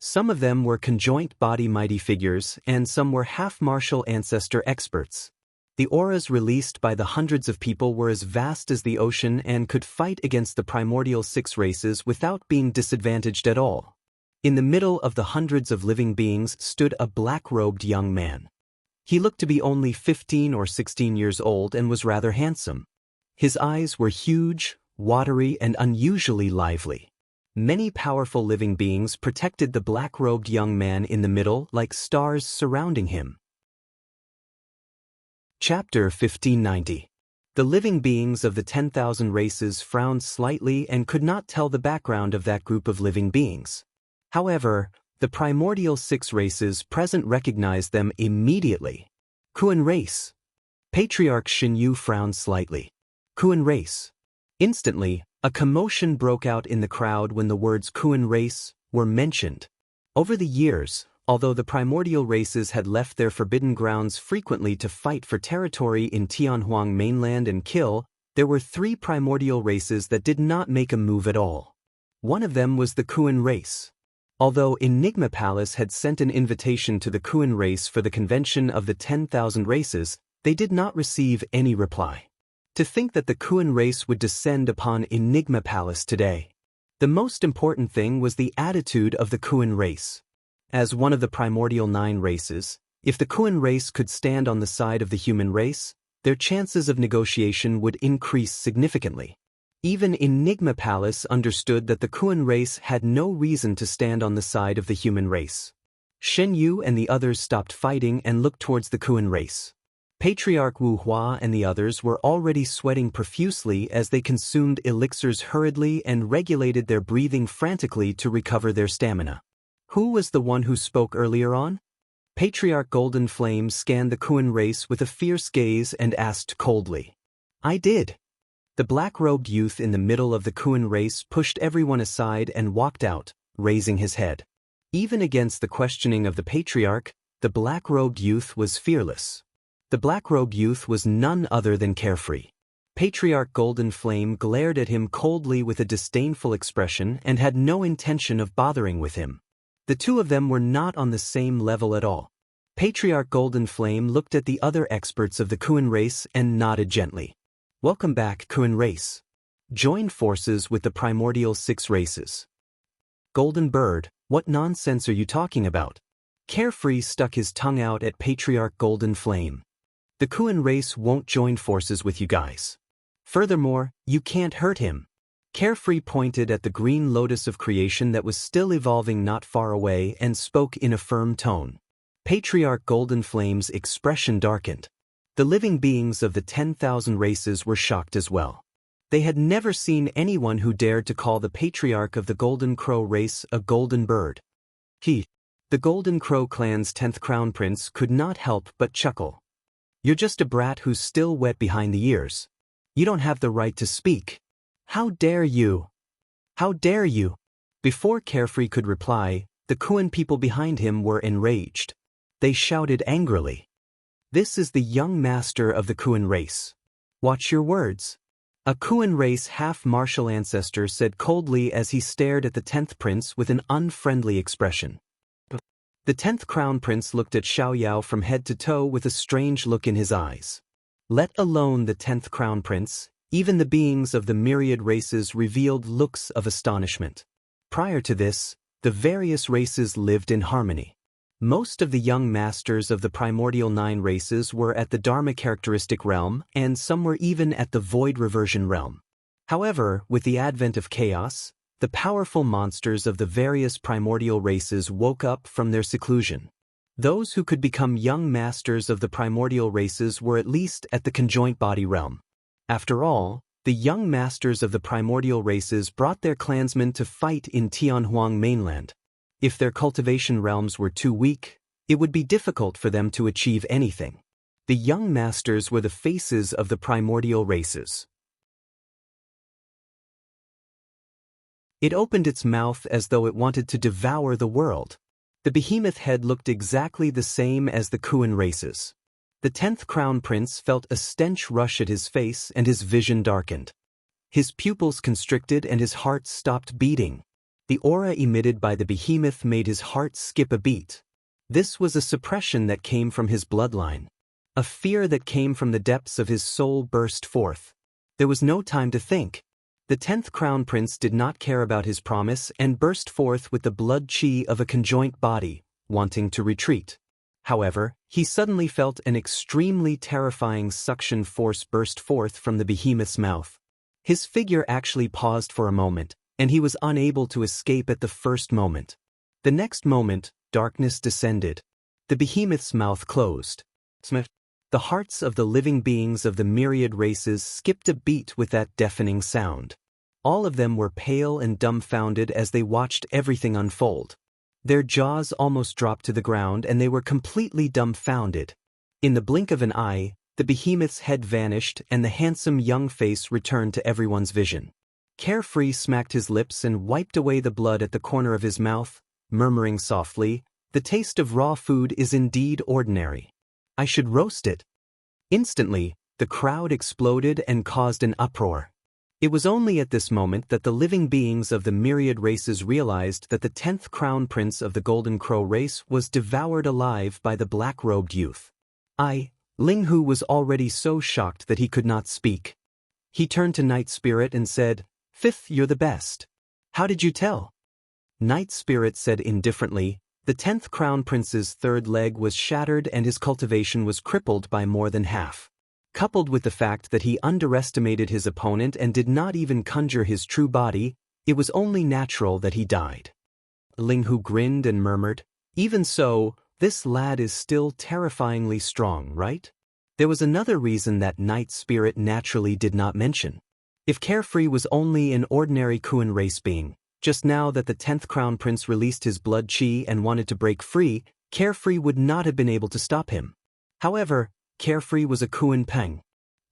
A: Some of them were conjoint body mighty figures, and some were half-martial ancestor experts. The auras released by the hundreds of people were as vast as the ocean and could fight against the primordial 6 races without being disadvantaged at all. In the middle of the hundreds of living beings stood a black-robed young man. He looked to be only 15 or 16 years old and was rather handsome. His eyes were huge, watery, and unusually lively. Many powerful living beings protected the black-robed young man in the middle like stars surrounding him. Chapter 1590. The living beings of the 10,000 races frowned slightly and could not tell the background of that group of living beings. However, the primordial 6 races present recognized them immediately. Kuan race. Patriarch Shinyu frowned slightly. Kuan race. Instantly, a commotion broke out in the crowd when the words Kuan race were mentioned. Over the years, although the primordial races had left their forbidden grounds frequently to fight for territory in Tianhuang mainland and kill, there were 3 primordial races that did not make a move at all. One of them was the Kuan race. Although Enigma Palace had sent an invitation to the Kuan race for the convention of the 10,000 races, they did not receive any reply. To think that the Kuan race would descend upon Enigma Palace today. The most important thing was the attitude of the Kuan race. As one of the primordial 9 races, if the Kuan race could stand on the side of the human race, their chances of negotiation would increase significantly. Even Enigma Palace understood that the Kuan race had no reason to stand on the side of the human race. Shen Yu and the others stopped fighting and looked towards the Kuan race. Patriarch Wu Hua and the others were already sweating profusely as they consumed elixirs hurriedly and regulated their breathing frantically to recover their stamina. Who was the one who spoke earlier on? Patriarch Golden Flame scanned the Kuan race with a fierce gaze and asked coldly. "I did." The black-robed youth in the middle of the Kuan race pushed everyone aside and walked out, raising his head. Even against the questioning of the patriarch, the black-robed youth was fearless. The black-robed youth was none other than Carefree. Patriarch Golden Flame glared at him coldly with a disdainful expression and had no intention of bothering with him. The two of them were not on the same level at all. Patriarch Golden Flame looked at the other experts of the Kuan race and nodded gently. "Welcome back, Kuan race. Join forces with the primordial 6 races." "Golden Bird, what nonsense are you talking about?" Carefree stuck his tongue out at Patriarch Golden Flame. "The Kuan race won't join forces with you guys. Furthermore, you can't hurt him. Carefree pointed at the green lotus of creation that was still evolving not far away and spoke in a firm tone. Patriarch Golden Flame's expression darkened. The living beings of the 10,000 races were shocked as well. They had never seen anyone who dared to call the patriarch of the Golden Crow race a golden bird. The Golden Crow clan's 10th crown prince, could not help but chuckle. You're just a brat who's still wet behind the ears. You don't have the right to speak. How dare you? How dare you? Before Carefree could reply, the Kuan people behind him were enraged. They shouted angrily. This is the young master of the Kuan race. Watch your words. A Kuan race half-martial ancestor said coldly as he stared at the 10th prince with an unfriendly expression. The 10th crown prince looked at Xiaoyao from head to toe with a strange look in his eyes. Let alone the 10th crown prince, even the beings of the myriad races revealed looks of astonishment. Prior to this, the various races lived in harmony. Most of the young masters of the primordial 9 races were at the Dharma characteristic realm, and some were even at the void reversion realm. However, with the advent of chaos, the powerful monsters of the various primordial races woke up from their seclusion. Those who could become young masters of the primordial races were at least at the conjoint body realm. After all, the young masters of the primordial races brought their clansmen to fight in Tianhuang mainland. If their cultivation realms were too weak, it would be difficult for them to achieve anything. The young masters were the faces of the primordial races. It opened its mouth as though it wanted to devour the world. The behemoth head looked exactly the same as the Kuan races. The 10th crown prince felt a stench rush at his face and his vision darkened. His pupils constricted and his heart stopped beating. The aura emitted by the behemoth made his heart skip a beat. This was a suppression that came from his bloodline. A fear that came from the depths of his soul burst forth. There was no time to think. The 10th crown prince did not care about his promise and burst forth with the blood chi of a conjoint body, wanting to retreat. However, he suddenly felt an extremely terrifying suction force burst forth from the behemoth's mouth. His figure actually paused for a moment, and he was unable to escape at the first moment. The next moment, darkness descended. The behemoth's mouth closed. The hearts of the living beings of the myriad races skipped a beat with that deafening sound. All of them were pale and dumbfounded as they watched everything unfold. Their jaws almost dropped to the ground and they were completely dumbfounded. In the blink of an eye, the behemoth's head vanished and the handsome young face returned to everyone's vision. Carefree smacked his lips and wiped away the blood at the corner of his mouth, murmuring softly, "The taste of raw food is indeed ordinary. I should roast it." Instantly, the crowd exploded and caused an uproar. It was only at this moment that the living beings of the myriad races realized that the 10th crown prince of the Golden Crow race was devoured alive by the black-robed youth. Ling Hu was already so shocked that he could not speak. He turned to Night Spirit and said, "Fifth, you're the best. How did you tell?" Night Spirit said indifferently, "The 10th crown prince's third leg was shattered and his cultivation was crippled by more than half. Coupled with the fact that he underestimated his opponent and did not even conjure his true body, it was only natural that he died." Ling Hu grinned and murmured, "Even so, this lad is still terrifyingly strong, right?" There was another reason that Night Spirit naturally did not mention. If Carefree was only an ordinary Kuan race being, just now that the 10th crown prince released his blood chi and wanted to break free, Carefree would not have been able to stop him. However, Carefree was a Kuan Peng.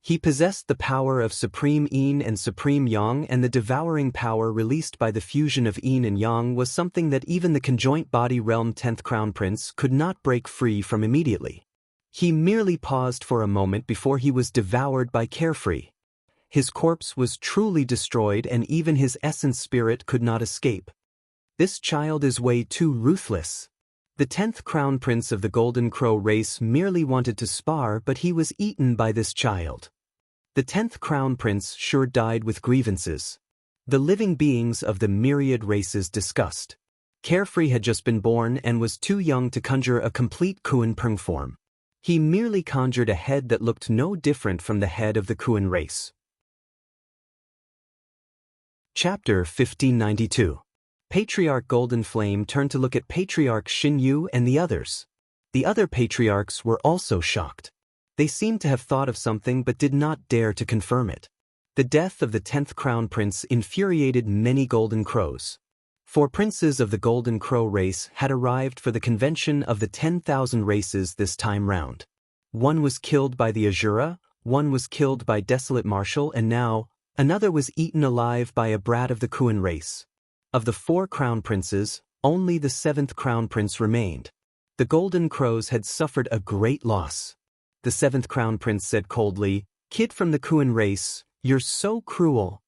A: He possessed the power of Supreme Yin and Supreme Yang, and the devouring power released by the fusion of Yin and Yang was something that even the conjoint body realm 10th crown prince could not break free from immediately. He merely paused for a moment before he was devoured by Carefree. His corpse was truly destroyed and even his essence spirit could not escape. This child is way too ruthless. The 10th crown prince of the Golden Crow race merely wanted to spar, but he was eaten by this child. The 10th crown prince sure died with grievances. The living beings of the myriad races discussed. Carefree had just been born and was too young to conjure a complete Kuan Peng form. He merely conjured a head that looked no different from the head of the Kuan race. Chapter 1592. Patriarch Golden Flame turned to look at Patriarch Xin Yu and the others. The other patriarchs were also shocked. They seemed to have thought of something but did not dare to confirm it. The death of the 10th Crown Prince infuriated many Golden Crows. 4 princes of the Golden Crow race had arrived for the convention of the 10,000 races this time round. One was killed by the Azura, one was killed by Desolate Marshal, and now, another was eaten alive by a brat of the Kuan race. Of the 4 crown princes, only the 7th crown prince remained. The Golden Crows had suffered a great loss. The 7th crown prince said coldly, "Kid from the Kuan race, you're so cruel."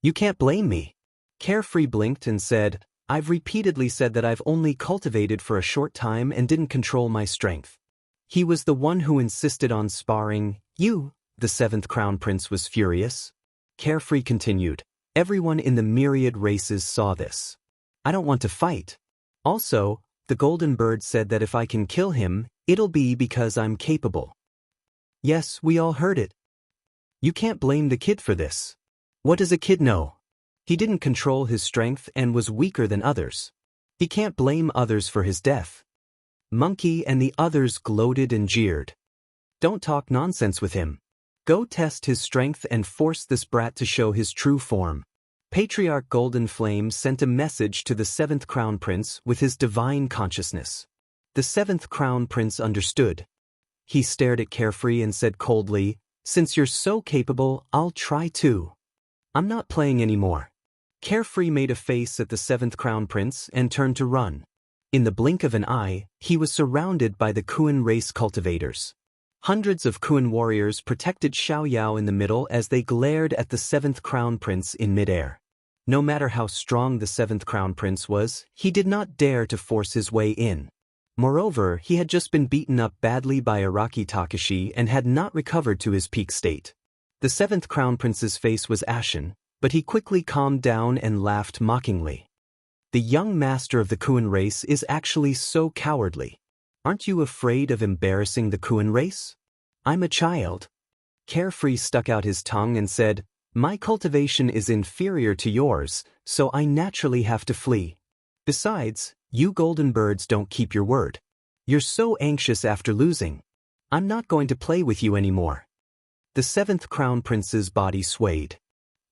A: "You can't blame me." Carefree blinked and said, "I've repeatedly said that I've only cultivated for a short time and didn't control my strength." He was the one who insisted on sparring. "You," the 7th crown prince was furious. Carefree continued, "Everyone in the myriad races saw this. I don't want to fight. Also, the Golden Bird said that if I can kill him, it'll be because I'm capable." "Yes, we all heard it. You can't blame the kid for this. What does a kid know? He didn't control his strength and was weaker than others. He can't blame others for his death." Monkey and the others gloated and jeered. "Don't talk nonsense with him. Go test his strength and force this brat to show his true form." Patriarch Golden Flame sent a message to the 7th Crown Prince with his divine consciousness. The 7th Crown Prince understood. He stared at Carefree and said coldly, "Since you're so capable, I'll try too. I'm not playing anymore." Carefree made a face at the 7th Crown Prince and turned to run. In the blink of an eye, he was surrounded by the Kuan race cultivators. Hundreds of Kuan warriors protected Xiao Yao in the middle as they glared at the 7th Crown Prince in midair. No matter how strong the 7th Crown Prince was, he did not dare to force his way in. Moreover, he had just been beaten up badly by Araki Takashi and had not recovered to his peak state. The 7th Crown Prince's face was ashen, but he quickly calmed down and laughed mockingly. "The young master of the Kuan race is actually so cowardly. Aren't you afraid of embarrassing the Kuan race?" "I'm a child." Carefree stuck out his tongue and said, "My cultivation is inferior to yours, so I naturally have to flee. Besides, you Golden Birds don't keep your word. You're so anxious after losing. I'm not going to play with you anymore." The 7th Crown Prince's body swayed.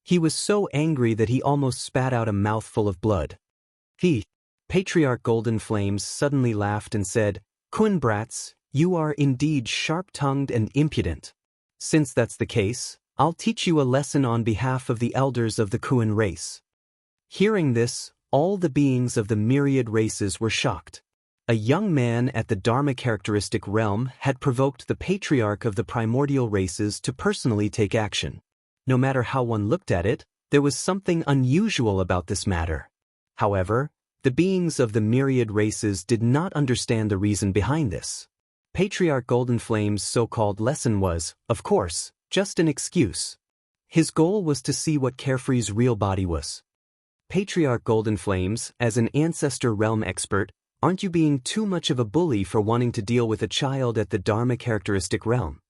A: He was so angry that he almost spat out a mouthful of blood. Patriarch Golden Flames suddenly laughed and said, "Kuan brats, you are indeed sharp-tongued and impudent. Since that's the case, I'll teach you a lesson on behalf of the elders of the Kuan race." Hearing this, all the beings of the myriad races were shocked. A young man at the Dharma characteristic realm had provoked the patriarch of the primordial races to personally take action. No matter how one looked at it, there was something unusual about this matter. However, the beings of the myriad races did not understand the reason behind this. Patriarch Golden Flame's so-called lesson was, of course, just an excuse. His goal was to see what Carefree's real body was. "Patriarch Golden Flames, as an ancestor realm expert, aren't you being too much of a bully for wanting to deal with a child at the Dharma characteristic realm?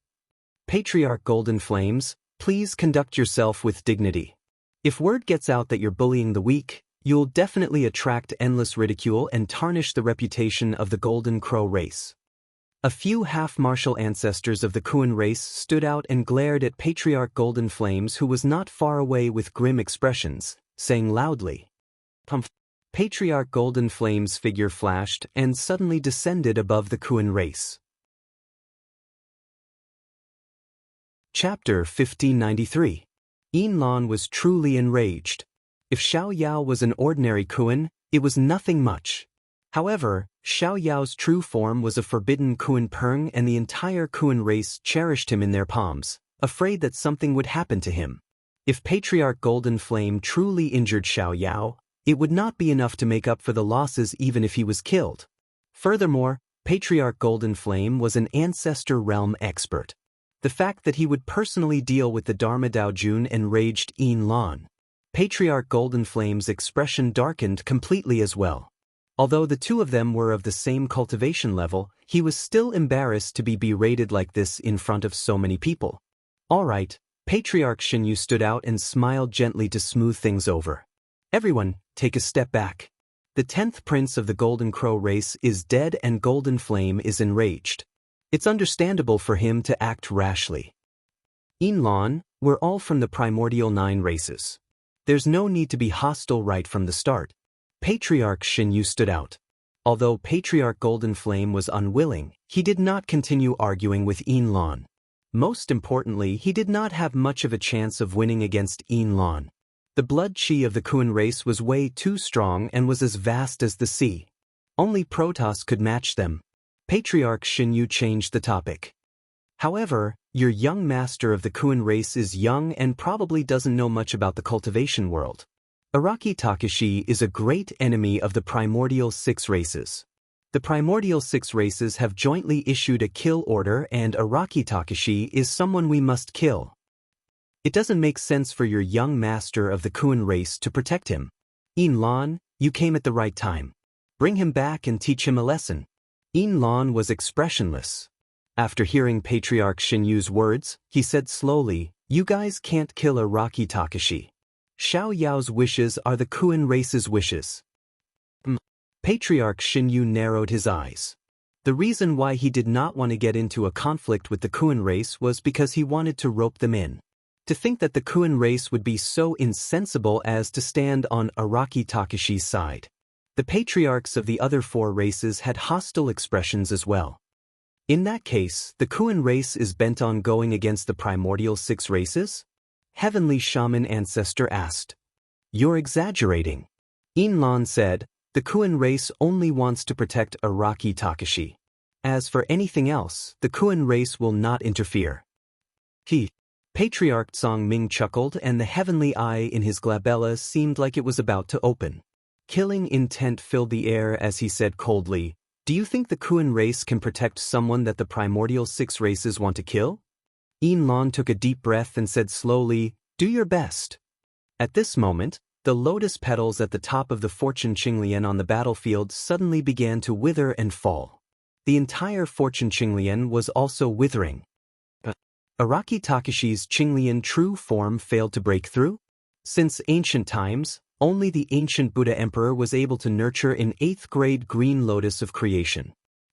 A: Patriarch Golden Flames, please conduct yourself with dignity. If word gets out that you're bullying the weak, you'll definitely attract endless ridicule and tarnish the reputation of the Golden Crow race." A few half-martial ancestors of the Kuan race stood out and glared at Patriarch Golden Flames, who was not far away with grim expressions, saying loudly, "Pumph." Patriarch Golden Flame's figure flashed and suddenly descended above the Kuan race. Chapter 1593. Yinlan was truly enraged. If Xiao Yao was an ordinary Kuan, it was nothing much. However, Xiao Yao's true form was a forbidden Kuan Peng, and the entire Kuan race cherished him in their palms, afraid that something would happen to him. If Patriarch Golden Flame truly injured Xiao Yao, it would not be enough to make up for the losses even if he was killed. Furthermore, Patriarch Golden Flame was an ancestor realm expert. The fact that he would personally deal with the Dharma Daojun enraged Yinlan. Patriarch Golden Flame's expression darkened completely as well. Although the two of them were of the same cultivation level, he was still embarrassed to be berated like this in front of so many people. "All right, Patriarch Xinyu stood out and smiled gently to smooth things over. Everyone, take a step back. The 10th prince of the Golden Crow race is dead and Golden Flame is enraged. It's understandable for him to act rashly. Yinlan, we're all from the primordial 9 races. There's no need to be hostile right from the start. Patriarch Xinyu stood out. Although Patriarch Golden Flame was unwilling, he did not continue arguing with Yinlan. Most importantly, he did not have much of a chance of winning against Yinlan. The blood chi of the Kuan race was way too strong and was as vast as the sea. Only Protoss could match them. Patriarch Xinyu changed the topic. However, your young master of the Kuan race is young and probably doesn't know much about the cultivation world. Araki Takashi is a great enemy of the primordial 6 races. The primordial 6 races have jointly issued a kill order and Araki Takashi is someone we must kill. It doesn't make sense for your young master of the Kuan race to protect him. Yinlan, you came at the right time. Bring him back and teach him a lesson. Yinlan was expressionless. After hearing Patriarch Xinyu's words, he said slowly, you guys can't kill Araki Takashi. Xiao Yao's wishes are the Kuan race's wishes. Patriarch Xinyu narrowed his eyes. The reason why he did not want to get into a conflict with the Kuan race was because he wanted to rope them in. To think that the Kuan race would be so insensible as to stand on Araki Takashi's side. The patriarchs of the other 4 races had hostile expressions as well. In that case, the Kuan race is bent on going against the primordial 6 races? Heavenly Shaman Ancestor asked. You're exaggerating. Yinlan said, the Kuan race only wants to protect Araki Takashi. As for anything else, the Kuan race will not interfere. Patriarch Song Ming chuckled and the heavenly eye in his glabella seemed like it was about to open. Killing intent filled the air as he said coldly, do you think the Kuan race can protect someone that the primordial 6 races want to kill? Yinlan took a deep breath and said slowly, do your best. At this moment, the lotus petals at the top of the Fortune Qinglian on the battlefield suddenly began to wither and fall. The entire Fortune Qinglian was also withering. Araki Takashi's Qinglian true form failed to break through? Since ancient times, only the ancient Buddha Emperor was able to nurture an 8th grade green lotus of creation.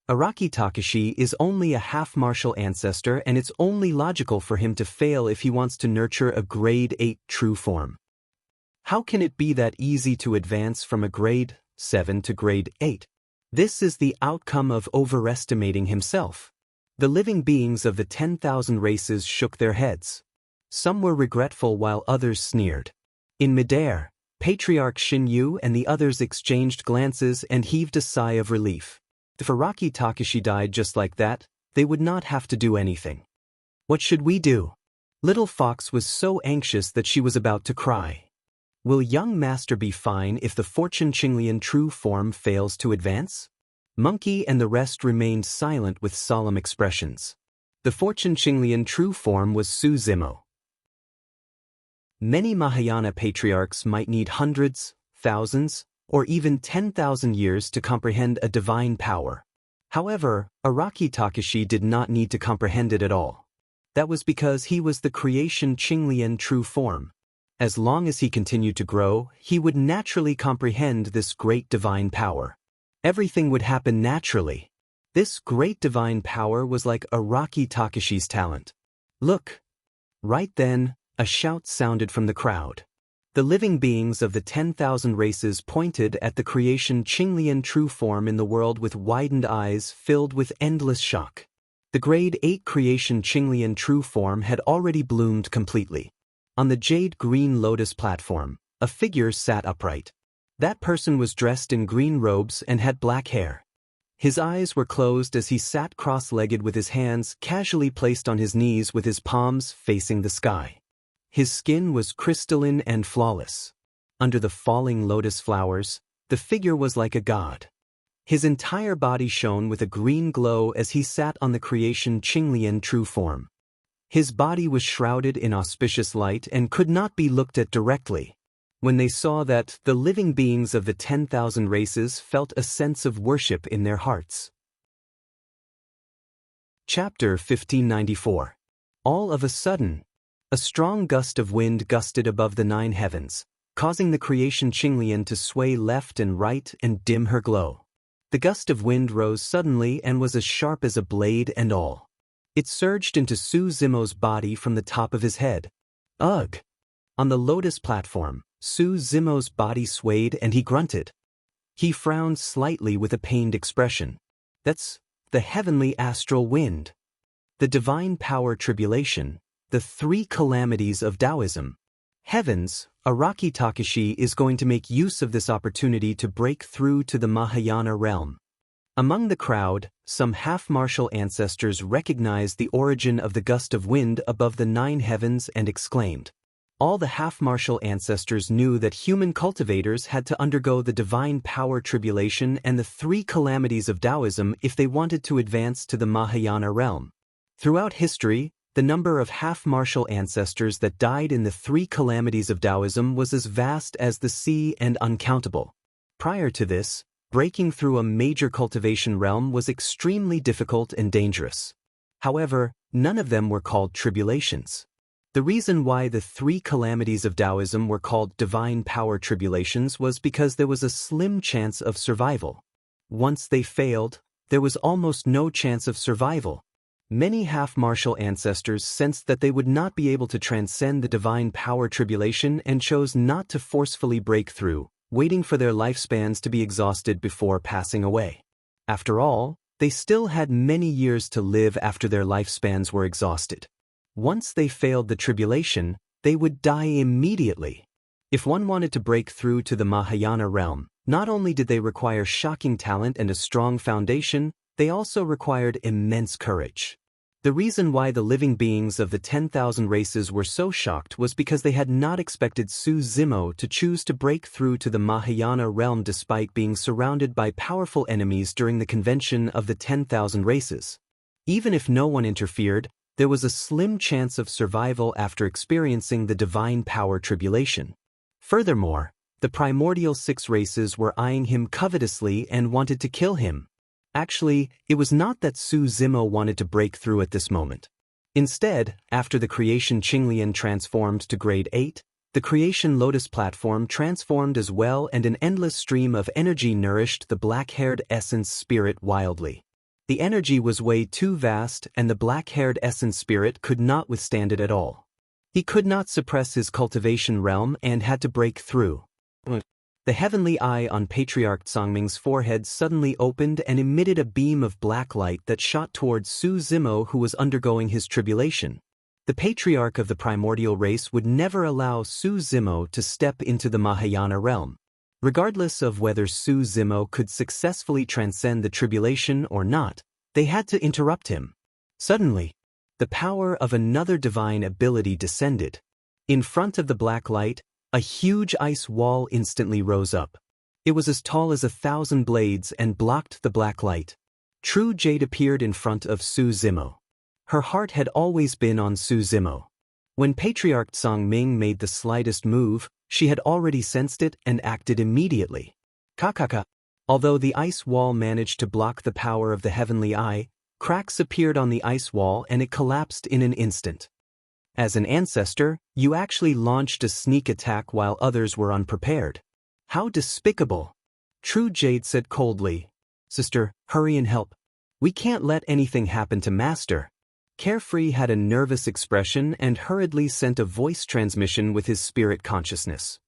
A: Araki Takashi is only a half-martial ancestor and it's only logical for him to fail if he wants to nurture a grade 8 true form. How can it be that easy to advance from a grade 7 to grade 8? This is the outcome of overestimating himself. The living beings of the 10,000 races shook their heads. Some were regretful while others sneered. In midair, Patriarch Xinyu and the others exchanged glances and heaved a sigh of relief. If Araki Takashi died just like that, they would not have to do anything. What should we do? Little Fox was so anxious that she was about to cry. Will young master be fine if the Fortune Qinglian true form fails to advance? Monkey and the rest remained silent with solemn expressions. The Fortune Qinglian true form was Su Zimo. Many Mahayana patriarchs might need hundreds, thousands, or even 10,000 years to comprehend a divine power. However, Araki Takashi did not need to comprehend it at all. That was because he was the creation Qinglian true form. As long as he continued to grow, he would naturally comprehend this great divine power. Everything would happen naturally. This great divine power was like Araki Takashi's talent. Look! Right then, a shout sounded from the crowd. The living beings of the 10,000 races pointed at the creation Qinglian true form in the world with widened eyes filled with endless shock. The grade 8 creation Qinglian true form had already bloomed completely. On the jade green lotus platform, a figure sat upright. That person was dressed in green robes and had black hair. His eyes were closed as he sat cross-legged with his hands casually placed on his knees with his palms facing the sky. His skin was crystalline and flawless. Under the falling lotus flowers, the figure was like a god. His entire body shone with a green glow as he sat on the creation Qinglian true form. His body was shrouded in auspicious light and could not be looked at directly. When they saw that, the living beings of the 10,000 races felt a sense of worship in their hearts. Chapter 1594. All of a sudden, A strong gust of wind gusted above the 9 heavens, causing the creation Qinglian to sway left and right and dim her glow. The gust of wind rose suddenly and was as sharp as a blade and all. It surged into Su Zimo's body from the top of his head. Ugh! On the lotus platform, Su Zimo's body swayed and he grunted. He frowned slightly with a pained expression. That's the heavenly astral wind. The divine power tribulation, the 3 calamities of Taoism. Heavens, Araki Takashi is going to make use of this opportunity to break through to the Mahayana realm. Among the crowd, some half-martial ancestors recognized the origin of the gust of wind above the 9 heavens and exclaimed. All the half-martial ancestors knew that human cultivators had to undergo the divine power tribulation and the 3 calamities of Taoism if they wanted to advance to the Mahayana realm. Throughout history, the number of half-martial ancestors that died in the 3 calamities of Taoism was as vast as the sea and uncountable. Prior to this, breaking through a major cultivation realm was extremely difficult and dangerous. However, none of them were called tribulations. The reason why the 3 calamities of Taoism were called divine power tribulations was because there was a slim chance of survival. Once they failed, there was almost no chance of survival. Many half-martial ancestors sensed that they would not be able to transcend the divine power tribulation and chose not to forcefully break through, waiting for their lifespans to be exhausted before passing away. After all, they still had many years to live after their lifespans were exhausted. Once they failed the tribulation, they would die immediately. If one wanted to break through to the Mahayana realm, not only did they require shocking talent and a strong foundation, they also required immense courage. The reason why the living beings of the 10,000 races were so shocked was because they had not expected Su Zimo to choose to break through to the Mahayana realm despite being surrounded by powerful enemies during the convention of the 10,000 races. Even if no one interfered, there was a slim chance of survival after experiencing the divine power tribulation. Furthermore, the primordial 6 races were eyeing him covetously and wanted to kill him. Actually, it was not that Su Zimo wanted to break through at this moment. Instead, after the creation Qinglian transformed to grade 8, the creation lotus platform transformed as well and an endless stream of energy nourished the black-haired essence spirit wildly. The energy was way too vast and the black-haired essence spirit could not withstand it at all. He could not suppress his cultivation realm and had to break through. The heavenly eye on Patriarch Songming's forehead suddenly opened and emitted a beam of black light that shot towards Su Zimo, who was undergoing his tribulation. The patriarch of the primordial race would never allow Su Zimo to step into the Mahayana realm. Regardless of whether Su Zimo could successfully transcend the tribulation or not, they had to interrupt him. Suddenly, the power of another divine ability descended. In front of the black light, a huge ice wall instantly rose up. It was as tall as 1,000 blades and blocked the black light. True Jade appeared in front of Su Zimo. Her heart had always been on Su Zimo. When Patriarch Songming made the slightest move, she had already sensed it and acted immediately. Kakaka. Although the ice wall managed to block the power of the heavenly eye, cracks appeared on the ice wall and it collapsed in an instant. As an ancestor, you actually launched a sneak attack while others were unprepared. How despicable! True Jade said coldly. Sister, hurry and help. We can't let anything happen to Master. Carefree had a nervous expression and hurriedly sent a voice transmission with his spirit consciousness.